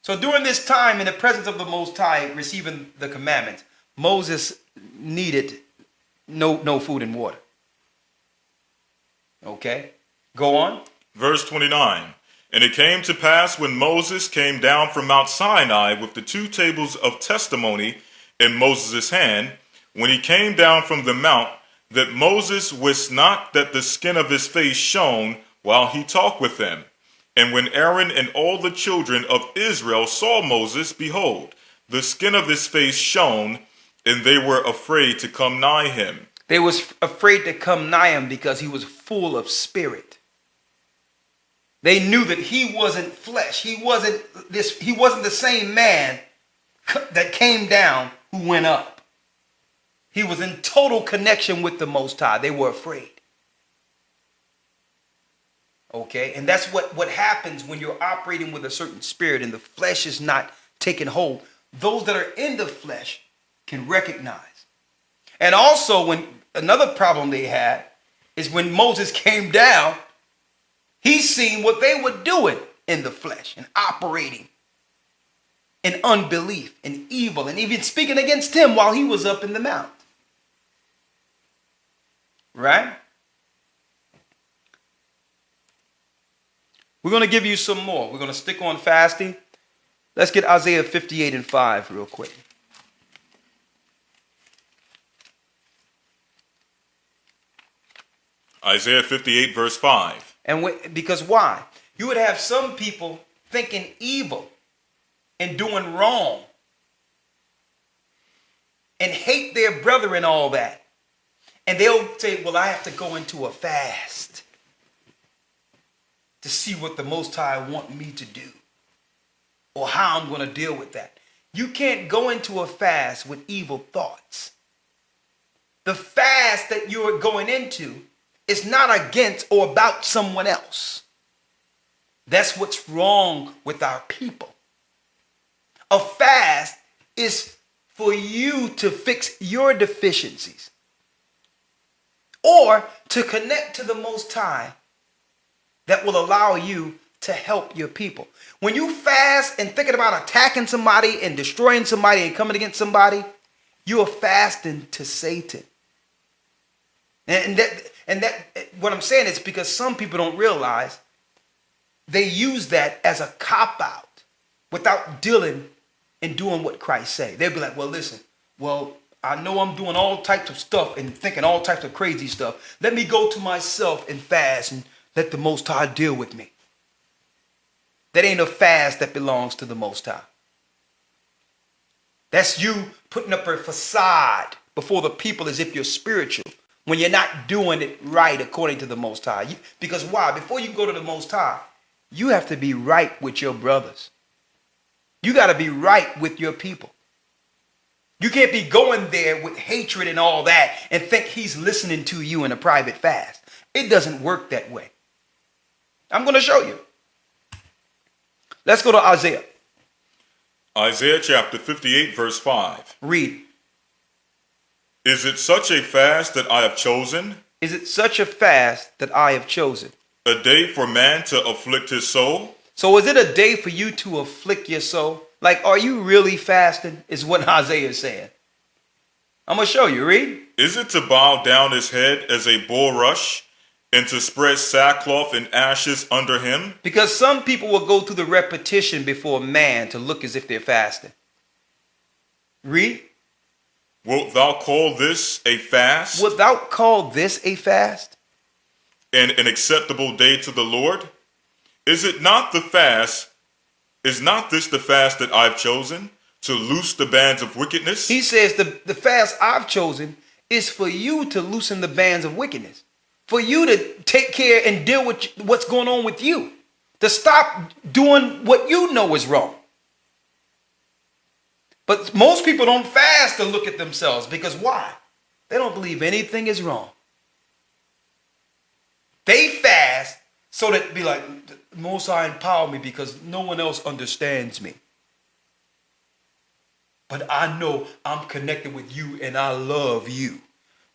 So during this time in the presence of the Most High receiving the commandments, Moses needed no food and water. Okay? Go on. Verse 29. And it came to pass when Moses came down from Mount Sinai with the 2 tables of testimony in Moses' hand, when he came down from the mount, that Moses wist not that the skin of his face shone while he talked with them. And when Aaron and all the children of Israel saw Moses, behold, the skin of his face shone, and they were afraid to come nigh him. They was afraid to come nigh him because he was full of spirit. They knew that he wasn't flesh. He wasn't the same man that came down who went up. He was in total connection with the Most High. They were afraid. Okay, and that's what happens when you're operating with a certain spirit and the flesh is not taking hold. Those that are in the flesh can recognize. And also, when another problem they had is when Moses came down, he seen what they were doing in the flesh and operating in unbelief and evil and even speaking against him while he was up in the mount. Right? We're going to give you some more. We're going to stick on fasting. Let's get Isaiah 58 and 5 real quick. Isaiah 58 verse 5. And because why? You would have some people thinking evil and doing wrong and hate their brother and all that. And they'll say, well, I have to go into a fast to see what the Most High want me to do or how I'm going to deal with that. You can't go into a fast with evil thoughts. The fast that you're going into is not against or about someone else. That's what's wrong with our people. A fast is for you to fix your deficiencies or to connect to the Most High that will allow you to help your people. When you fast and thinking about attacking somebody and destroying somebody and coming against somebody, you are fasting to Satan. And that what I'm saying is because some people don't realize they use that as a cop-out without dealing and doing what Christ said. They'll be like, well, listen, well, I know I'm doing all types of stuff and thinking all types of crazy stuff. Let me go to myself and fast and let the Most High deal with me. That ain't a fast that belongs to the Most High. That's you putting up a facade before the people as if you're spiritual when you're not doing it right according to the Most High. Because why? Before you go to the Most High, you have to be right with your brothers. You got to be right with your people. You can't be going there with hatred and all that and think he's listening to you in a private fast. It doesn't work that way. I'm going to show you. Let's go to Isaiah. Isaiah chapter 58 verse 5. Read. Is it such a fast that I have chosen? Is it such a fast that I have chosen? A day for man to afflict his soul? So is it a day for you to afflict your soul? Like, are you really fasting? Is what Isaiah is saying. I'm going to show you. Read. Is it to bow down his head as a bulrush and to spread sackcloth and ashes under him? Because some people will go through the repetition before man to look as if they're fasting. Read. Wilt thou call this a fast? Wilt thou call this a fast? And an acceptable day to the Lord? Is it not the fast? Is not this the fast that I've chosen to loose the bands of wickedness? He says the fast I've chosen is for you to loosen the bands of wickedness. For you to take care and deal with what's going on with you. To stop doing what you know is wrong. But most people don't fast to look at themselves because why? They don't believe anything is wrong. They fast so that be like, Most High empower me because no one else understands me. But I know I'm connected with you and I love you.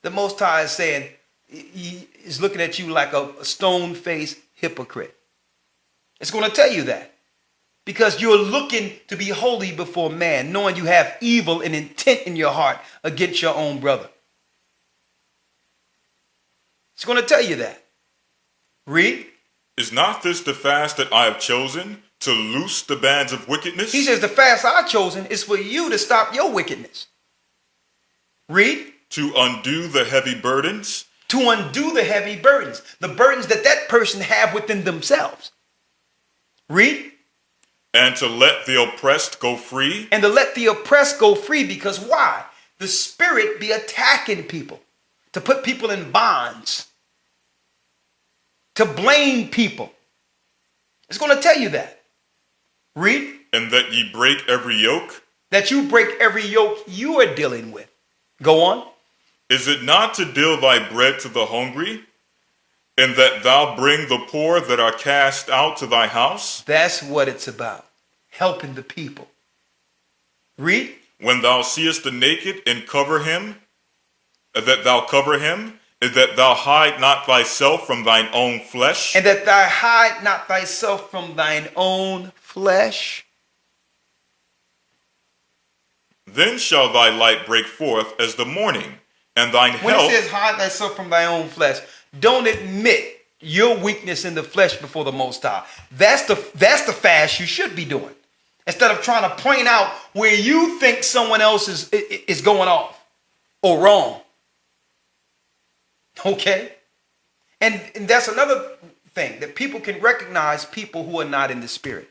The Most High is saying, he is looking at you like a stone-faced hypocrite. It's going to tell you that. Because you're looking to be holy before man, knowing you have evil and intent in your heart against your own brother. It's going to tell you that. Read. Is not this the fast that I have chosen to loose the bands of wickedness? He says the fast I've chosen is for you to stop your wickedness. Read. To undo the heavy burdens. To undo the heavy burdens. The burdens that person have within themselves. Read. And to let the oppressed go free. And to let the oppressed go free because why? The spirit be attacking people. To put people in bonds. To blame people. It's going to tell you that. Read. And that ye break every yoke. That you break every yoke you are dealing with. Go on. Is it not to deal thy bread to the hungry, And that thou bring the poor that are cast out to thy house? That's what it's about. Helping the people. Read. When thou seest the naked and cover him, that thou cover him, and that thou hide not thyself from thine own flesh. And that thou hide not thyself from thine own flesh. Then shall thy light break forth as the morning, and thine When health. it says hide thyself from thy own flesh, don't admit your weakness in the flesh before the Most High. That's the fast you should be doing. Instead of trying to point out where you think someone else is going off or wrong. Okay? And that's another thing, that people can recognize people who are not in the spirit.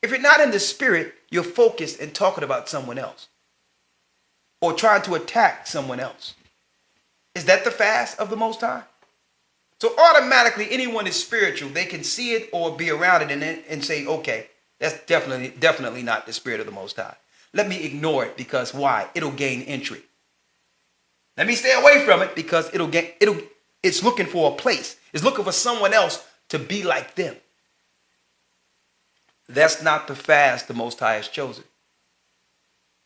If you're not in the spirit, you're focused and talking about someone else or trying to attack someone else. Is that the fast of the Most High? So automatically anyone is spiritual. They can see it or be around it and say, okay, that's definitely not the spirit of the Most High. Let me ignore it because why? It'll gain entry. Let me stay away from it because it's looking for a place. It's looking for someone else to be like them. That's not the fast the Most High has chosen.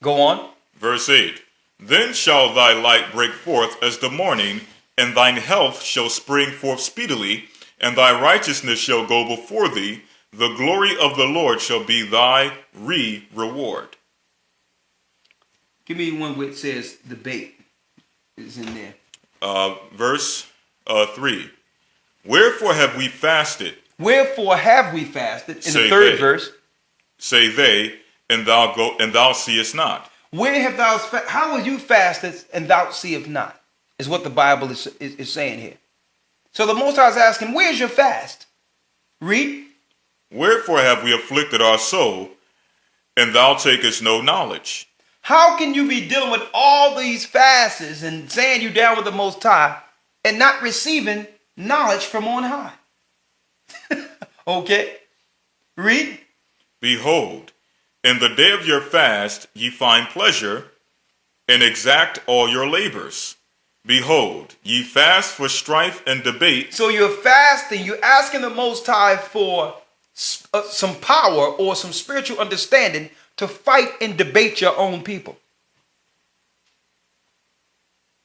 Go on. Verse 8. Then shall thy light break forth as the morning, and thine health shall spring forth speedily, and thy righteousness shall go before thee. The glory of the Lord shall be thy reward. Give me one where it says debate is in there. Verse 3. Wherefore have we fasted? Wherefore have we fasted? In Say the third they. verse. Say they, and thou seest not. Where have thou, how will you fasted and thou seest not? Is what the Bible is saying here. So the Most High is asking, where's your fast? Read. Wherefore have we afflicted our soul, and thou takest no knowledge? How can you be dealing with all these fasts and saying you down with the Most High and not receiving knowledge from on high? Okay. Read. Behold, in the day of your fast ye find pleasure, and exact all your labors. Behold, ye fast for strife and debate. So you're fasting, you're asking the Most High for some power or some spiritual understanding to fight and debate your own people.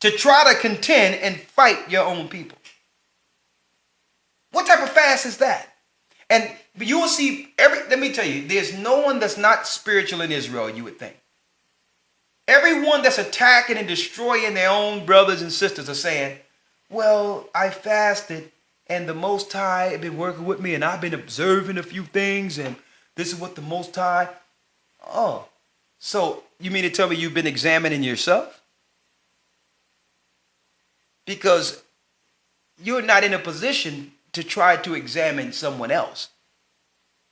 To try to contend and fight your own people. What type of fast is that? And you will see let me tell you, there's no one that's not spiritual in Israel, you would think. Everyone that's attacking and destroying their own brothers and sisters are saying, well, I fasted and the Most High have been working with me and I've been observing a few things and this is what the Most High. Oh, so you mean to tell me you've been examining yourself? Because you're not in a position to try to examine someone else.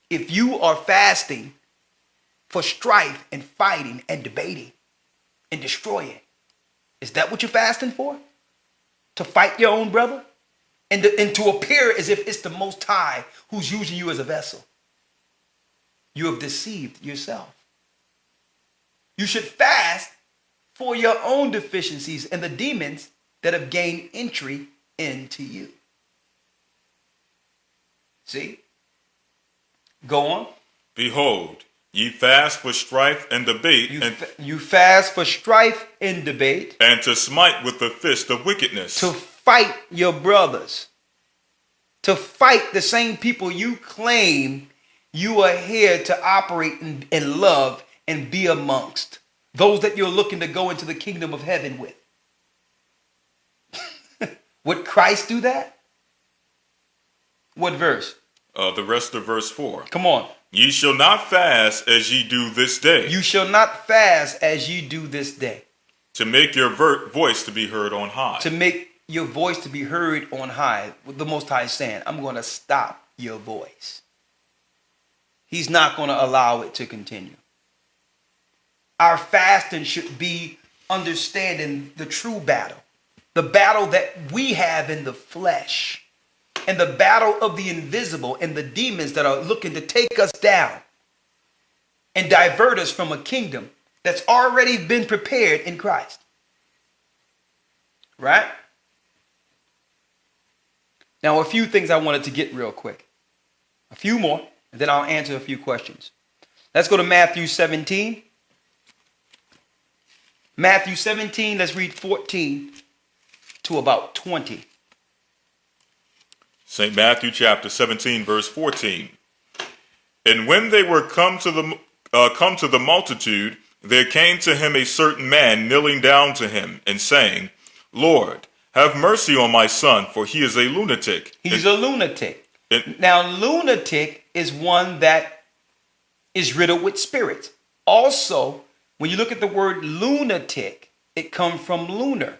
If you are fasting for strife and fighting and debating and destroying, is that what you're fasting for? To fight your own brother? And to appear as if it's the Most High who's using you as a vessel? You have deceived yourself. You should fast for your own deficiencies and the demons that have gained entry into you. See? Go on. Behold, ye fast for strife and debate, you fast for strife and debate, and to smite with the fist of wickedness. To fight your brothers, to fight the same people you claim you are here to operate in love and be amongst, those that you're looking to go into the kingdom of heaven with. Would Christ do that? What verse? The rest of verse 4. Come on. Ye shall not fast as ye do this day. You shall not fast as ye do this day. To make your voice to be heard on high. To make your voice to be heard on high. What the Most High is saying, I'm going to stop your voice. He's not going to allow it to continue. Our fasting should be understanding the true battle. The battle that we have in the flesh. And the battle of the invisible and the demons that are looking to take us down and divert us from a kingdom that's already been prepared in Christ. Right? Now, a few things I wanted to get real quick. A few more, and then I'll answer a few questions. Let's go to Matthew 17. Matthew 17, let's read 14 to about 20. St. Matthew chapter 17, verse 14. And when they were come to the multitude, there came to him a certain man kneeling down to him and saying, Lord, have mercy on my son, for he is a lunatic. He's a lunatic. Now, lunatic is one that is riddled with spirits. Also, when you look at the word lunatic, it comes from lunar.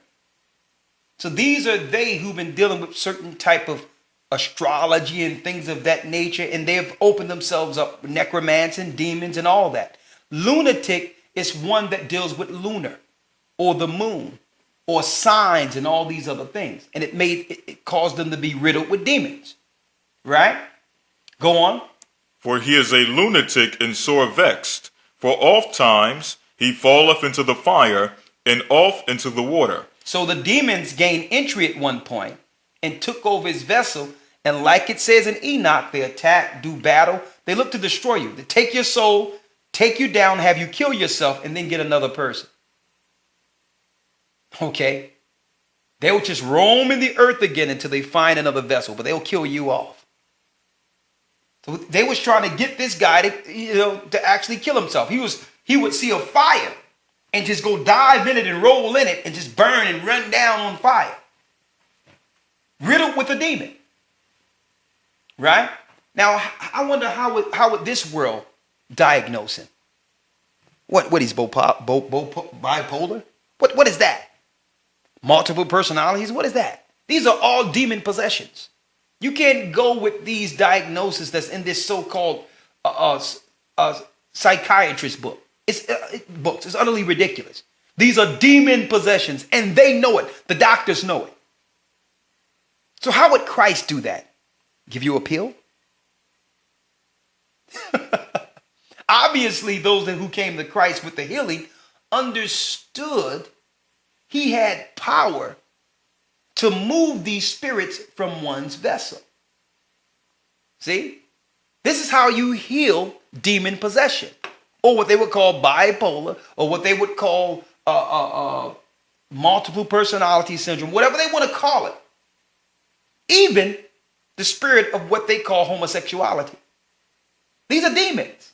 So these are they who've been dealing with certain type of astrology and things of that nature, and they've opened themselves up, necromancy and demons and all that. Lunatic is one that deals with lunar or the moon or signs and all these other things. And it caused them to be riddled with demons. Right? Go on. For he is a lunatic and sore vexed, for oft times he falleth into the fire and oft into the water. So the demons gained entry at one point and took over his vessel. And like it says in Enoch, they attack, do battle. They look to destroy you. They take your soul, take you down, have you kill yourself, and then get another person. Okay? They'll just roam in the earth again until they find another vessel, but they'll kill you off. So they was trying to get this guy to actually kill himself. He would see a fire and just go dive in it and roll in it and just burn and run down on fire. Riddled with a demon. Right? Now, I wonder how would this world diagnose him? What is bipolar? What is that? Multiple personalities? What is that? These are all demon possessions. You can't go with these diagnoses that's in this so-called psychiatrist book. It's utterly ridiculous. These are demon possessions, and they know it. The doctors know it. So how would Christ do that? Give you a pill? Obviously, those who came to Christ with the healing understood he had power to move these spirits from one's vessel. See? This is how you heal demon possession, or what they would call bipolar, or what they would call multiple personality syndrome, whatever they want to call it. Even the spirit of what they call homosexuality. These are demons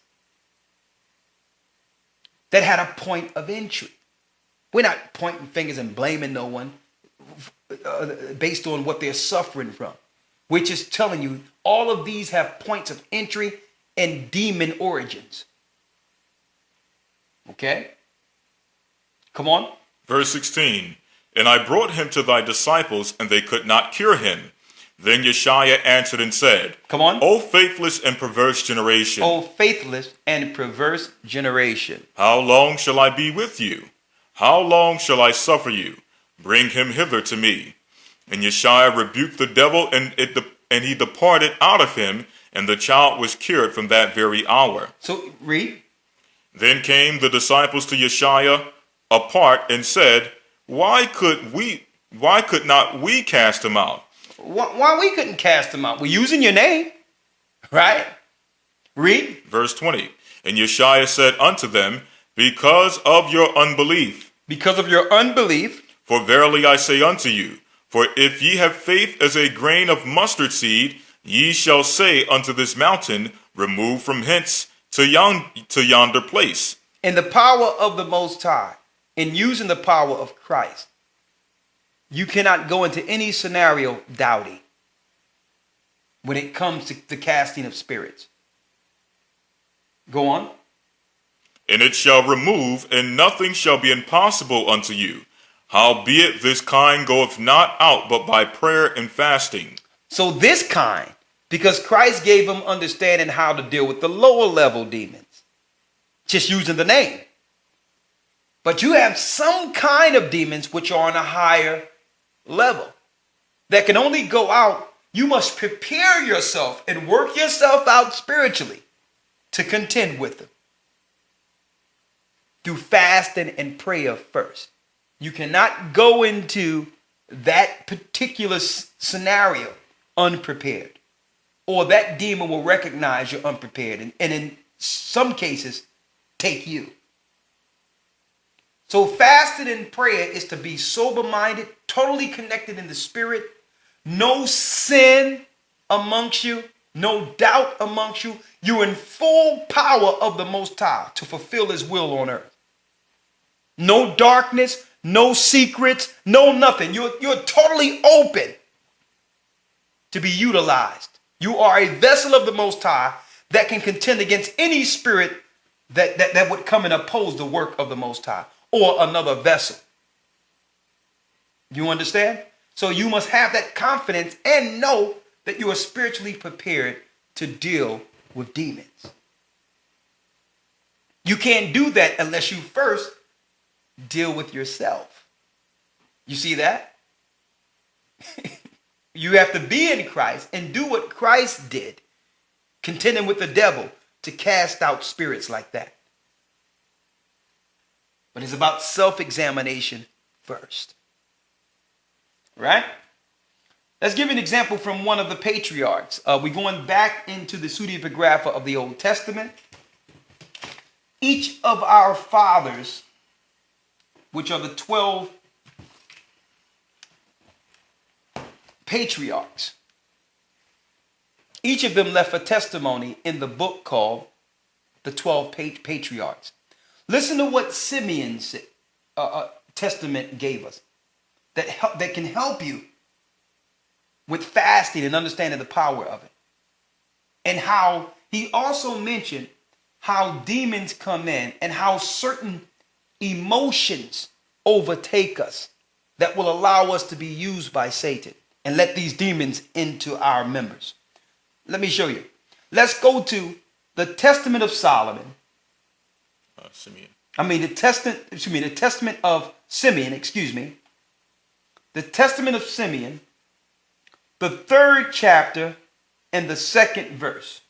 that had a point of entry. We're not pointing fingers and blaming no one based on what they're suffering from. We're just telling you all of these have points of entry and demon origins. Okay? Come on. Verse 16. And I brought him to thy disciples, and they could not cure him. Then Yeshua answered and said, Come on. O faithless and perverse generation. O faithless and perverse generation. How long shall I be with you? How long shall I suffer you? Bring him hither to me. And Yeshua rebuked the devil, and he departed out of him, and the child was cured from that very hour. So read. Then came the disciples to Yeshua apart and said, Why could not we cast him out? Why we couldn't cast him out? We're using your name, right? Read. Verse 20. And Yeshua said unto them, Because of your unbelief. Because of your unbelief. For verily I say unto you, for if ye have faith as a grain of mustard seed, ye shall say unto this mountain, Remove from hence to yonder place. In the power of the Most High, in using the power of Christ, you cannot go into any scenario doubting when it comes to the casting of spirits. Go on. And it shall remove, and nothing shall be impossible unto you. Howbeit this kind goeth not out but by prayer and fasting. So this kind, because Christ gave them understanding how to deal with the lower level demons, just using the name. But you have some kind of demons which are on a higher level that can only go out. You must prepare yourself and work yourself out spiritually to contend with them through fasting and prayer first. You cannot go into that particular scenario unprepared, or that demon will recognize you're unprepared, and in some cases, take you. So fasting and prayer is to be sober-minded, totally connected in the spirit, no sin amongst you, no doubt amongst you. You're in full power of the Most High to fulfill his will on earth. No darkness, no secrets, no nothing. You're totally open to be utilized. You are a vessel of the Most High that can contend against any spirit that would come and oppose the work of the Most High or another vessel. You understand? So you must have that confidence and know that you are spiritually prepared to deal with demons. You can't do that unless you first deal with yourself. You see that? You have to be in Christ and do what Christ did, contending with the devil to cast out spirits like that. But it's about self-examination first. Right? Let's give an example from one of the patriarchs. We're going back into the pseudepigrapha of the Old Testament. Each of our fathers, which are the 12 patriarchs, each of them left a testimony in the book called the 12 Patriarchs. Listen to what Simeon's testament gave us that can help you with fasting and understanding the power of it. And how he also mentioned how demons come in and how certain emotions overtake us that will allow us to be used by Satan and let these demons into our members. Let me show you. Let's go to the Testament of Solomon. Simeon. The Testament of Simeon, The Testament of Simeon, the 3rd chapter and the 2nd verse.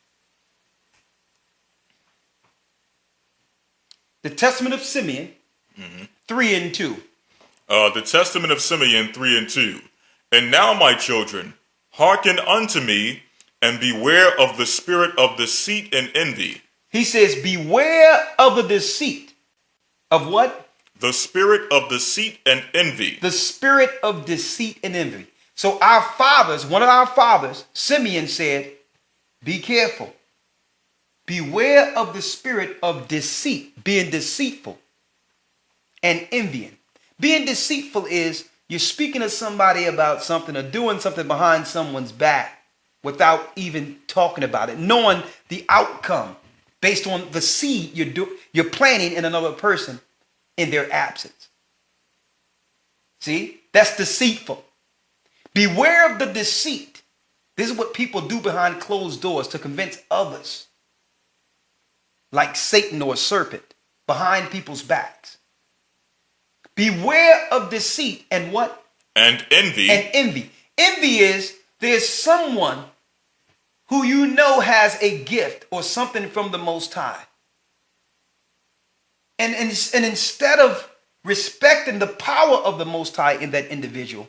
The Testament of Simeon, 3 and 2. The Testament of Simeon 3 and 2. And now, my children, hearken unto me, and beware of the spirit of deceit and envy. He says, beware of the deceit. Of what? The spirit of deceit and envy. The spirit of deceit and envy. So our fathers, one of our fathers, Simeon, said, be careful. Beware of the spirit of deceit, being deceitful and envying. Being deceitful is you're speaking to somebody about something or doing something behind someone's back without even talking about it, knowing the outcome based on the seed you're planting in another person in their absence. See, that's deceitful. Beware of the deceit. This is what people do behind closed doors to convince others, like Satan or a serpent, behind people's backs. Beware of deceit and what? And envy. And envy. Envy is there's someone who you know has a gift or something from the Most High. And instead of respecting the power of the Most High in that individual,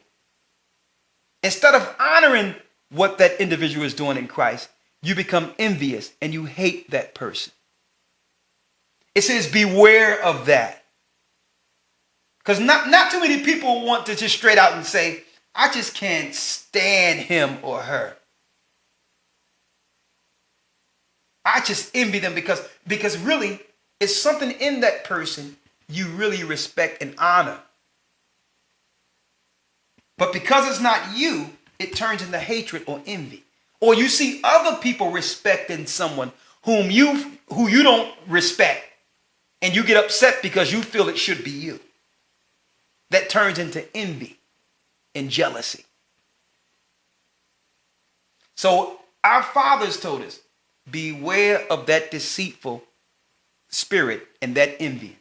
instead of honoring what that individual is doing in Christ, you become envious and you hate that person. It says beware of that. Because not too many people want to just straight out and say, I just can't stand him or her. I just envy them because really it's something in that person you really respect and honor. But because it's not you, it turns into hatred or envy. Or you see other people respecting someone who you don't respect, and you get upset because you feel it should be you. That turns into envy and jealousy. So our fathers told us, beware of that deceitful spirit and that envy.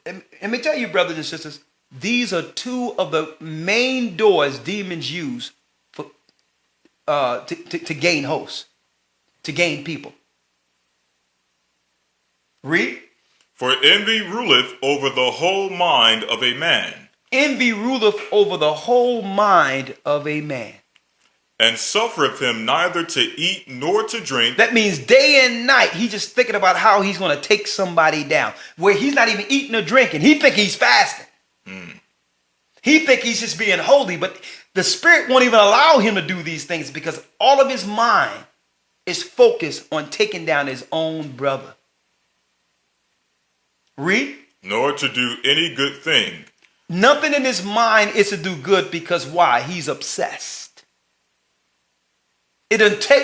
Let me tell you, brothers and sisters, these are two of the main doors demons use for to gain hosts, to gain people. Read. For envy ruleth over the whole mind of a man. Envy ruleth over the whole mind of a man. and suffereth him neither to eat nor to drink. That means day and night, he's just thinking about how he's going to take somebody down, where he's not even eating or drinking. He think he's fasting. He think he's just being holy, but the Spirit won't even allow him to do these things because all of his mind is focused on taking down his own brother. Read. Nor to do any good thing. Nothing in his mind is to do good because why? He's obsessed. It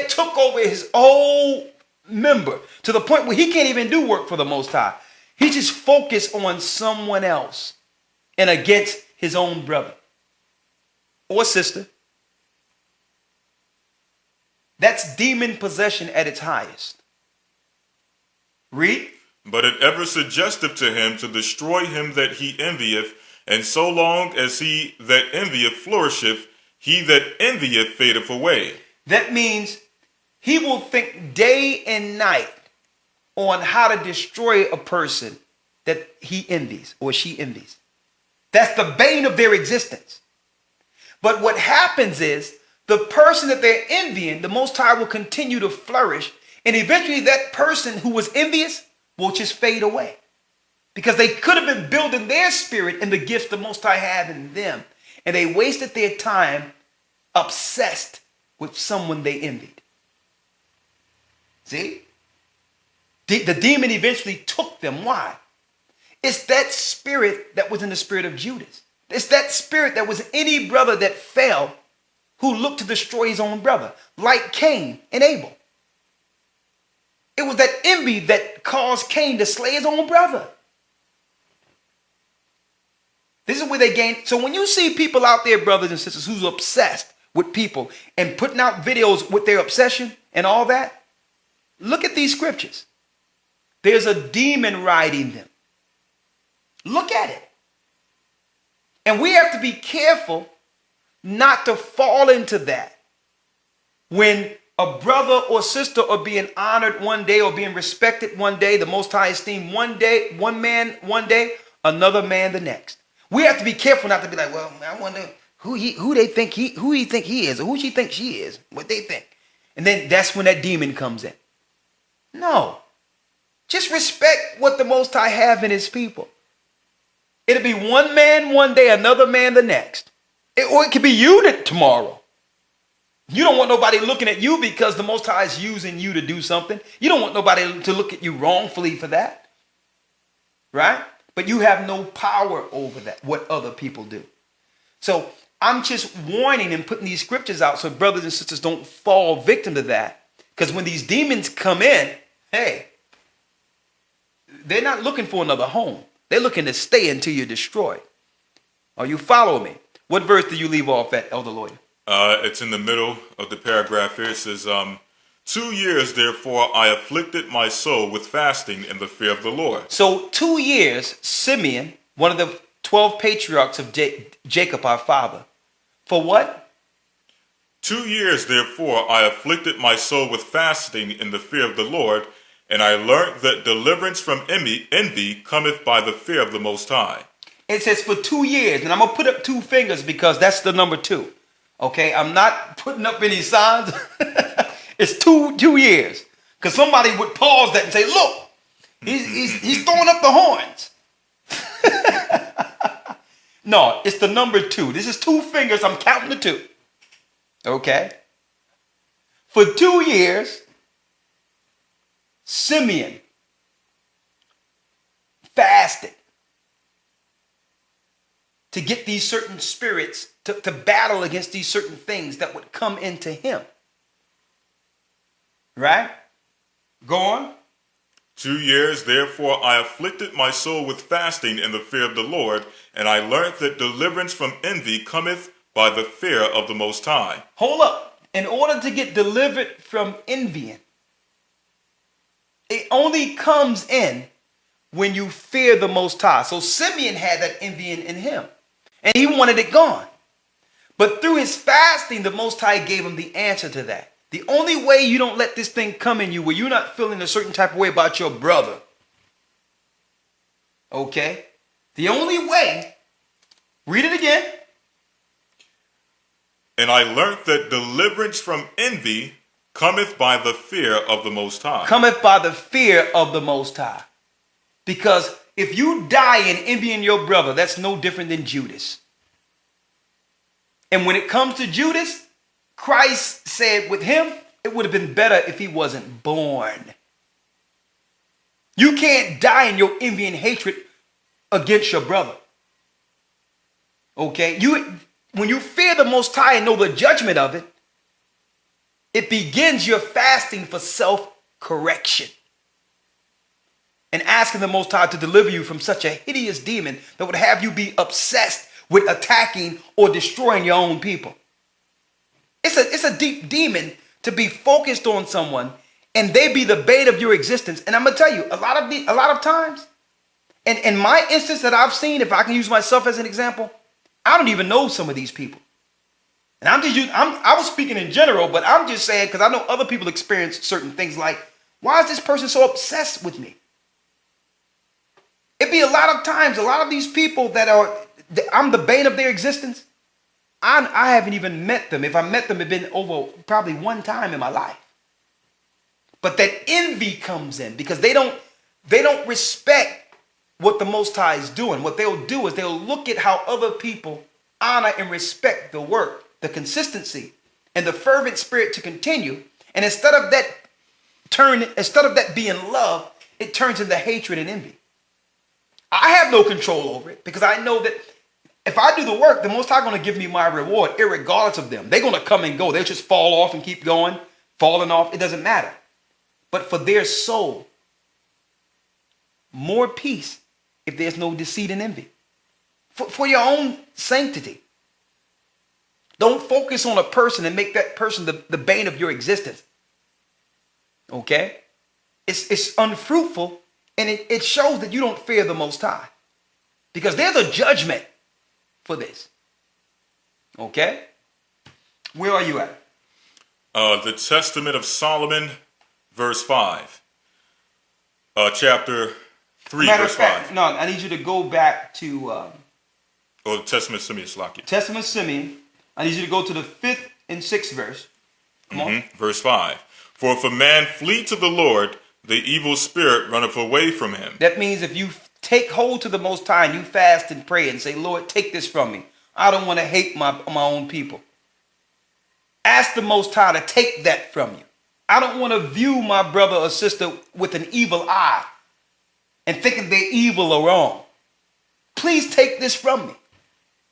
took over his whole member to the point where he can't even do work for the Most High. He just focused on someone else and against his own brother or sister. That's demon possession at its highest. Read. But it ever suggesteth to him to destroy him that he envieth, and so long as he that envieth flourisheth, he that envieth fadeth away. That means he will think day and night on how to destroy a person that he envies or she envies. That's the bane of their existence. But what happens is the person that they're envying, the Most High will continue to flourish. And eventually that person who was envious will just fade away. Because they could have been building their spirit in the gifts the Most High had in them. And they wasted their time obsessed with someone they envied. See? The demon eventually took them. Why? It's that spirit that was in the spirit of Judas. It's that spirit that was any brother that fell who looked to destroy his own brother, like Cain and Abel. It was that envy that caused Cain to slay his own brother. This is where they gain. So when you see people out there, brothers and sisters, who's obsessed with people and putting out videos with their obsession and all that, look at these scriptures. There's a demon riding them. Look at it. And we have to be careful not to fall into that. When a brother or sister are being honored one day or being respected one day, the Most High esteemed one day, one man one day, another man the next. We have to be careful not to be like, well, I wonder who he think he is, or who she thinks she is, what they think. And then that's when that demon comes in. No. Just respect what the Most High have in his people. It'll be one man one day, another man the next. Or it could be you tomorrow. You don't want nobody looking at you because the Most High is using you to do something. You don't want nobody to look at you wrongfully for that. Right? But you have no power over that, what other people do. So I'm just warning and putting these scriptures out so brothers and sisters don't fall victim to that. Because when these demons come in, hey, they're not looking for another home. They're looking to stay until you're destroyed. Are you following me? What verse do you leave off at, Elder Lawya? It's in the middle of the paragraph here. It says, 2 years, therefore, I afflicted my soul with fasting in the fear of the Lord. So 2 years, Simeon, one of the 12 patriarchs of Jacob, our father, for what? 2 years, therefore, I afflicted my soul with fasting in the fear of the Lord, and I learned that deliverance from envy cometh by the fear of the Most High. It says for 2 years, and I'm going to put up 2 fingers because that's the number 2. Okay, I'm not putting up any signs. It's 2 years. Because somebody would pause that and say, look, he's throwing up the horns. No, it's the number 2. This is 2 fingers. I'm counting the 2. Okay. For 2 years, Simeon fasted to get these certain spirits to battle against these certain things that would come into him. Right? Go on. 2 years, therefore, I afflicted my soul with fasting in the fear of the Lord, and I learned that deliverance from envy cometh by the fear of the Most High. Hold up. In order to get delivered from envying, it only comes in when you fear the Most High. So Simeon had that envying in him, and he wanted it gone. But through his fasting, the Most High gave him the answer to that. The only way you don't let this thing come in you where you're not feeling a certain type of way about your brother. Okay? The only way, read it again. And I learnt that deliverance from envy cometh by the fear of the Most High. Cometh by the fear of the Most High. Because if you die in envying your brother, that's no different than Judas. And when it comes to Judas, Christ said with him, it would have been better if he wasn't born. You can't die in your envy and hatred against your brother. Okay? When you fear the Most High and know the judgment of it, it begins your fasting for self-correction. And asking the Most High to deliver you from such a hideous demon that would have you be obsessed with attacking or destroying your own people. It's a deep demon to be focused on someone and they be the bait of your existence. And I'm going to tell you, a lot of times, and in my instance that I've seen, if I can use myself as an example, I don't even know some of these people. And I was speaking in general, but I'm just saying because I know other people experience certain things like, why is this person so obsessed with me? It'd be a lot of times, a lot of these people I'm the bane of their existence. I haven't even met them. If I met them, it'd been over probably one time in my life. But that envy comes in because they don't respect what the Most High is doing. What they'll do is they'll look at how other people honor and respect the work, the consistency, and the fervent spirit to continue. And instead of that being love, it turns into hatred and envy. I have no control over it because I know that if I do the work, the Most High is going to give me my reward, irregardless of them. They're going to come and go. They'll just fall off and keep going, falling off. It doesn't matter. But for their soul, more peace if there's no deceit and envy. For your own sanctity. Don't focus on a person and make that person the bane of your existence. Okay? It's unfruitful, and it shows that you don't fear the Most High. Because there's a judgment for this. Okay? Where are you at? The Testament of Solomon, verse 5. Chapter 3, verse 5. No, I need you to go back to... the Testament of Simeon, Lawya. Testament of Simeon. I need you to go to the 5th and 6th verse. Come on. Verse 5. For if a man flee to the Lord, the evil spirit runneth away from him. That means if you take hold to the Most High and you fast and pray and say, Lord, take this from me. I don't want to hate my own people. Ask the Most High to take that from you. I don't want to view my brother or sister with an evil eye and thinking they're evil or wrong. Please take this from me.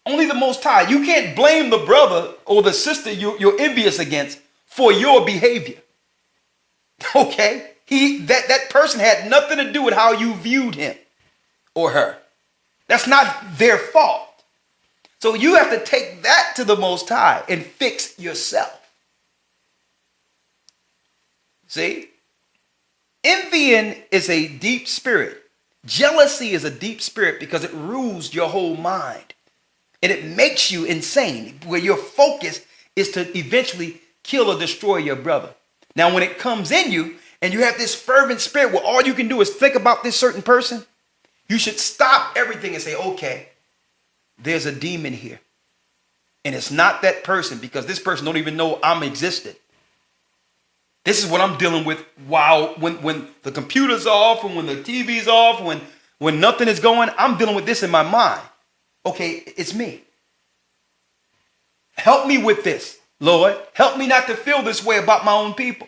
Only the Most High. You can't blame the brother or the sister you're envious against for your behavior. Okay? That person had nothing to do with how you viewed him or her. That's not their fault. So you have to take that to the Most High and fix yourself. See? Envying is a deep spirit. Jealousy is a deep spirit because it rules your whole mind. And it makes you insane, where your focus is to eventually kill or destroy your brother. Now, when it comes in you and you have this fervent spirit where all you can do is think about this certain person, you should stop everything and say, okay, there's a demon here. And it's not that person because this person don't even know I'm existed. This is what I'm dealing with when the computer's off and when the TV's off, when nothing is going, I'm dealing with this in my mind. Okay, it's me. Help me with this, Lord. Help me not to feel this way about my own people.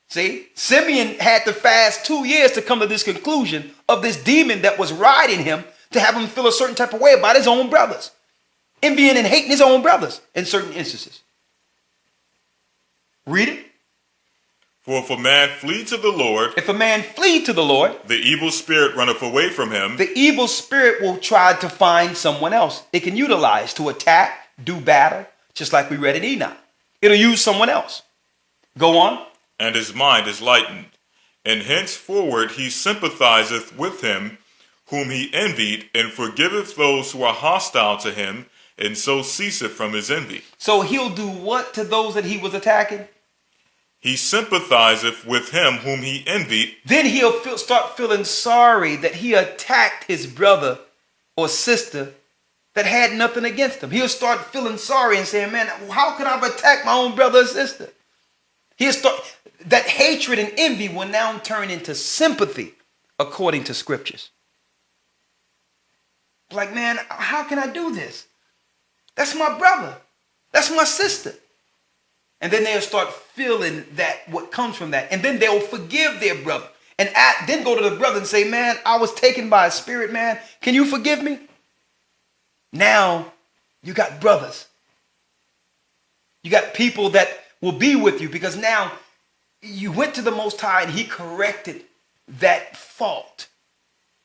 See, Simeon had to fast 2 years to come to this conclusion of this demon that was riding him to have him feel a certain type of way about his own brothers. Envying and hating his own brothers in certain instances. Read it. For if a man flee to the Lord, the evil spirit runneth away from him. The evil spirit will try to find someone else it can utilize to attack, do battle, just like we read in Enoch. It'll use someone else. Go on. And his mind is lightened, and henceforward he sympathizeth with him whom he envied, and forgiveth those who are hostile to him, and so ceaseth from his envy. So he'll do what to those that he was attacking? He sympathizeth with him whom he envied. Then he'll start feeling sorry that he attacked his brother or sister that had nothing against him. He'll start feeling sorry and saying, man, how could I attack my own brother or sister? That hatred and envy will now turn into sympathy according to scriptures. Like, man, how can I do this? That's my brother. That's my sister. And then they'll start feeling that, what comes from that. And then they'll forgive their brother. And then go to the brother and say, man, I was taken by a spirit, man. Can you forgive me? Now you got brothers. You got people that will be with you because now you went to the Most High and he corrected that fault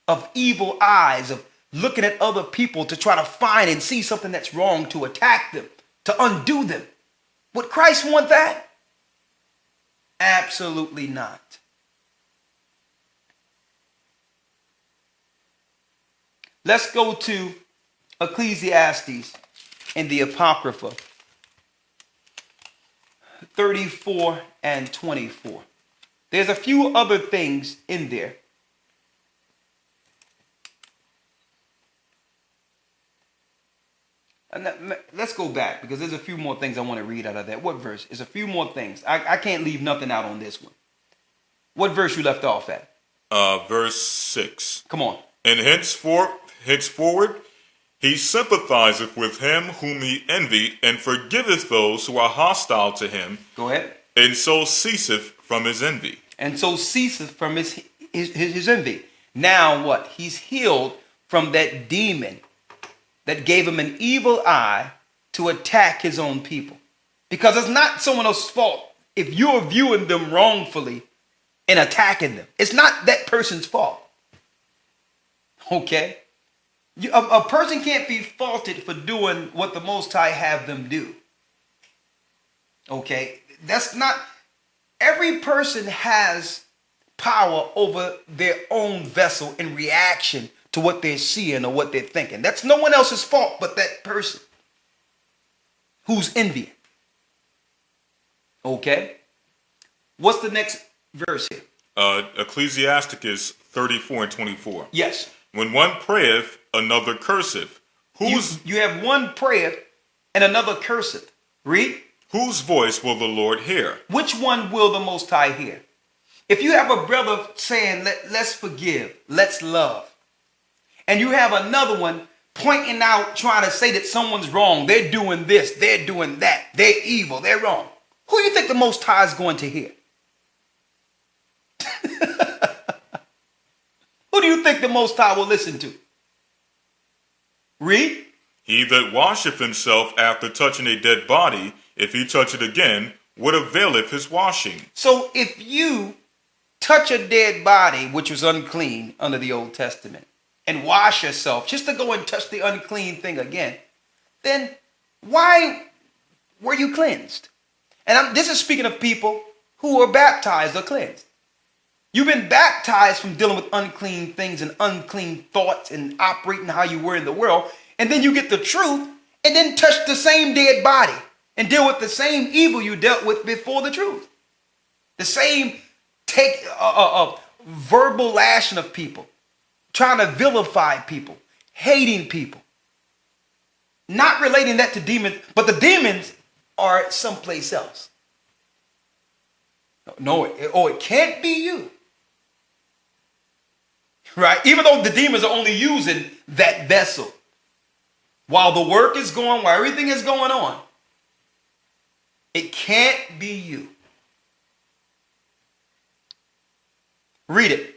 of evil eyes, of looking at other people to try to find and see something that's wrong, to attack them, to undo them. Would Christ want that? Absolutely not. Let's go to Ecclesiastes in the Apocrypha 34 and 24. There's a few other things in there. And let's go back because there's a few more things I want to read out of that. What verse? There's a few more things. I can't leave nothing out on this one. What verse you left off at? Verse 6. Come on. And henceforward he sympathizeth with him whom he envied, and forgiveth those who are hostile to him. Go ahead. And so ceaseth from his envy. And so ceaseth from his envy. Now what? He's healed from that demon that gave him an evil eye to attack his own people. Because it's not someone else's fault if you're viewing them wrongfully and attacking them. It's not that person's fault. Okay? A person can't be faulted for doing what the Most High have them do. Okay? That's not... Every person has power over their own vessel in reaction to what they're seeing or what they're thinking. That's no one else's fault but that person who's envying. Okay? What's the next verse here? Ecclesiasticus 34 and 24. Yes. When one prayeth, another curseth. You have one prayer and another curseth. Read. Whose voice will the Lord hear? Which one will the Most High hear? If you have a brother saying, let's forgive, let's love, and you have another one pointing out, trying to say that someone's wrong, they're doing this, they're doing that, they're evil, they're wrong, who do you think the Most High is going to hear? Who do you think the Most High will listen to? Read. He that washeth himself after touching a dead body, if he touch it again, what availeth his washing? So if you touch a dead body, which was unclean under the Old Testament, and wash yourself just to go and touch the unclean thing again, then why were you cleansed? And this is speaking of people who were baptized or cleansed. You've been baptized from dealing with unclean things and unclean thoughts and operating how you were in the world. And then you get the truth and then touch the same dead body and deal with the same evil you dealt with before the truth. The same verbal lashing of people, trying to vilify people, hating people. Not relating that to demons, but the demons are someplace else. No, it can't be you. Right? Even though the demons are only using that vessel. While the work is going, while everything is going on, it can't be you. Read it.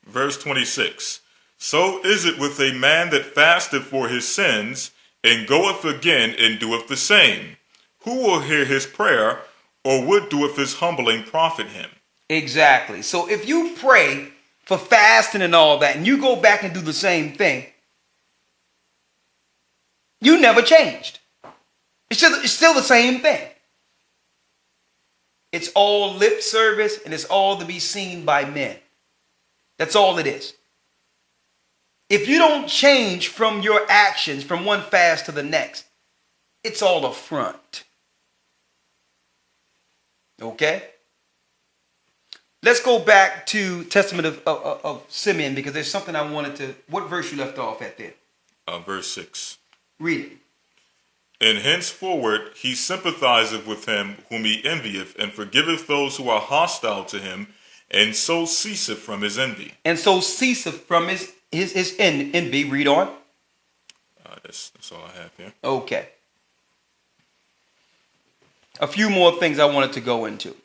Verse 26. So is it with a man that fasteth for his sins, and goeth again and doeth the same. Who will hear his prayer, or what doeth his humbling profit him? Exactly. So if you pray for fasting and all that, and you go back and do the same thing, you never changed. It's still the same thing. It's all lip service, and it's all to be seen by men. That's all it is. If you don't change from your actions from one fast to the next, it's all a front. Okay? Let's go back to Testament of Simeon, because there's something I wanted to... What verse you left off at there? Verse 6. Read it. And henceforward he sympathizeth with him whom he envieth, and forgiveth those who are hostile to him, and so ceaseth from his envy. And so ceaseth from his envy. Read on. That's all I have here. Okay. A few more things I wanted to go into.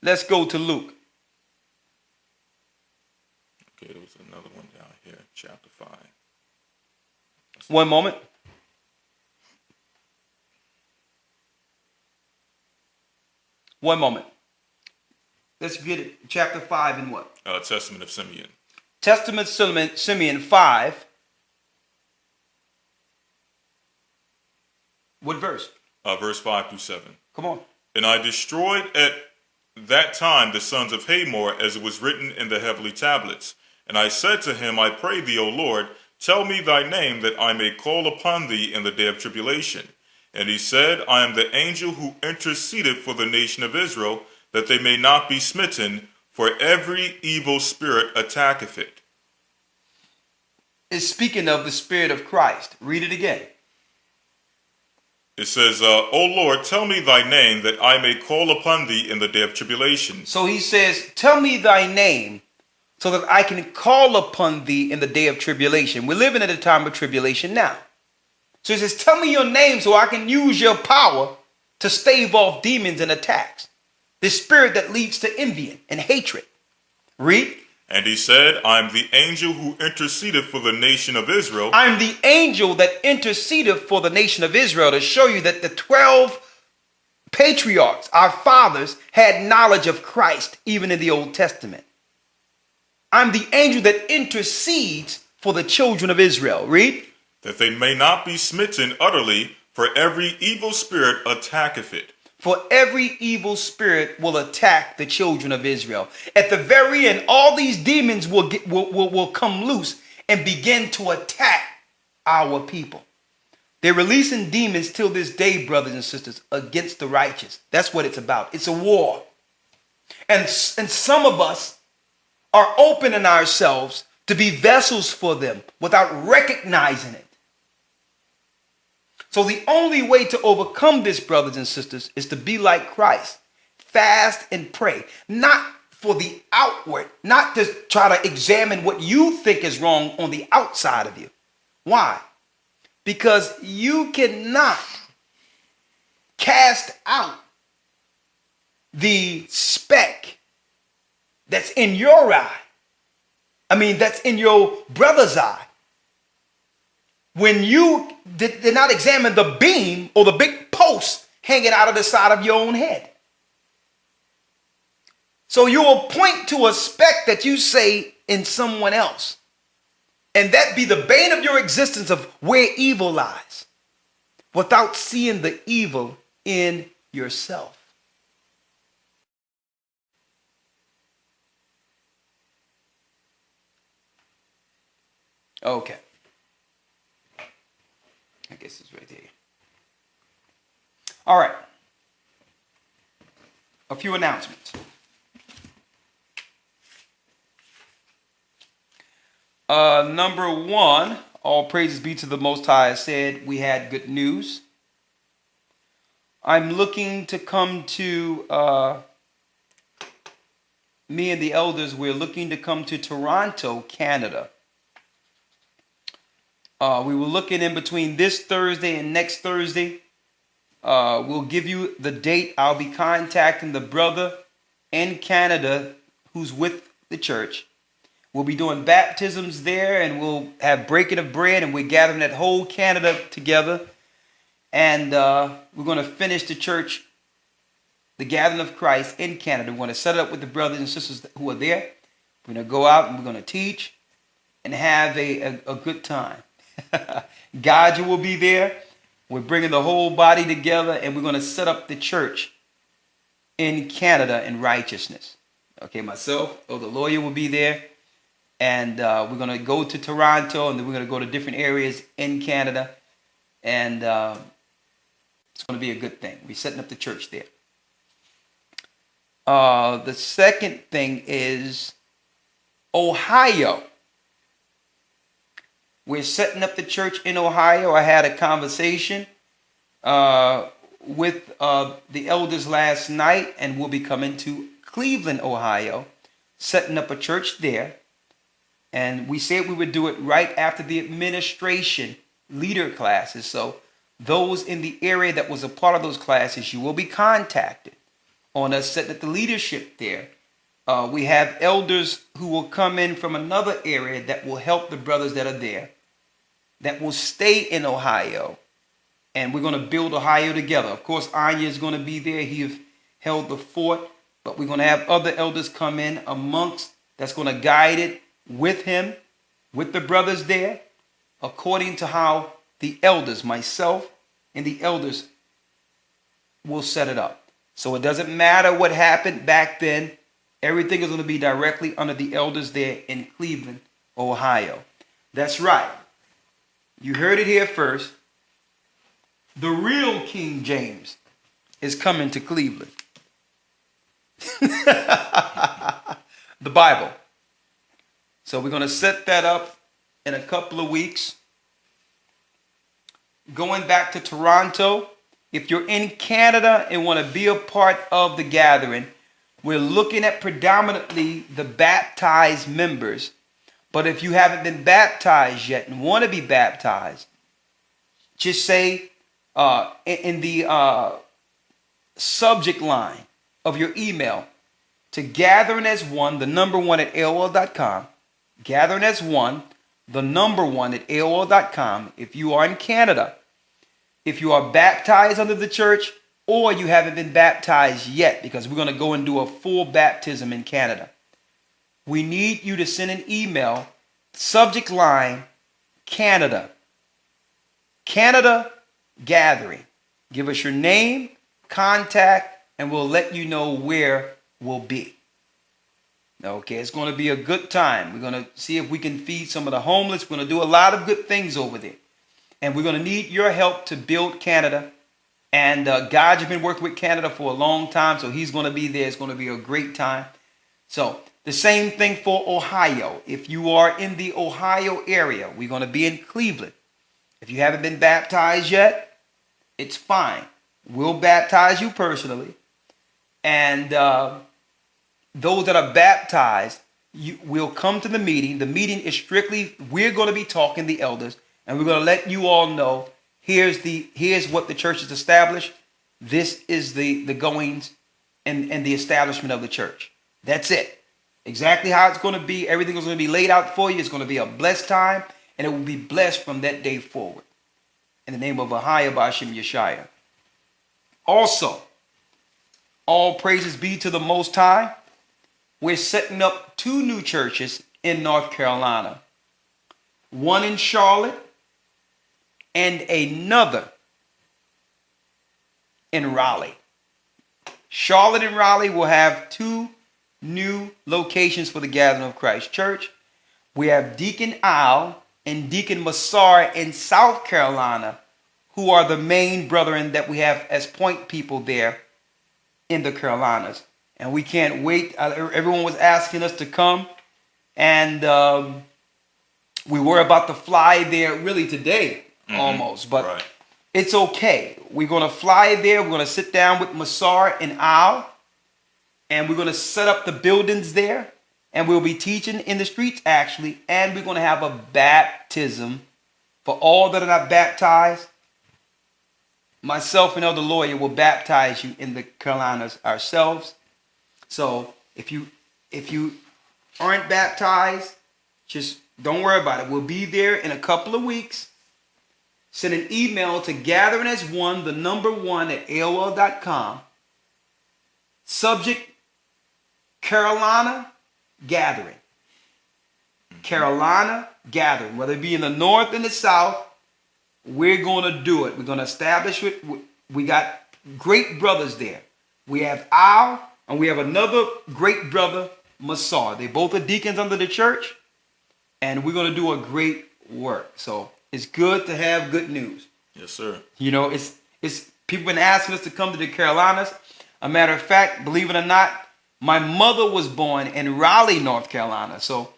Let's go to Luke. Okay, there was another one down here, chapter 5. One moment. One moment. Let's get it. Chapter 5 and what? Testament of Simeon. Testament Simeon 5. What verse? Verse 5 through 7. Come on. And I destroyed at that time the sons of Hamor, as it was written in the heavenly tablets. And I said to him, I pray thee, O Lord, tell me thy name, that I may call upon thee in the day of tribulation. And he said, I am the angel who interceded for the nation of Israel, that they may not be smitten, for every evil spirit attacketh it. It's speaking of the Spirit of Christ. Read it again. It says, O Lord, tell me thy name, that I may call upon thee in the day of tribulation. So he says, tell me thy name, so that I can call upon thee in the day of tribulation. We're living at a time of tribulation now. So he says, tell me your name so I can use your power to stave off demons and attacks. This spirit that leads to envy and hatred. Read. And he said, I am the angel who interceded for the nation of Israel. I'm the angel that interceded for the nation of Israel, to show you that the 12 patriarchs, our fathers, had knowledge of Christ even in the Old Testament. I'm the angel that intercedes for the children of Israel. Read. That they may not be smitten utterly, for every evil spirit attacketh it. For every evil spirit will attack the children of Israel. At the very end, all these demons will come loose and begin to attack our people. They're releasing demons till this day, brothers and sisters, against the righteous. That's what it's about. It's a war. And some of us are opening ourselves to be vessels for them without recognizing it. So the only way to overcome this, brothers and sisters, is to be like Christ. Fast and pray. Not for the outward, not to try to examine what you think is wrong on the outside of you. Why? Because you cannot cast out the speck that's in your eye. That's in your brother's eye. When you did not examine the beam or the big post hanging out of the side of your own head. So you will point to a speck that you say in someone else. And that be the bane of your existence of where evil lies, without seeing the evil in yourself. Okay. I guess it's right there. All right. A few announcements. Number one, all praises be to the Most High. I said we had good news. I'm looking to come to, me and the elders, we're looking to come to Toronto, Canada. We were looking in between this Thursday and next Thursday. We'll give you the date. I'll be contacting the brother in Canada who's with the church. We'll be doing baptisms there, and we'll have breaking of bread, and we're gathering that whole Canada together. And we're going to finish the church, the gathering of Christ in Canada. We're going to set it up with the brothers and sisters who are there. We're going to go out and we're going to teach and have a good time. Gaja will be there. We're bringing the whole body together, and we're going to set up the church in Canada in righteousness. Okay, myself, Elder Lawya will be there, and we're going to go to Toronto, and then we're going to go to different areas in Canada, and it's going to be a good thing. We're setting up the church there. The second thing is Ohio. We're setting up the church in Ohio. I had a conversation with the elders last night, and we'll be coming to Cleveland, Ohio, setting up a church there. And we said we would do it right after the administration leader classes. So those in the area that was a part of those classes, you will be contacted on us setting up the leadership there. We have elders who will come in from another area that will help the brothers that are there, that will stay in Ohio. And we're going to build Ohio together. Of course, Anya is going to be there. He have held the fort. But we're going to have other elders come in amongst that's going to guide it with him, with the brothers there, according to how the elders, myself and the elders, will set it up. So it doesn't matter what happened back then. Everything is going to be directly under the elders there in Cleveland, Ohio. That's right. You heard it here first. The real King James is coming to Cleveland. The Bible. So we're going to set that up in a couple of weeks. Going back to Toronto, if you're in Canada and want to be a part of the gathering, we're looking at predominantly the baptized members. But if you haven't been baptized yet and want to be baptized, just say in the subject line of your email to gathering as one, the number one at AOL.com, gathering as one, the number one at AOL.com. If you are in Canada, if you are baptized under the church, or you haven't been baptized yet, because we're going to go and do a full baptism in Canada, we need you to send an email, subject line, Canada. Canada gathering. Give us your name, contact, and we'll let you know where we'll be. Okay, it's going to be a good time. We're going to see if we can feed some of the homeless. We're going to do a lot of good things over there. And we're going to need your help to build Canada. And God, you've been working with Canada for a long time, so he's going to be there. It's going to be a great time. So the same thing for Ohio. If you are in the Ohio area, we're going to be in Cleveland. If you haven't been baptized yet, it's fine. We'll baptize you personally. And those that are baptized, will come to the meeting. The meeting is strictly, we're going to be talking the elders, and we're going to let you all know, here's what the church is established. This is the goings and the establishment of the church. That's it. Exactly how it's going to be. Everything is going to be laid out for you. It's going to be a blessed time, and it will be blessed from that day forward. In the name of Ahia Bashim Yeshaya. Also, all praises be to the Most High. We're setting up 2 new churches in North Carolina. One in Charlotte and another in Raleigh. Charlotte and Raleigh will have 2 new locations for the Gathering of Christ Church. We have Deacon Al and Deacon Massar in South Carolina, who are the main brethren that we have as point people there in the Carolinas. And we can't wait. Everyone was asking us to come. And we were about to fly there really today, almost. But right. It's okay. We're going to fly there. We're going to sit down with Massar and Al. And we're going to set up the buildings there. And we'll be teaching in the streets, actually. And we're going to have a baptism for all that are not baptized. Myself and Elder Lawya will baptize you in the Carolinas ourselves. So if you aren't baptized, just don't worry about it. We'll be there in a couple of weeks. Send an email to gathering as one, the number one at AOL.com. Subject, Carolina gathering. Carolina gathering. Whether it be in the north and the south, we're going to do it. We're going to establish it. We got great brothers there. We have Al, and we have another great brother, Massar. They both are deacons under the church, and we're going to do a great work. So it's good to have good news. Yes, sir. You know, it's people been asking us to come to the Carolinas. A matter of fact, believe it or not, my mother was born in Raleigh, North Carolina. So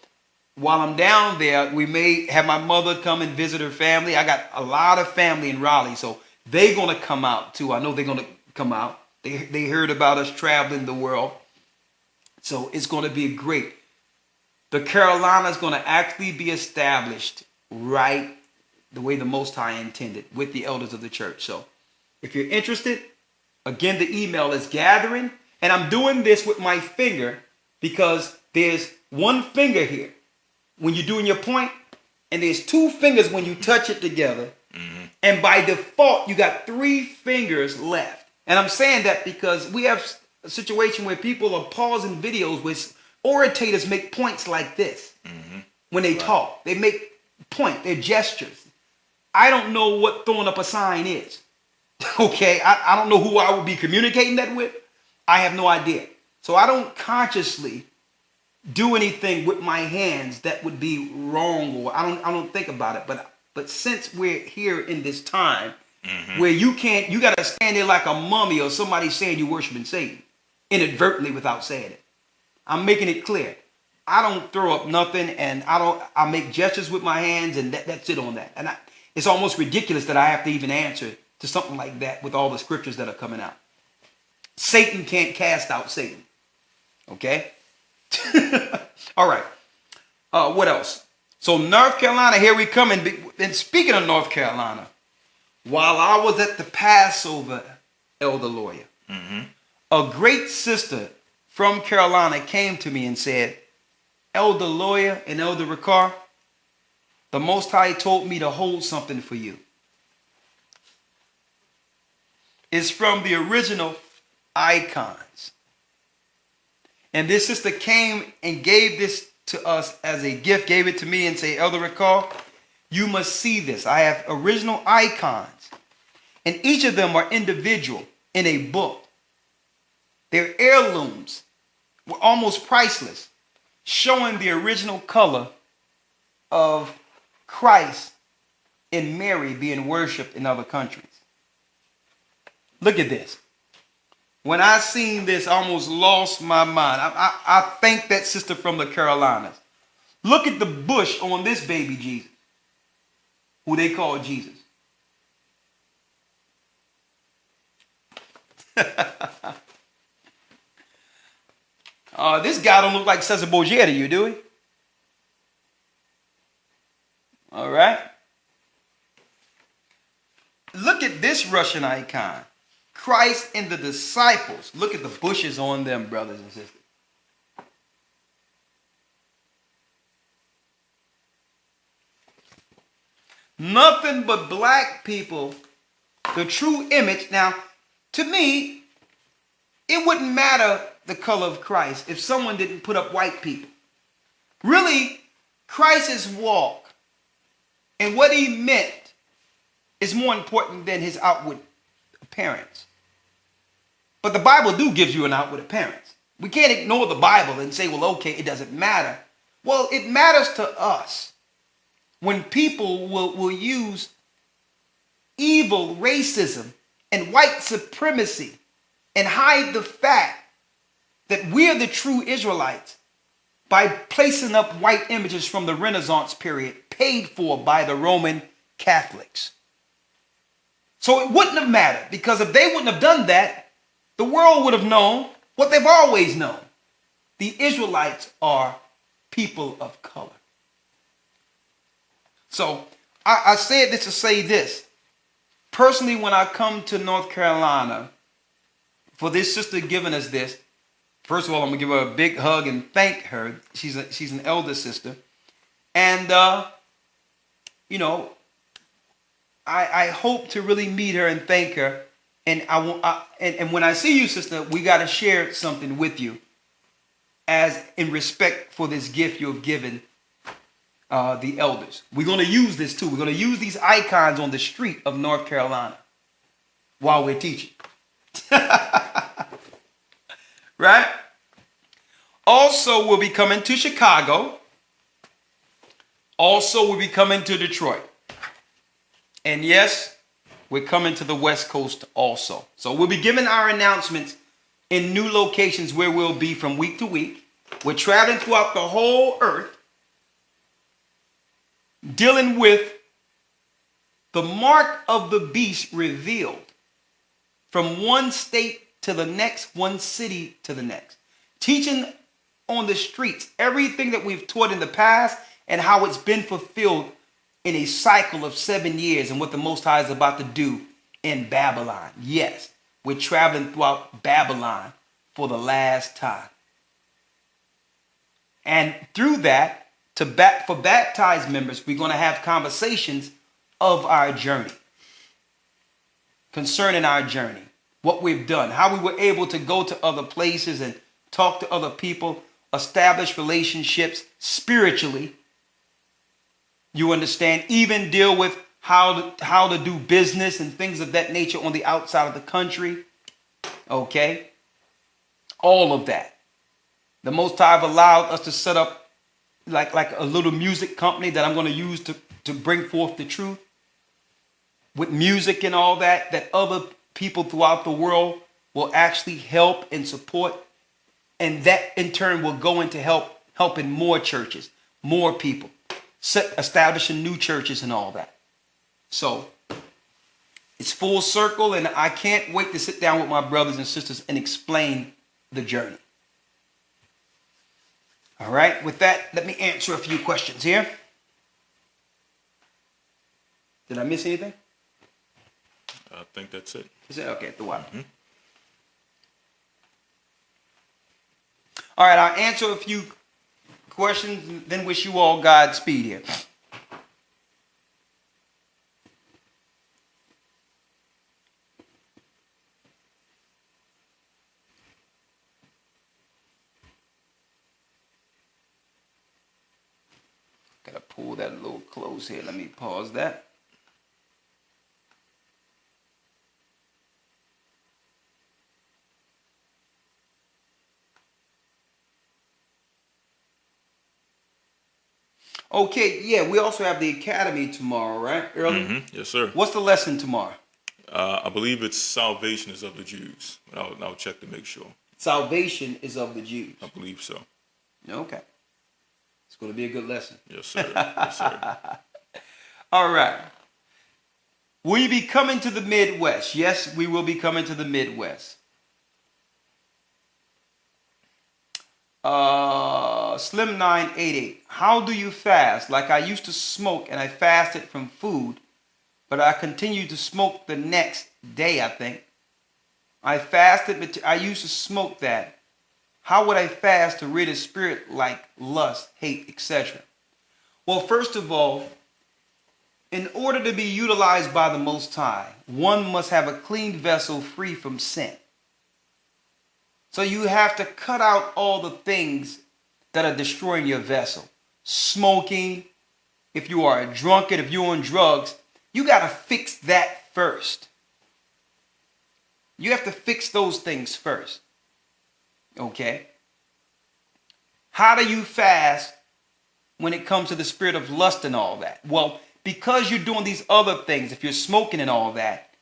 while I'm down there, we may have my mother come and visit her family. I got a lot of family in Raleigh, so they're going to come out too. I know they're going to come out. They heard about us traveling the world. So it's going to be great. The Carolina is going to actually be established right the way the Most High intended with the elders of the church. So if you're interested, again, the email is gathering. And I'm doing this with my finger because there's one finger here when you're doing your point, and there's two fingers when you touch it together. Mm-hmm. And by default, you got 3 fingers left. And I'm saying that because we have a situation where people are pausing videos where orators make points like this. Mm-hmm. When they talk. They make point, their gestures. I don't know what throwing up a sign is. Okay, I don't know who I would be communicating that with. I have no idea. So I don't consciously do anything with my hands that would be wrong, or I don't think about it. But since we're here in this time, mm-hmm. where you got to stand there like a mummy or somebody saying you're worshiping Satan inadvertently without saying it. I'm making it clear. I don't throw up nothing, and I make gestures with my hands, and that's it on that. And it's almost ridiculous that I have to even answer to something like that with all the scriptures that are coming out. Satan can't cast out Satan. Okay? All right. What else? So North Carolina, here we come. And speaking of North Carolina, while I was at the Passover, Elder Lawya, mm-hmm. a great sister from Carolina came to me and said, Elder Lawya and Elder Rawchaa, the Most High told me to hold something for you. It's from the original icons. And this sister came and gave this to us as a gift, gave it to me and say, Elder Rawchaa, you must see this. I have original icons. And each of them are individual in a book. They're heirlooms. Were almost priceless, showing the original color of Christ and Mary being worshipped in other countries. Look at this. When I seen this, I almost lost my mind. I thank that sister from the Carolinas. Look at the bush on this baby Jesus, who they call Jesus. This guy don't look like Cesar Borgia to you, do he? All right. Look at this Russian icon. Christ and the disciples. Look at the bushes on them, brothers and sisters. Nothing but black people, the true image. Now, to me, it wouldn't matter the color of Christ if someone didn't put up white people. Really, Christ's walk and what he meant is more important than his outward appearance. But the Bible gives you an outward appearance. We can't ignore the Bible and say, well, okay, it doesn't matter. Well, it matters to us when people will use evil racism and white supremacy and hide the fact that we're the true Israelites by placing up white images from the Renaissance period paid for by the Roman Catholics. So it wouldn't have mattered, because if they wouldn't have done that, the world would have known what they've always known. The Israelites are people of color. So I said this to say this. Personally, when I come to North Carolina, for this sister giving us this, first of all, I'm going to give her a big hug and thank her. She's an elder sister. And, I hope to really meet her and thank her. And and when I see you, sister, we got to share something with you as in respect for this gift you have given the elders. We're going to use this too. We're going to use these icons on the street of North Carolina while we're teaching. Right? Also, we'll be coming to Chicago. Also, we'll be coming to Detroit. And yes, we're coming to the West Coast also. So we'll be giving our announcements in new locations where we'll be from week to week. We're traveling throughout the whole earth. dealing with the mark of the beast revealed from one state to the next, one city to the next. Teaching on the streets everything that we've taught in the past and how it's been fulfilled in a cycle of 7 years and what the Most High is about to do in Babylon. Yes, we're traveling throughout Babylon for the last time. And through that, for baptized members, we're going to have conversations of our journey, concerning our journey, what we've done, how we were able to go to other places and talk to other people, establish relationships spiritually. You understand, even deal with how to do business and things of that nature on the outside of the country. Okay? All of that. The Most High have allowed us to set up like a little music company that I'm going to use to bring forth the truth. With music and all that, that other people throughout the world will actually help and support. And that in turn will go into helping more churches, more people, establishing new churches and all that. So it's full circle, and I can't wait to sit down with my brothers and sisters and explain the journey. All right, with that, let me answer a few questions here. Did I miss anything? I think that's it. Is it? Okay, the one. Mm-hmm. All right, I'll answer a few questions, then wish you all Godspeed here. Gotta pull that a little close here. Let me pause that. Okay, yeah, we also have the academy tomorrow, right? Early? Mm-hmm. Yes, sir. What's the lesson tomorrow? I believe it's salvation is of the Jews. I'll check to make sure. Salvation is of the Jews. I believe so. Okay. It's going to be a good lesson. Yes, sir. Yes, sir. All right. Will you be coming to the Midwest? Yes, we will be coming to the Midwest. Slim 988. How do you fast? Like I used to smoke and I fasted from food, but I continued to smoke the next day, I think. I fasted, but I used to smoke that. How would I fast to rid a spirit like lust, hate, etc.? Well, first of all, in order to be utilized by the Most High, one must have a clean vessel free from sin. So you have to cut out all the things that are destroying your vessel. Smoking, if you are a drunkard, if you're on drugs, you got to fix that first. You have to fix those things first. Okay? How do you fast when it comes to the spirit of lust and all that? Well, because you're doing these other things, if you're smoking and all that,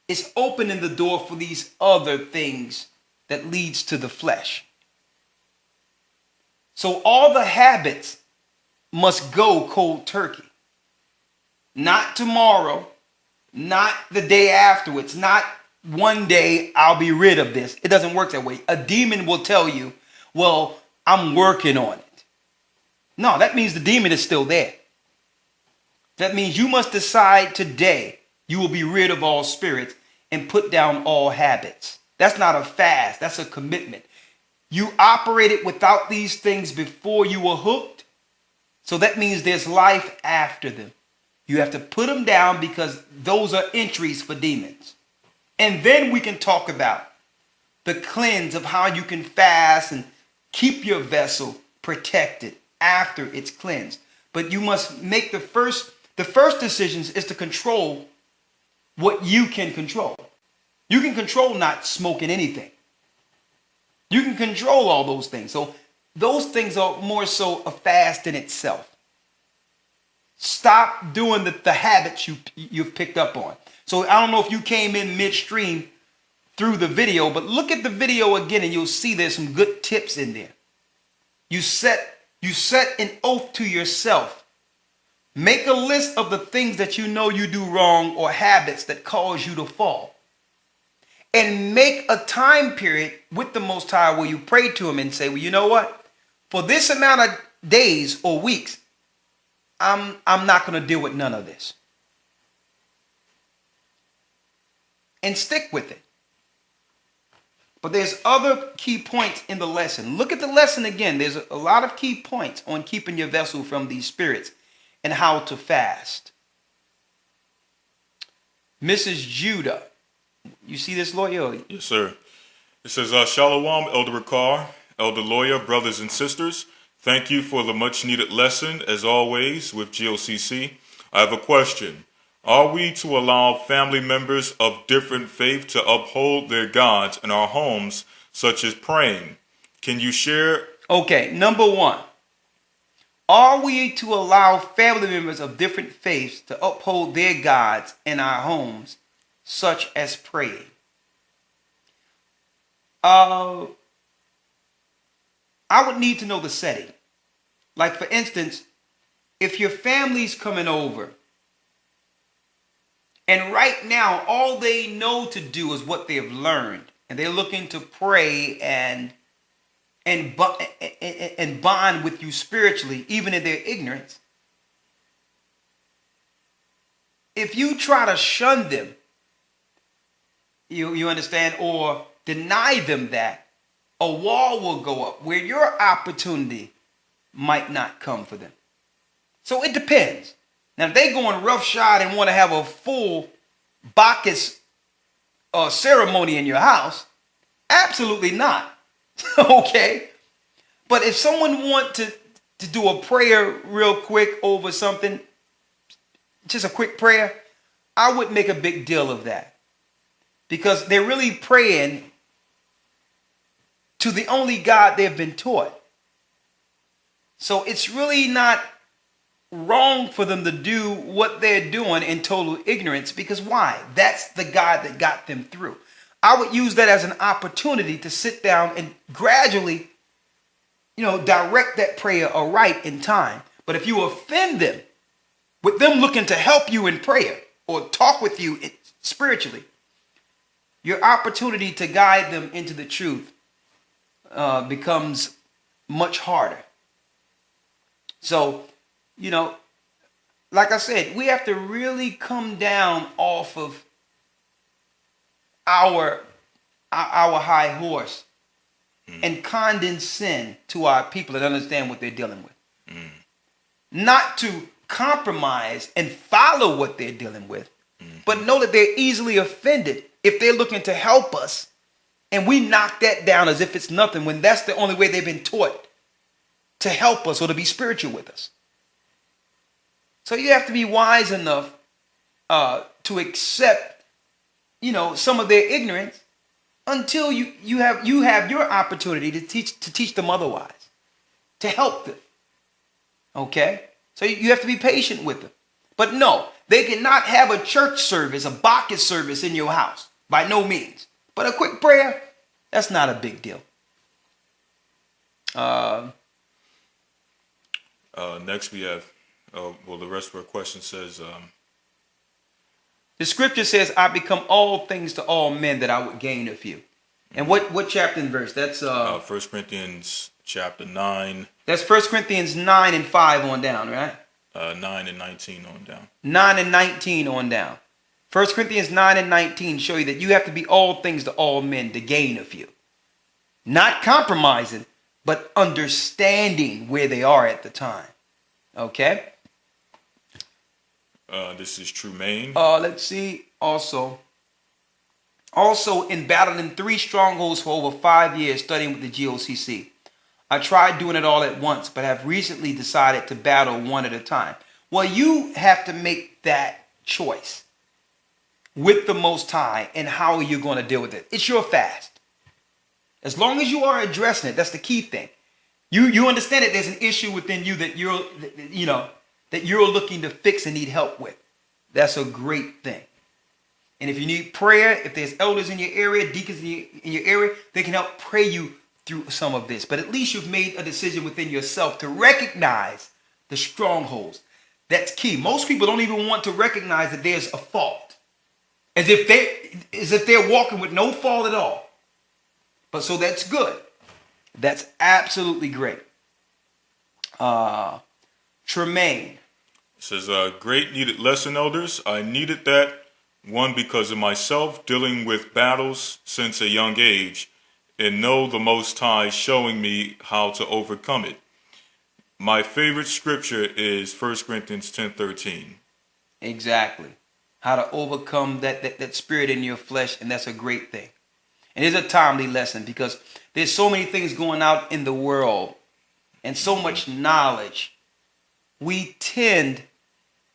it's opening the door for these other things that leads to the flesh. So all the habits must go cold turkey. Not tomorrow, not the day afterwards, not one day I'll be rid of this. It doesn't work that way. A demon will tell you, well, I'm working on it. No, that means the demon is still there. That means you must decide today you will be rid of all spirits and put down all habits. That's not a fast. That's a commitment. You operated without these things before you were hooked. So that means there's life after them. You have to put them down because those are entries for demons. And then we can talk about the cleanse of how you can fast and keep your vessel protected after it's cleansed. But you must make the first decisions is to control what you can control. You can control not smoking anything. You can control all those things. So those things are more so a fast in itself. Stop doing the habits you've picked up on. So I don't know if you came in midstream through the video, but look at the video again and you'll see there's some good tips in there. You set an oath to yourself. Make a list of the things that you know you do wrong or habits that cause you to fall. And make a time period with the Most High where you pray to him and say, well, you know what? For this amount of days or weeks, I'm not going to deal with none of this. And stick with it. But there's other key points in the lesson. Look at the lesson again. There's a lot of key points on keeping your vessel from these spirits and how to fast. Mrs. Judah. You see this, Lawya? Yes, sir. It says, Shalom, Elder Rawchaa, Elder Lawya, brothers and sisters. Thank you for the much needed lesson, as always, with GOCC. I have a question. Are we to allow family members of different faith to uphold their gods in our homes, such as praying? Can you share? Okay, number one. Are we to allow family members of different faiths to uphold their gods in our homes, such as praying? I would need to know the setting. Like, for instance, if your family's coming over, and right now all they know to do is what they've learned, and they're looking to pray and bond with you spiritually, even in their ignorance. If you try to shun them, you understand, or deny them that, a wall will go up where your opportunity might not come for them. So it depends. Now, if they going roughshod and want to have a full Bacchus ceremony in your house, absolutely not. Okay? But if someone want to do a prayer real quick over something, just a quick prayer, I wouldn't make a big deal of that. Because they're really praying to the only God they've been taught. So it's really not wrong for them to do what they're doing in total ignorance, because why? That's the God that got them through. I would use that as an opportunity to sit down and gradually, direct that prayer aright in time. But if you offend them with them looking to help you in prayer or talk with you spiritually, your opportunity to guide them into the truth becomes much harder. So, like I said, we have to really come down off of our high horse and condescend to our people and understand what they're dealing with. Not to compromise and follow what they're dealing with, but know that they're easily offended if they're looking to help us and we knock that down as if it's nothing, when that's the only way they've been taught to help us or to be spiritual with us. So you have to be wise enough to accept, some of their ignorance until you have your opportunity to teach them otherwise, to help them. Okay? So you have to be patient with them. But no, they cannot have a church service, a Bacchus service in your house. By no means. But a quick prayer, that's not a big deal. Next we have, the rest of our question says, the scripture says, I become all things to all men that I would gain a few. And what chapter and verse? That's 1 Corinthians chapter 9. That's 1 Corinthians 9 and 5 on down, right? 9 and 19 on down. 9 and 19 on down. 1 Corinthians 9 and 19 show you that you have to be all things to all men to gain a few. Not compromising, but understanding where they are at the time. Okay? This is Trumaine. Let's see. Also in battling 3 strongholds for over 5 years studying with the GOCC. I tried doing it all at once, but have recently decided to battle one at a time. Well, you have to make that choice with the Most High and how are you going to deal with it. It's your fast. As long as you are addressing it, that's the key thing. You understand that there's an issue within you that you're looking to fix and need help with. That's a great thing. And if you need prayer, if there's elders in your area, deacons in your area, they can help pray you through some of this. But at least you've made a decision within yourself to recognize the strongholds. That's key. Most people don't even want to recognize that there's a fault, as if they're walking with no fault at all. But so that's good. That's absolutely great. Tremaine. It says, great needed lesson, elders. I needed that, one, because of myself dealing with battles since a young age, and know the Most High showing me how to overcome it. My favorite scripture is 1 Corinthians 10:13. Exactly. How to overcome that spirit in your flesh, and that's a great thing. And it's a timely lesson because there's so many things going out in the world and so much knowledge. We tend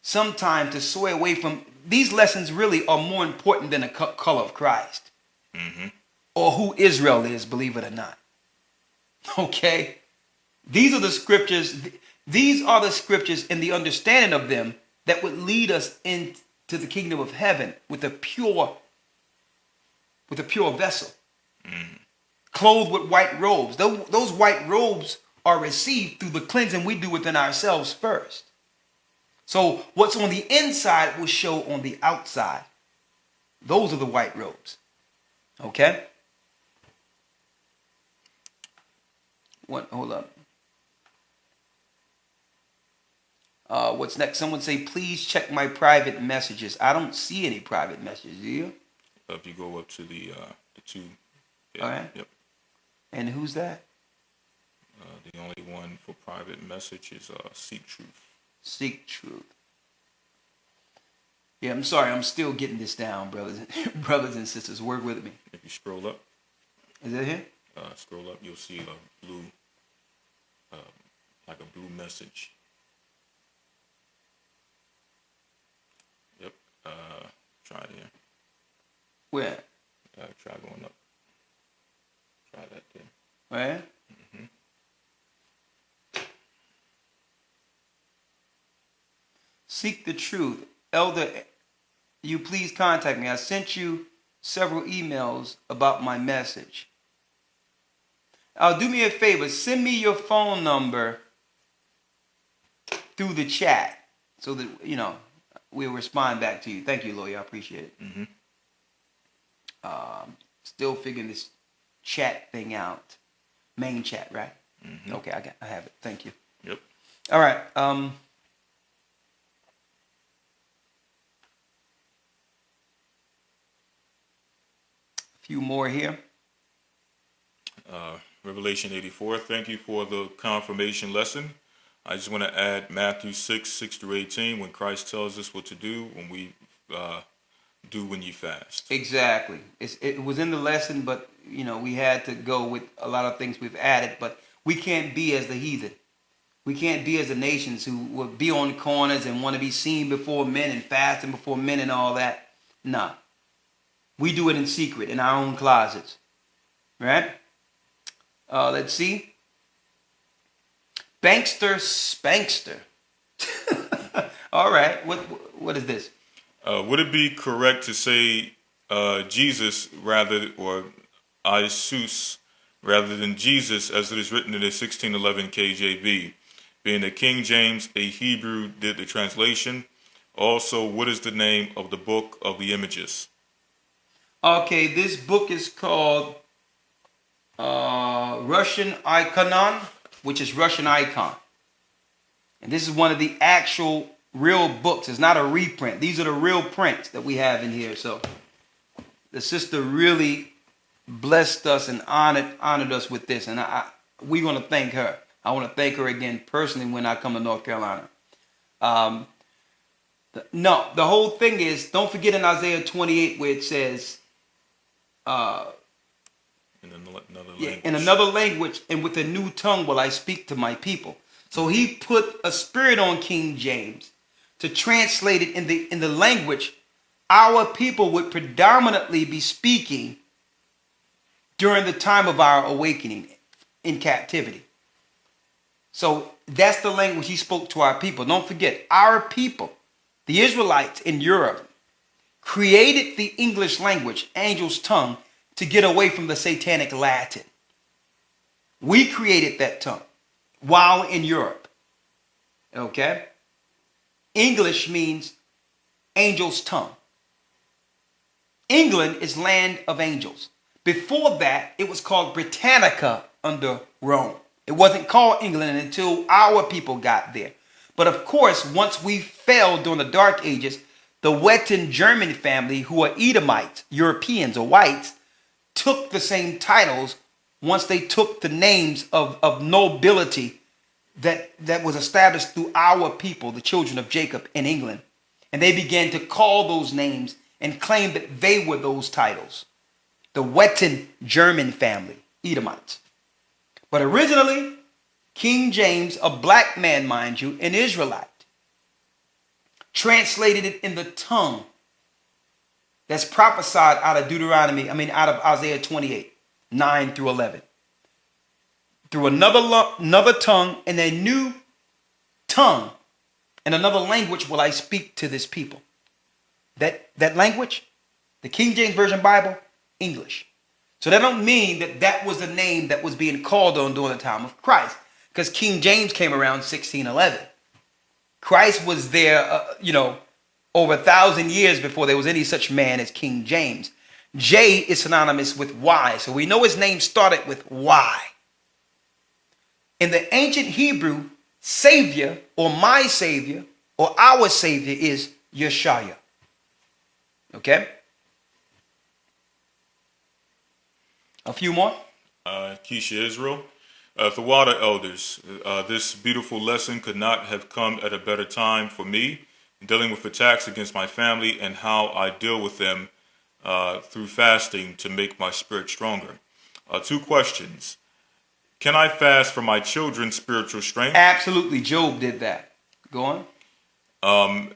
sometimes to sway away from these lessons. Really are more important than the color of Christ, or who Israel is, believe it or not. Okay? These are the scriptures. These are the scriptures and the understanding of them that would lead us into the kingdom of heaven with a pure vessel, clothed with white robes. Those white robes are received through the cleansing we do within ourselves first. So what's on the inside will show on the outside. Those are the white robes. Okay? Hold up. What's next? Someone say, please check my private messages. I don't see any private messages, do you? If you go up to the two. Yeah, all right. Yep. And who's that? The only one for private message is Seek Truth. Seek Truth. Yeah, I'm sorry. I'm still getting this down, brothers and sisters. Work with me. If you scroll up. Is that here? Scroll up. You'll see a blue, like a blue message. Yep. Try it here. Where? Try going up. Try that there. Where? Seek the truth. Elder, you please contact me. I sent you several emails about my message. Do me a favor. Send me your phone number through the chat so that, we'll respond back to you. Thank you, Lawya. I appreciate it. Still figuring this chat thing out. Main chat, right? Okay, I have it. Thank you. Yep. All right. A few more here. Revelation 84. Thank you for the confirmation lesson. I just want to add Matthew 6:6-18, when Christ tells us what to do when we do when you fast. Exactly. It was in the lesson, but we had to go with a lot of things we've added. But we can't be as the heathen. We can't be as the nations who will be on corners and want to be seen before men and fasting before men and all that. Nah. We do it in secret in our own closets. Right? Let's see. Bankster Spankster. All right. What is this? Would it be correct to say Jesus or Isus rather than Jesus, as it is written in the 1611 KJV? Being a King James, a Hebrew did the translation. Also, what is the name of the book of the images? Okay, this book is called Russian Iconon, which is Russian icon. And this is one of the actual real books. It's not a reprint. These are the real prints that we have in here. So the sister really blessed us and honored us with this. And we're going to thank her. I want to thank her again personally when I come to North Carolina. The whole thing is, don't forget in Isaiah 28 where it says, in another language and with a new tongue will I speak to my people. So he put a spirit on King James to translate it in the language our people would predominantly be speaking during the time of our awakening in captivity. So that's the language he spoke to our people. Don't forget, our people, the Israelites in Europe, created the English language, angel's tongue, to get away from the satanic Latin. We created that tongue while in Europe. Okay? English means angel's tongue. England is land of angels. Before that, it was called Britannica under Rome. It wasn't called England until our people got there. But of course, once we fell during the Dark Ages, the Wettin German family, who are Edomites, Europeans or whites, took the same titles once they took the names of nobility that was established through our people, the children of Jacob in England. And they began to call those names and claim that they were those titles. The Wettin German family, Edomites. But originally, King James, a black man, mind you, an Israelite, translated it in the tongue that's prophesied out of Isaiah 28, 9 through 11. Through another tongue and a new tongue and another language will I speak to this people. That language, the King James Version Bible, English. So that don't mean that was the name that was being called on during the time of Christ, because King James came around 1611. Christ was there, over 1,000 years before there was any such man as King James. J is synonymous with Y, so we know his name started with Y. In the ancient Hebrew, Savior or my Savior or our Savior is Yeshua. Okay? A few more. Keisha Israel. The water elders, this beautiful lesson could not have come at a better time for me, dealing with attacks against my family and how I deal with them through fasting to make my spirit stronger. 2 questions. Can I fast for my children's spiritual strength? Absolutely. Job did that. Go on.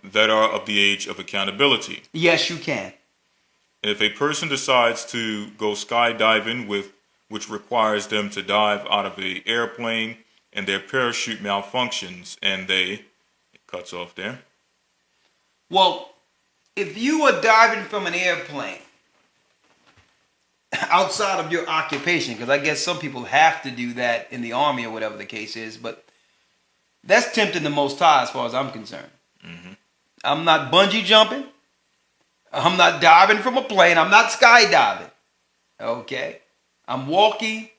That are of the age of accountability. Yes, you can. If a person decides to go skydiving, which requires them to dive out of an airplane and their parachute malfunctions and it cuts off there. Well, if you are diving from an airplane outside of your occupation, because I guess some people have to do that in the army or whatever the case is, but that's tempting the Most High as far as I'm concerned. Mm-hmm. I'm not bungee jumping. I'm not diving from a plane. I'm not skydiving. Okay? I'm walking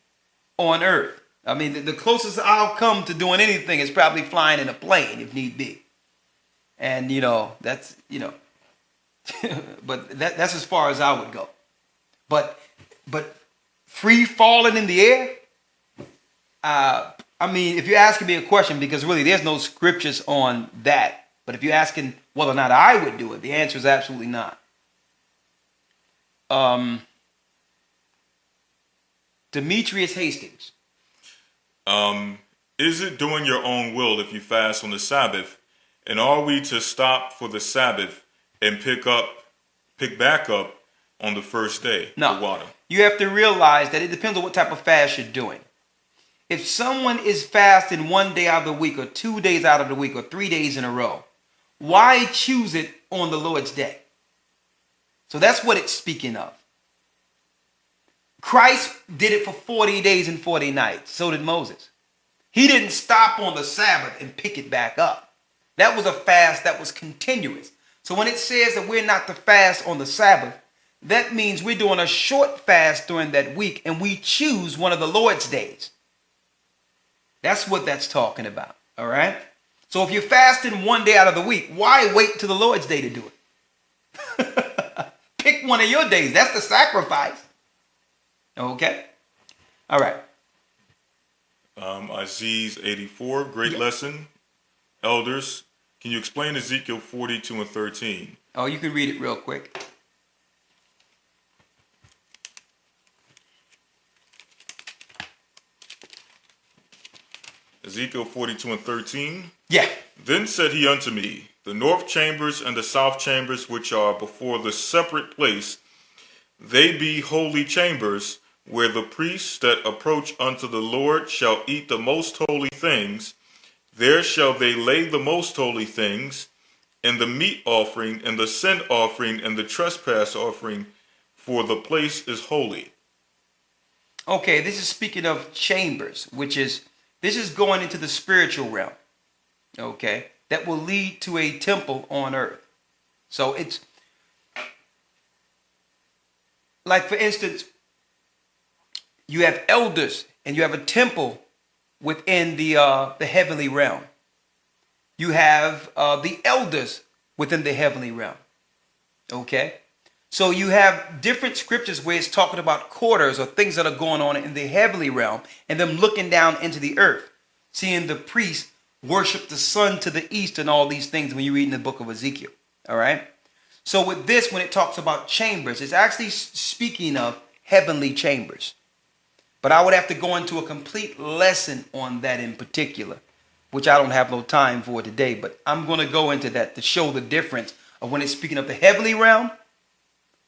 on earth. I mean, the closest I'll come to doing anything is probably flying in a plane if need be. And, that's, but that's as far as I would go. But free falling in the air, if you're asking me a question, because really there's no scriptures on that. But if you're asking whether or not I would do it, the answer is absolutely not. Demetrius Hastings. Is it doing your own will if you fast on the Sabbath? And are we to stop for the Sabbath and pick back up on the first day? No. The water. You have to realize that it depends on what type of fast you're doing. If someone is fasting 1 day out of the week or 2 days out of the week or 3 days in a row, why choose it on the Lord's day? So that's what it's speaking of. Christ did it for 40 days and 40 nights. So did Moses. He didn't stop on the Sabbath and pick it back up. That was a fast that was continuous. So when it says that we're not to fast on the Sabbath, that means we're doing a short fast during that week and we choose one of the Lord's days. That's what that's talking about. All right. So if you're fasting 1 day out of the week, why wait till the Lord's day to do it? Pick one of your days. That's the sacrifice. Okay. All right. Aziz 84, great lesson. Elders, can you explain Ezekiel 42 and 13? Oh, you can read it real quick. Ezekiel 42 and 13. Yeah. Then said he unto me, the north chambers and the south chambers, which are before the separate place, they be holy chambers, where the priests that approach unto the Lord shall eat the most holy things. There shall they lay the most holy things, and the meat offering, and the sin offering, and the trespass offering, for the place is holy. Okay, this is speaking of chambers, this is going into the spiritual realm. Okay, that will lead to a temple on earth. So it's like, for instance, you have elders and you have a temple within the heavenly realm. You have the elders within the heavenly realm. Okay? So you have different scriptures where it's talking about quarters or things that are going on in the heavenly realm and them looking down into the earth, seeing the priests worship the sun to the east and all these things when you read in the book of Ezekiel. All right? So with this, when it talks about chambers, it's actually speaking of heavenly chambers. But I would have to go into a complete lesson on that in particular, which I don't have no time for today. But I'm going to go into that to show the difference of when it's speaking of the heavenly realm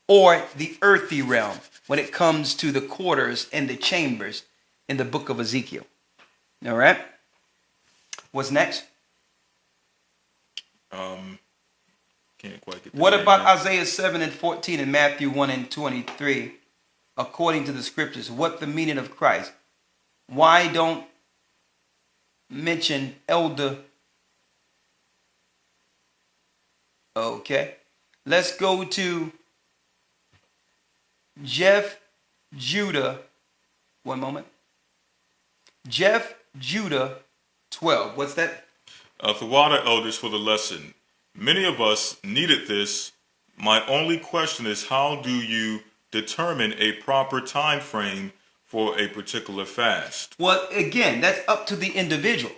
or the earthly realm when it comes to the quarters and the chambers in the book of Ezekiel. All right? What's next? Can't quite get what about Isaiah 7 and 14 and Matthew 1 and 23? According to the scriptures, what the meaning of Christ? Why don't mention elder? Okay. Let's go to Judah. One moment. Judah 12. What's that? The water elders for the lesson. Many of us needed this. My only question is, how do you determine a proper time frame for a particular fast? Well, again, that's up to the individual.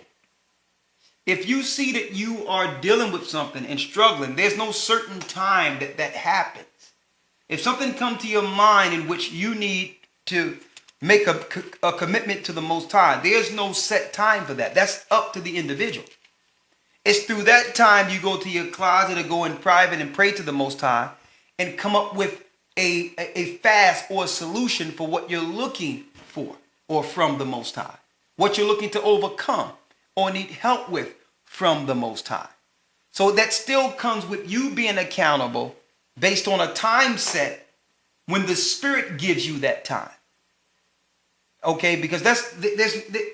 If you see that you are dealing with something and struggling, there's no certain time that happens. If something comes to your mind in which you need to make a commitment to the Most High, there's no set time for that. That's up to the individual. It's through that time you go to your closet or go in private and pray to the Most High and come up with a fast or a solution for what you're looking for or from the Most High. What you're looking to overcome or need help with from the Most High. So that still comes with you being accountable based on a time set when the Spirit gives you that time. Okay, because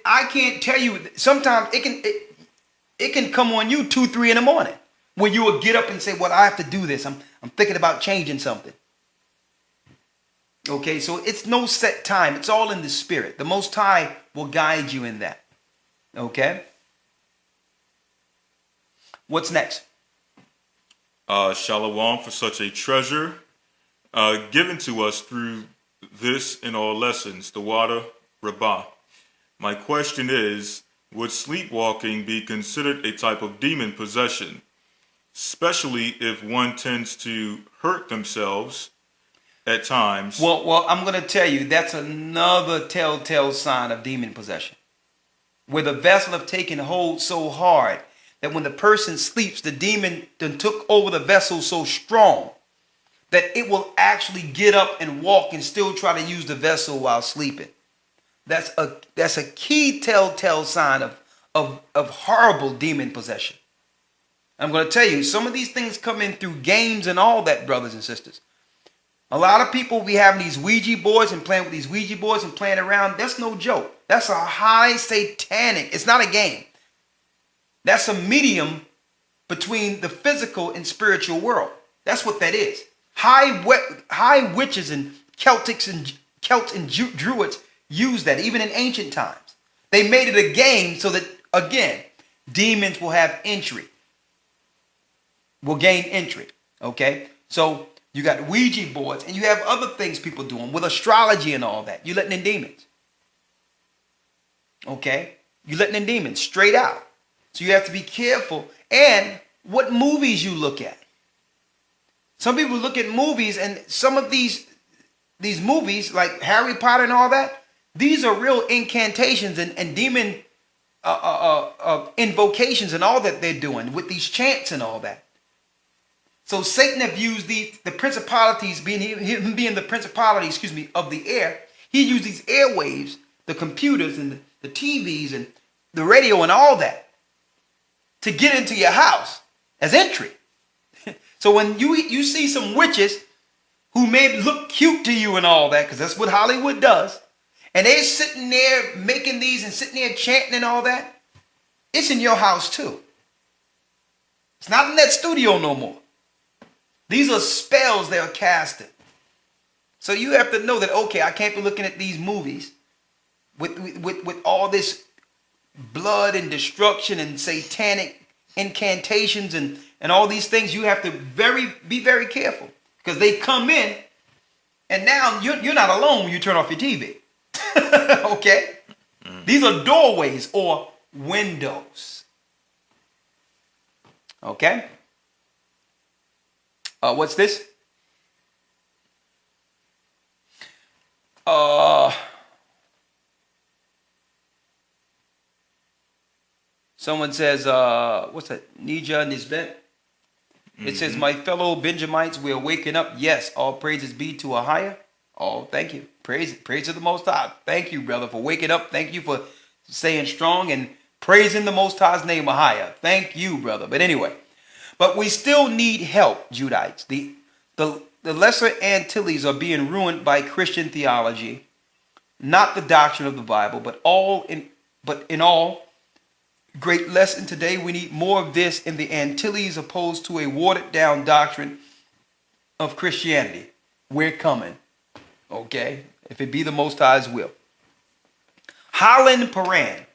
I can't tell you, sometimes it can come on you 2, 3 in the morning when you will get up and say, well, I have to do this. I'm thinking about changing something. Okay, so it's no set time. It's all in the Spirit. The Most High will guide you in that. Okay? What's next? Shalom for such a treasure given to us through this in all lessons, the water Rabbah. My question is, would sleepwalking be considered a type of demon possession, especially if one tends to hurt themselves at times? Well, I'm going to tell you, that's another telltale sign of demon possession, where the vessel have taken hold so hard that when the person sleeps, the demon then took over the vessel so strong that it will actually get up and walk and still try to use the vessel while sleeping. That's a key telltale sign of horrible demon possession. I'm going to tell you, some of these things come in through games and all that, brothers and sisters. A lot of people be having these Ouija boards and playing with these Ouija boards and playing around. That's no joke. That's a high satanic. It's not a game. That's a medium between the physical and spiritual world. That's what that is. High witches and Celts and Druids use that even in ancient times. They made it a game so that, again, demons will have entry. Will gain entry. Okay? So you got Ouija boards and you have other things people doing with astrology and all that. You're letting in demons. Okay? You're letting in demons straight out. So you have to be careful. And what movies you look at. Some people look at movies, and some of these movies, like Harry Potter and all that, these are real incantations and demon invocations and all that they're doing with these chants and all that. So Satan have used the principalities, him being the principality, of the air. He used these airwaves, the computers and the TVs and the radio and all that to get into your house as entry. So when you see some witches who may look cute to you and all that, because that's what Hollywood does, and they're sitting there making these and sitting there chanting and all that, it's in your house too. It's not in that studio no more. These are spells they are casting. So you have to know that, okay, I can't be looking at these movies with all this blood and destruction and satanic incantations and all these things. You have to be very careful, because they come in, and now you're not alone when you turn off your TV. Okay? These are doorways or windows. Okay? What's this? Someone says, what's that? Nija Nisbet. It says, my fellow Benjamites, we are waking up. Yes, all praises be to a higher. Oh, thank you. Praise to the Most High. Thank you, brother, for waking up. Thank you for staying strong and praising the Most High's name a higher. Thank you, brother. But anyway, but we still need help, Judites. The Lesser Antilles are being ruined by Christian theology, not the doctrine of the Bible, but in all great lesson today, we need more of this in the Antilles, opposed to a watered down doctrine of Christianity. We're coming. Okay? If it be the Most High's will. Holland Paran.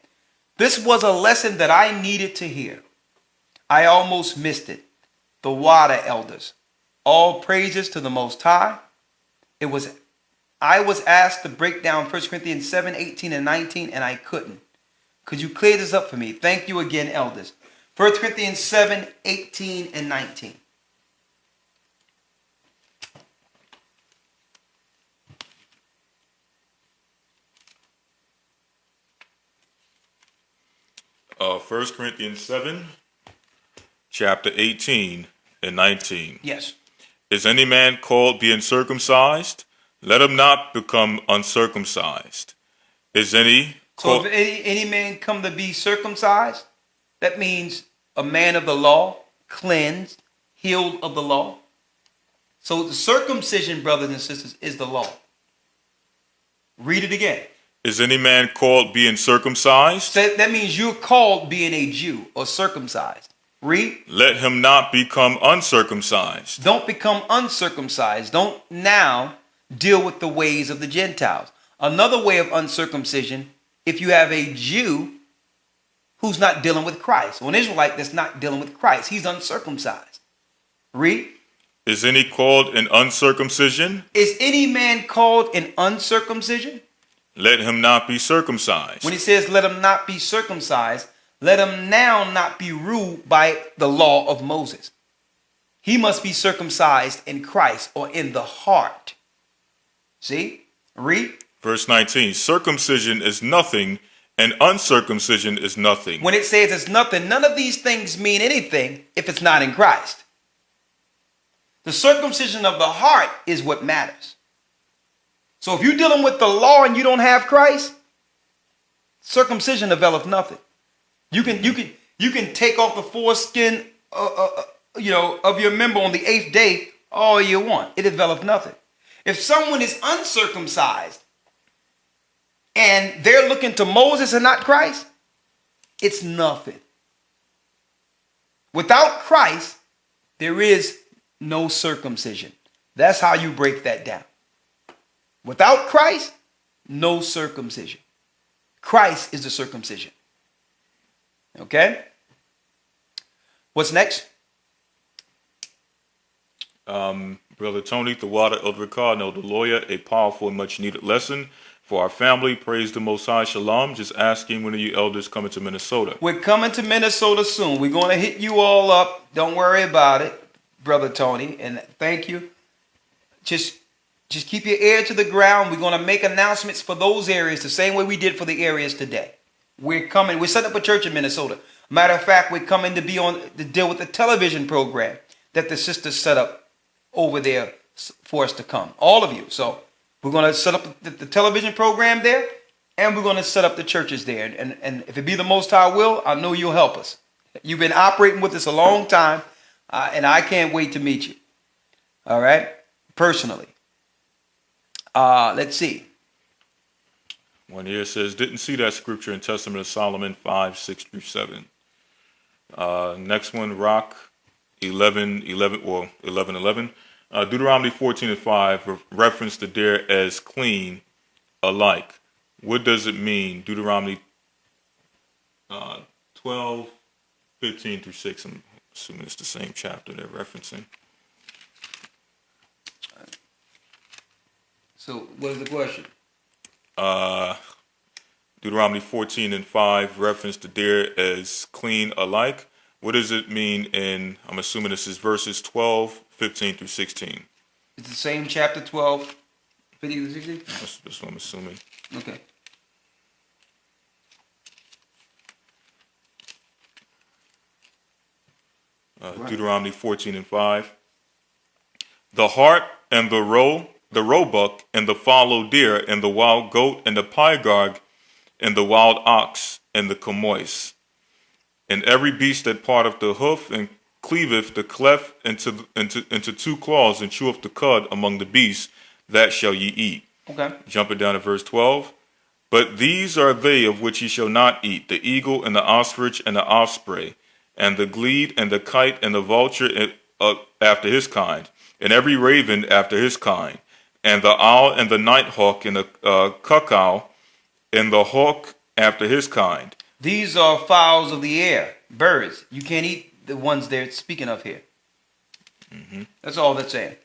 This was a lesson that I needed to hear. I almost missed it. The water elders. All praises to the Most High. I was asked to break down 1 Corinthians 7, 18, and 19, and I couldn't. Could you clear this up for me? Thank you again, elders. 1 Corinthians 7, 18, and 19. First Corinthians 7, chapter 18 and 19. Yes. Is any man called being circumcised? Let him not become uncircumcised. Is any... So if any man come to be circumcised, that means a man of the law, cleansed, healed of the law. So the circumcision, brothers and sisters, is the law. Read it again. Is any man called being circumcised? So that means you're called being a Jew or circumcised. Read. Let him not become uncircumcised. Don't become uncircumcised. Don't now deal with the ways of the Gentiles. Another way of uncircumcision, if you have a Jew who's not dealing with Christ, or an Israelite that's not dealing with Christ, he's uncircumcised. Read. Is any called an uncircumcision? Is any man called an uncircumcision? Let him not be circumcised. When he says let him not be circumcised, let him now not be ruled by the law of Moses. He must be circumcised in Christ, or in the heart. See? Read. Verse 19, circumcision is nothing, and uncircumcision is nothing. When it says it's nothing, none of these things mean anything if it's not in Christ. The circumcision of the heart is what matters. So if you're dealing with the law and you don't have Christ, circumcision develops nothing. You can take off the foreskin of your member on the 8th day all you want. It develops nothing. If someone is uncircumcised and they're looking to Moses and not Christ, it's nothing. Without Christ, there is no circumcision. That's how you break that down. Without Christ, no circumcision. Christ is the circumcision. Okay? What's next? Brother Tony, the water, Elder Rawchaa, and Elder Lawya, a powerful and much needed lesson for our family. Praise the Most High. Shalom. Just asking, when are you elders coming to Minnesota? We're coming to Minnesota soon. We're going to hit you all up. Don't worry about it, Brother Tony. And thank you. Just keep your ear to the ground. We're going to make announcements for those areas the same way we did for the areas today. We're coming. We're setting up a church in Minnesota. Matter of fact, we're coming to deal with the television program that the sisters set up over there for us to come. All of you. So we're going to set up the television program there, and we're going to set up the churches there. And if it be the Most High will, I know you'll help us. You've been operating with us a long time, and I can't wait to meet you. All right? Personally. Let's see. One here says, didn't see that scripture in Testament of Solomon 5, 6 through 7. Next one, 11:11. Deuteronomy 14:5 reference the deer as clean alike. What does it mean? Deuteronomy 12:15 through 6. I'm assuming it's the same chapter they're referencing. So what is the question? Deuteronomy 14:5 reference the deer as clean alike. What does it mean in, I'm assuming this is verses 12:15 through 16. It's the same chapter 12, 15 to 16? That's what I'm assuming. Okay. Deuteronomy 14:5. The hart and the roebuck and the fallow deer and the wild goat and the pygarg and the wild ox and the chamois, and every beast that parteth the hoof and cleaveth the cleft into two claws and cheweth the cud among the beasts, that shall ye eat. Okay. Jumping down to verse 12. But these are they of which ye shall not eat: the eagle and the ostrich and the osprey, and the glede and the kite and the vulture after his kind, and every raven after his kind, and the owl and the nighthawk and the cuckow and the hawk after his kind. These are fowls of the air, birds. You can't eat the ones they're speaking of here. Mm-hmm. That's all that's saying.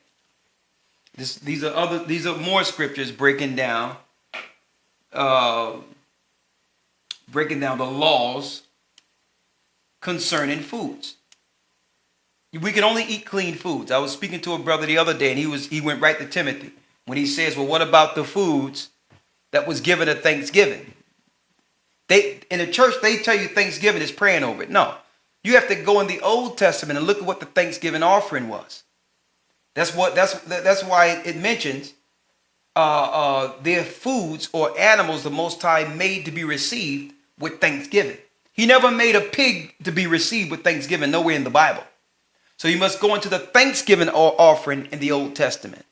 These are more scriptures breaking down the laws concerning foods. We can only eat clean foods. I was speaking to a brother the other day, and he went right to Timothy when he says, "Well, what about the foods that was given at Thanksgiving?" In the church, they tell you Thanksgiving is praying over it. No, you have to go in the Old Testament and look at what the Thanksgiving offering was. That's why it mentions their foods or animals the Most High made to be received with thanksgiving. He never made a pig to be received with thanksgiving, nowhere in the Bible. So you must go into the Thanksgiving offering in the Old Testament.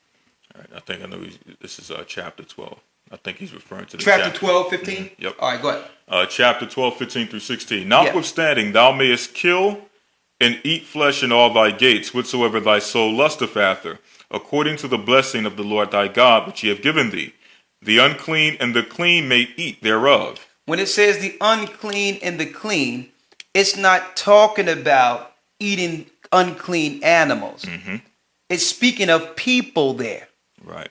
All right, I think I know this is chapter 12. I think he's referring to the chapter 12, 15? Mm-hmm. Yep. All right, go ahead. Chapter 12, 15 through 16. Notwithstanding, thou mayest kill and eat flesh in all thy gates, whatsoever thy soul lusteth after, according to the blessing of the Lord thy God, which he hath given thee. The unclean and the clean may eat thereof. When it says the unclean and the clean, it's not talking about eating unclean animals. Mm-hmm. It's speaking of people there. Right.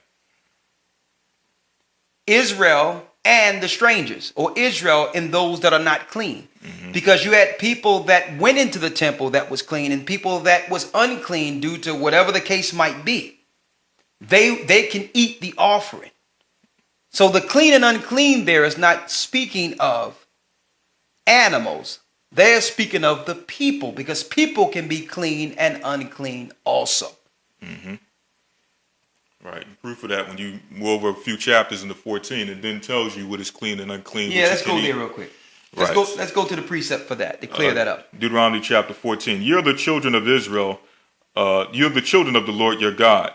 Israel and the strangers, or Israel and those that are not clean. Mm-hmm. Because you had people that went into the temple that was clean and people that was unclean due to whatever the case might be. They can eat the offering. So the clean and unclean there is not speaking of animals. They're speaking of the people, because people can be clean and unclean also. Mm-hmm. Right. Proof of that, when you go over a few chapters in the 14, it then tells you what is clean and unclean. Yeah, let's go there real quick. Let's go to the precept for that, to clear that up. Deuteronomy chapter 14. Ye are the children of Israel. You are the children of the Lord your God.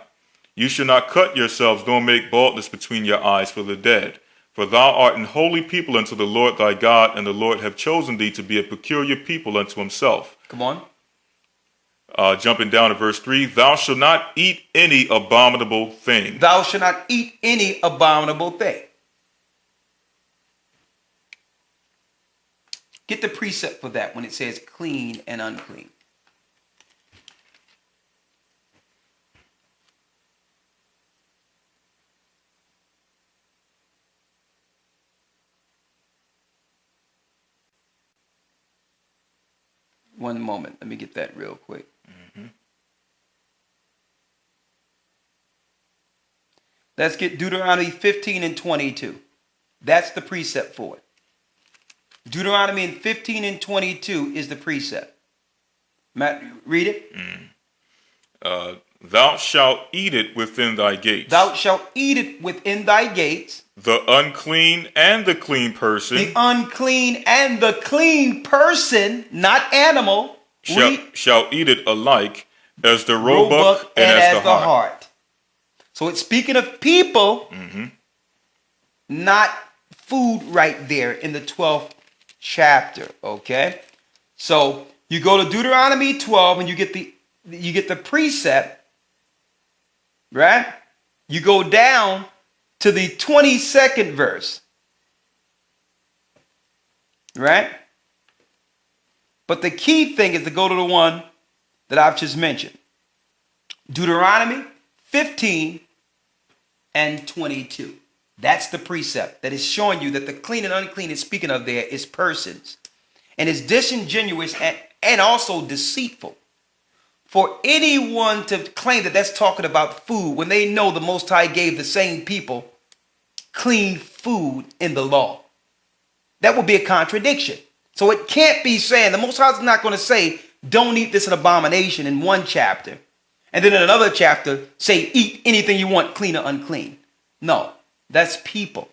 You shall not cut yourselves, nor make baldness between your eyes for the dead. For thou art an holy people unto the Lord thy God, and the Lord hath chosen thee to be a peculiar people unto himself. Come on. Jumping down to verse 3. Thou shalt not eat any abominable thing. Thou shalt not eat any abominable thing. Get the precept for that when it says clean and unclean. One moment. Let me get that real quick. Mm-hmm. Let's get Deuteronomy 15 and 22. That's the precept for it. Deuteronomy 15 and 22 is the precept. Matt, read it. Thou shalt eat it within thy gates. Thou shalt eat it within thy gates. The unclean and the clean person. The unclean and the clean person, not animal, shall eat it alike as the roebuck and as the hart. So it's speaking of people, mm-hmm. not food right there in the 12th chapter, okay? So you go to Deuteronomy 12 and you get the the precept, right? You go down to the 22nd verse, right? But the key thing is to go to the one that I've just mentioned. Deuteronomy 15 and 22. That's the precept that is showing you that the clean and unclean is speaking of there is persons. And is disingenuous and also deceitful. For anyone to claim that that's talking about food when they know the Most High gave the same people clean food in the law. That would be a contradiction. So it can't be saying, the Most High is not going to say, don't eat this an abomination in one chapter. And then in another chapter, say, eat anything you want, clean or unclean. No, that's people.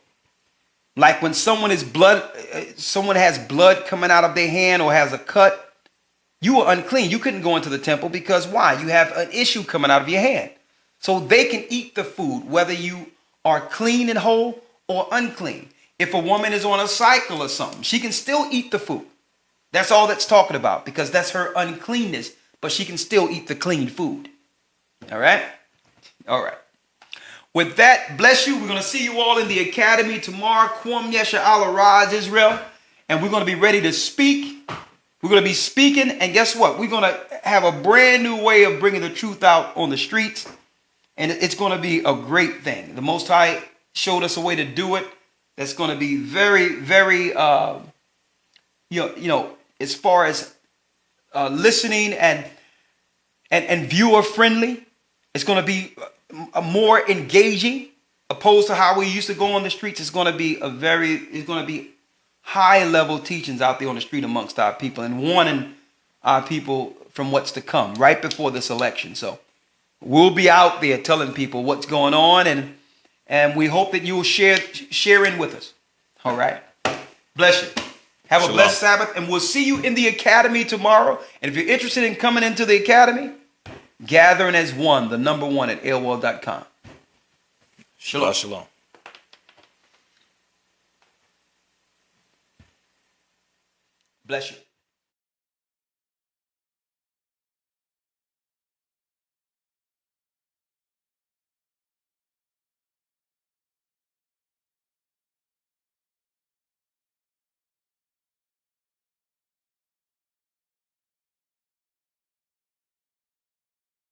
Like when someone has blood coming out of their hand or has a cut, you are unclean. You couldn't go into the temple because why? You have an issue coming out of your hand. So they can eat the food, whether you are clean and whole or unclean. If a woman is on a cycle or something, she can still eat the food. That's all that's talking about, because that's her uncleanness, but she can still eat the clean food. All right? All right. With that, bless you. We're going to see you all in the academy tomorrow. Kwam Yesha Allah Raz Israel. And we're going to be ready to speak. We're going to be speaking. And guess what? We're going to have a brand new way of bringing the truth out on the streets. And it's going to be a great thing. The Most High showed us a way to do it. That's going to be very, very, as far as listening and viewer friendly. It's going to be more engaging, opposed to how we used to go on the streets. It's going to be high level teachings out there on the street amongst our people and warning our people from what's to come right before this election. So we'll be out there telling people what's going on, and we hope that you will share in with us. All right. Bless you. Have a blessed Sabbath, and we'll see you in the academy tomorrow. And if you're interested in coming into the academy, gathering as one, the number one at AOL.com. Shalom. Shalom. Bless you.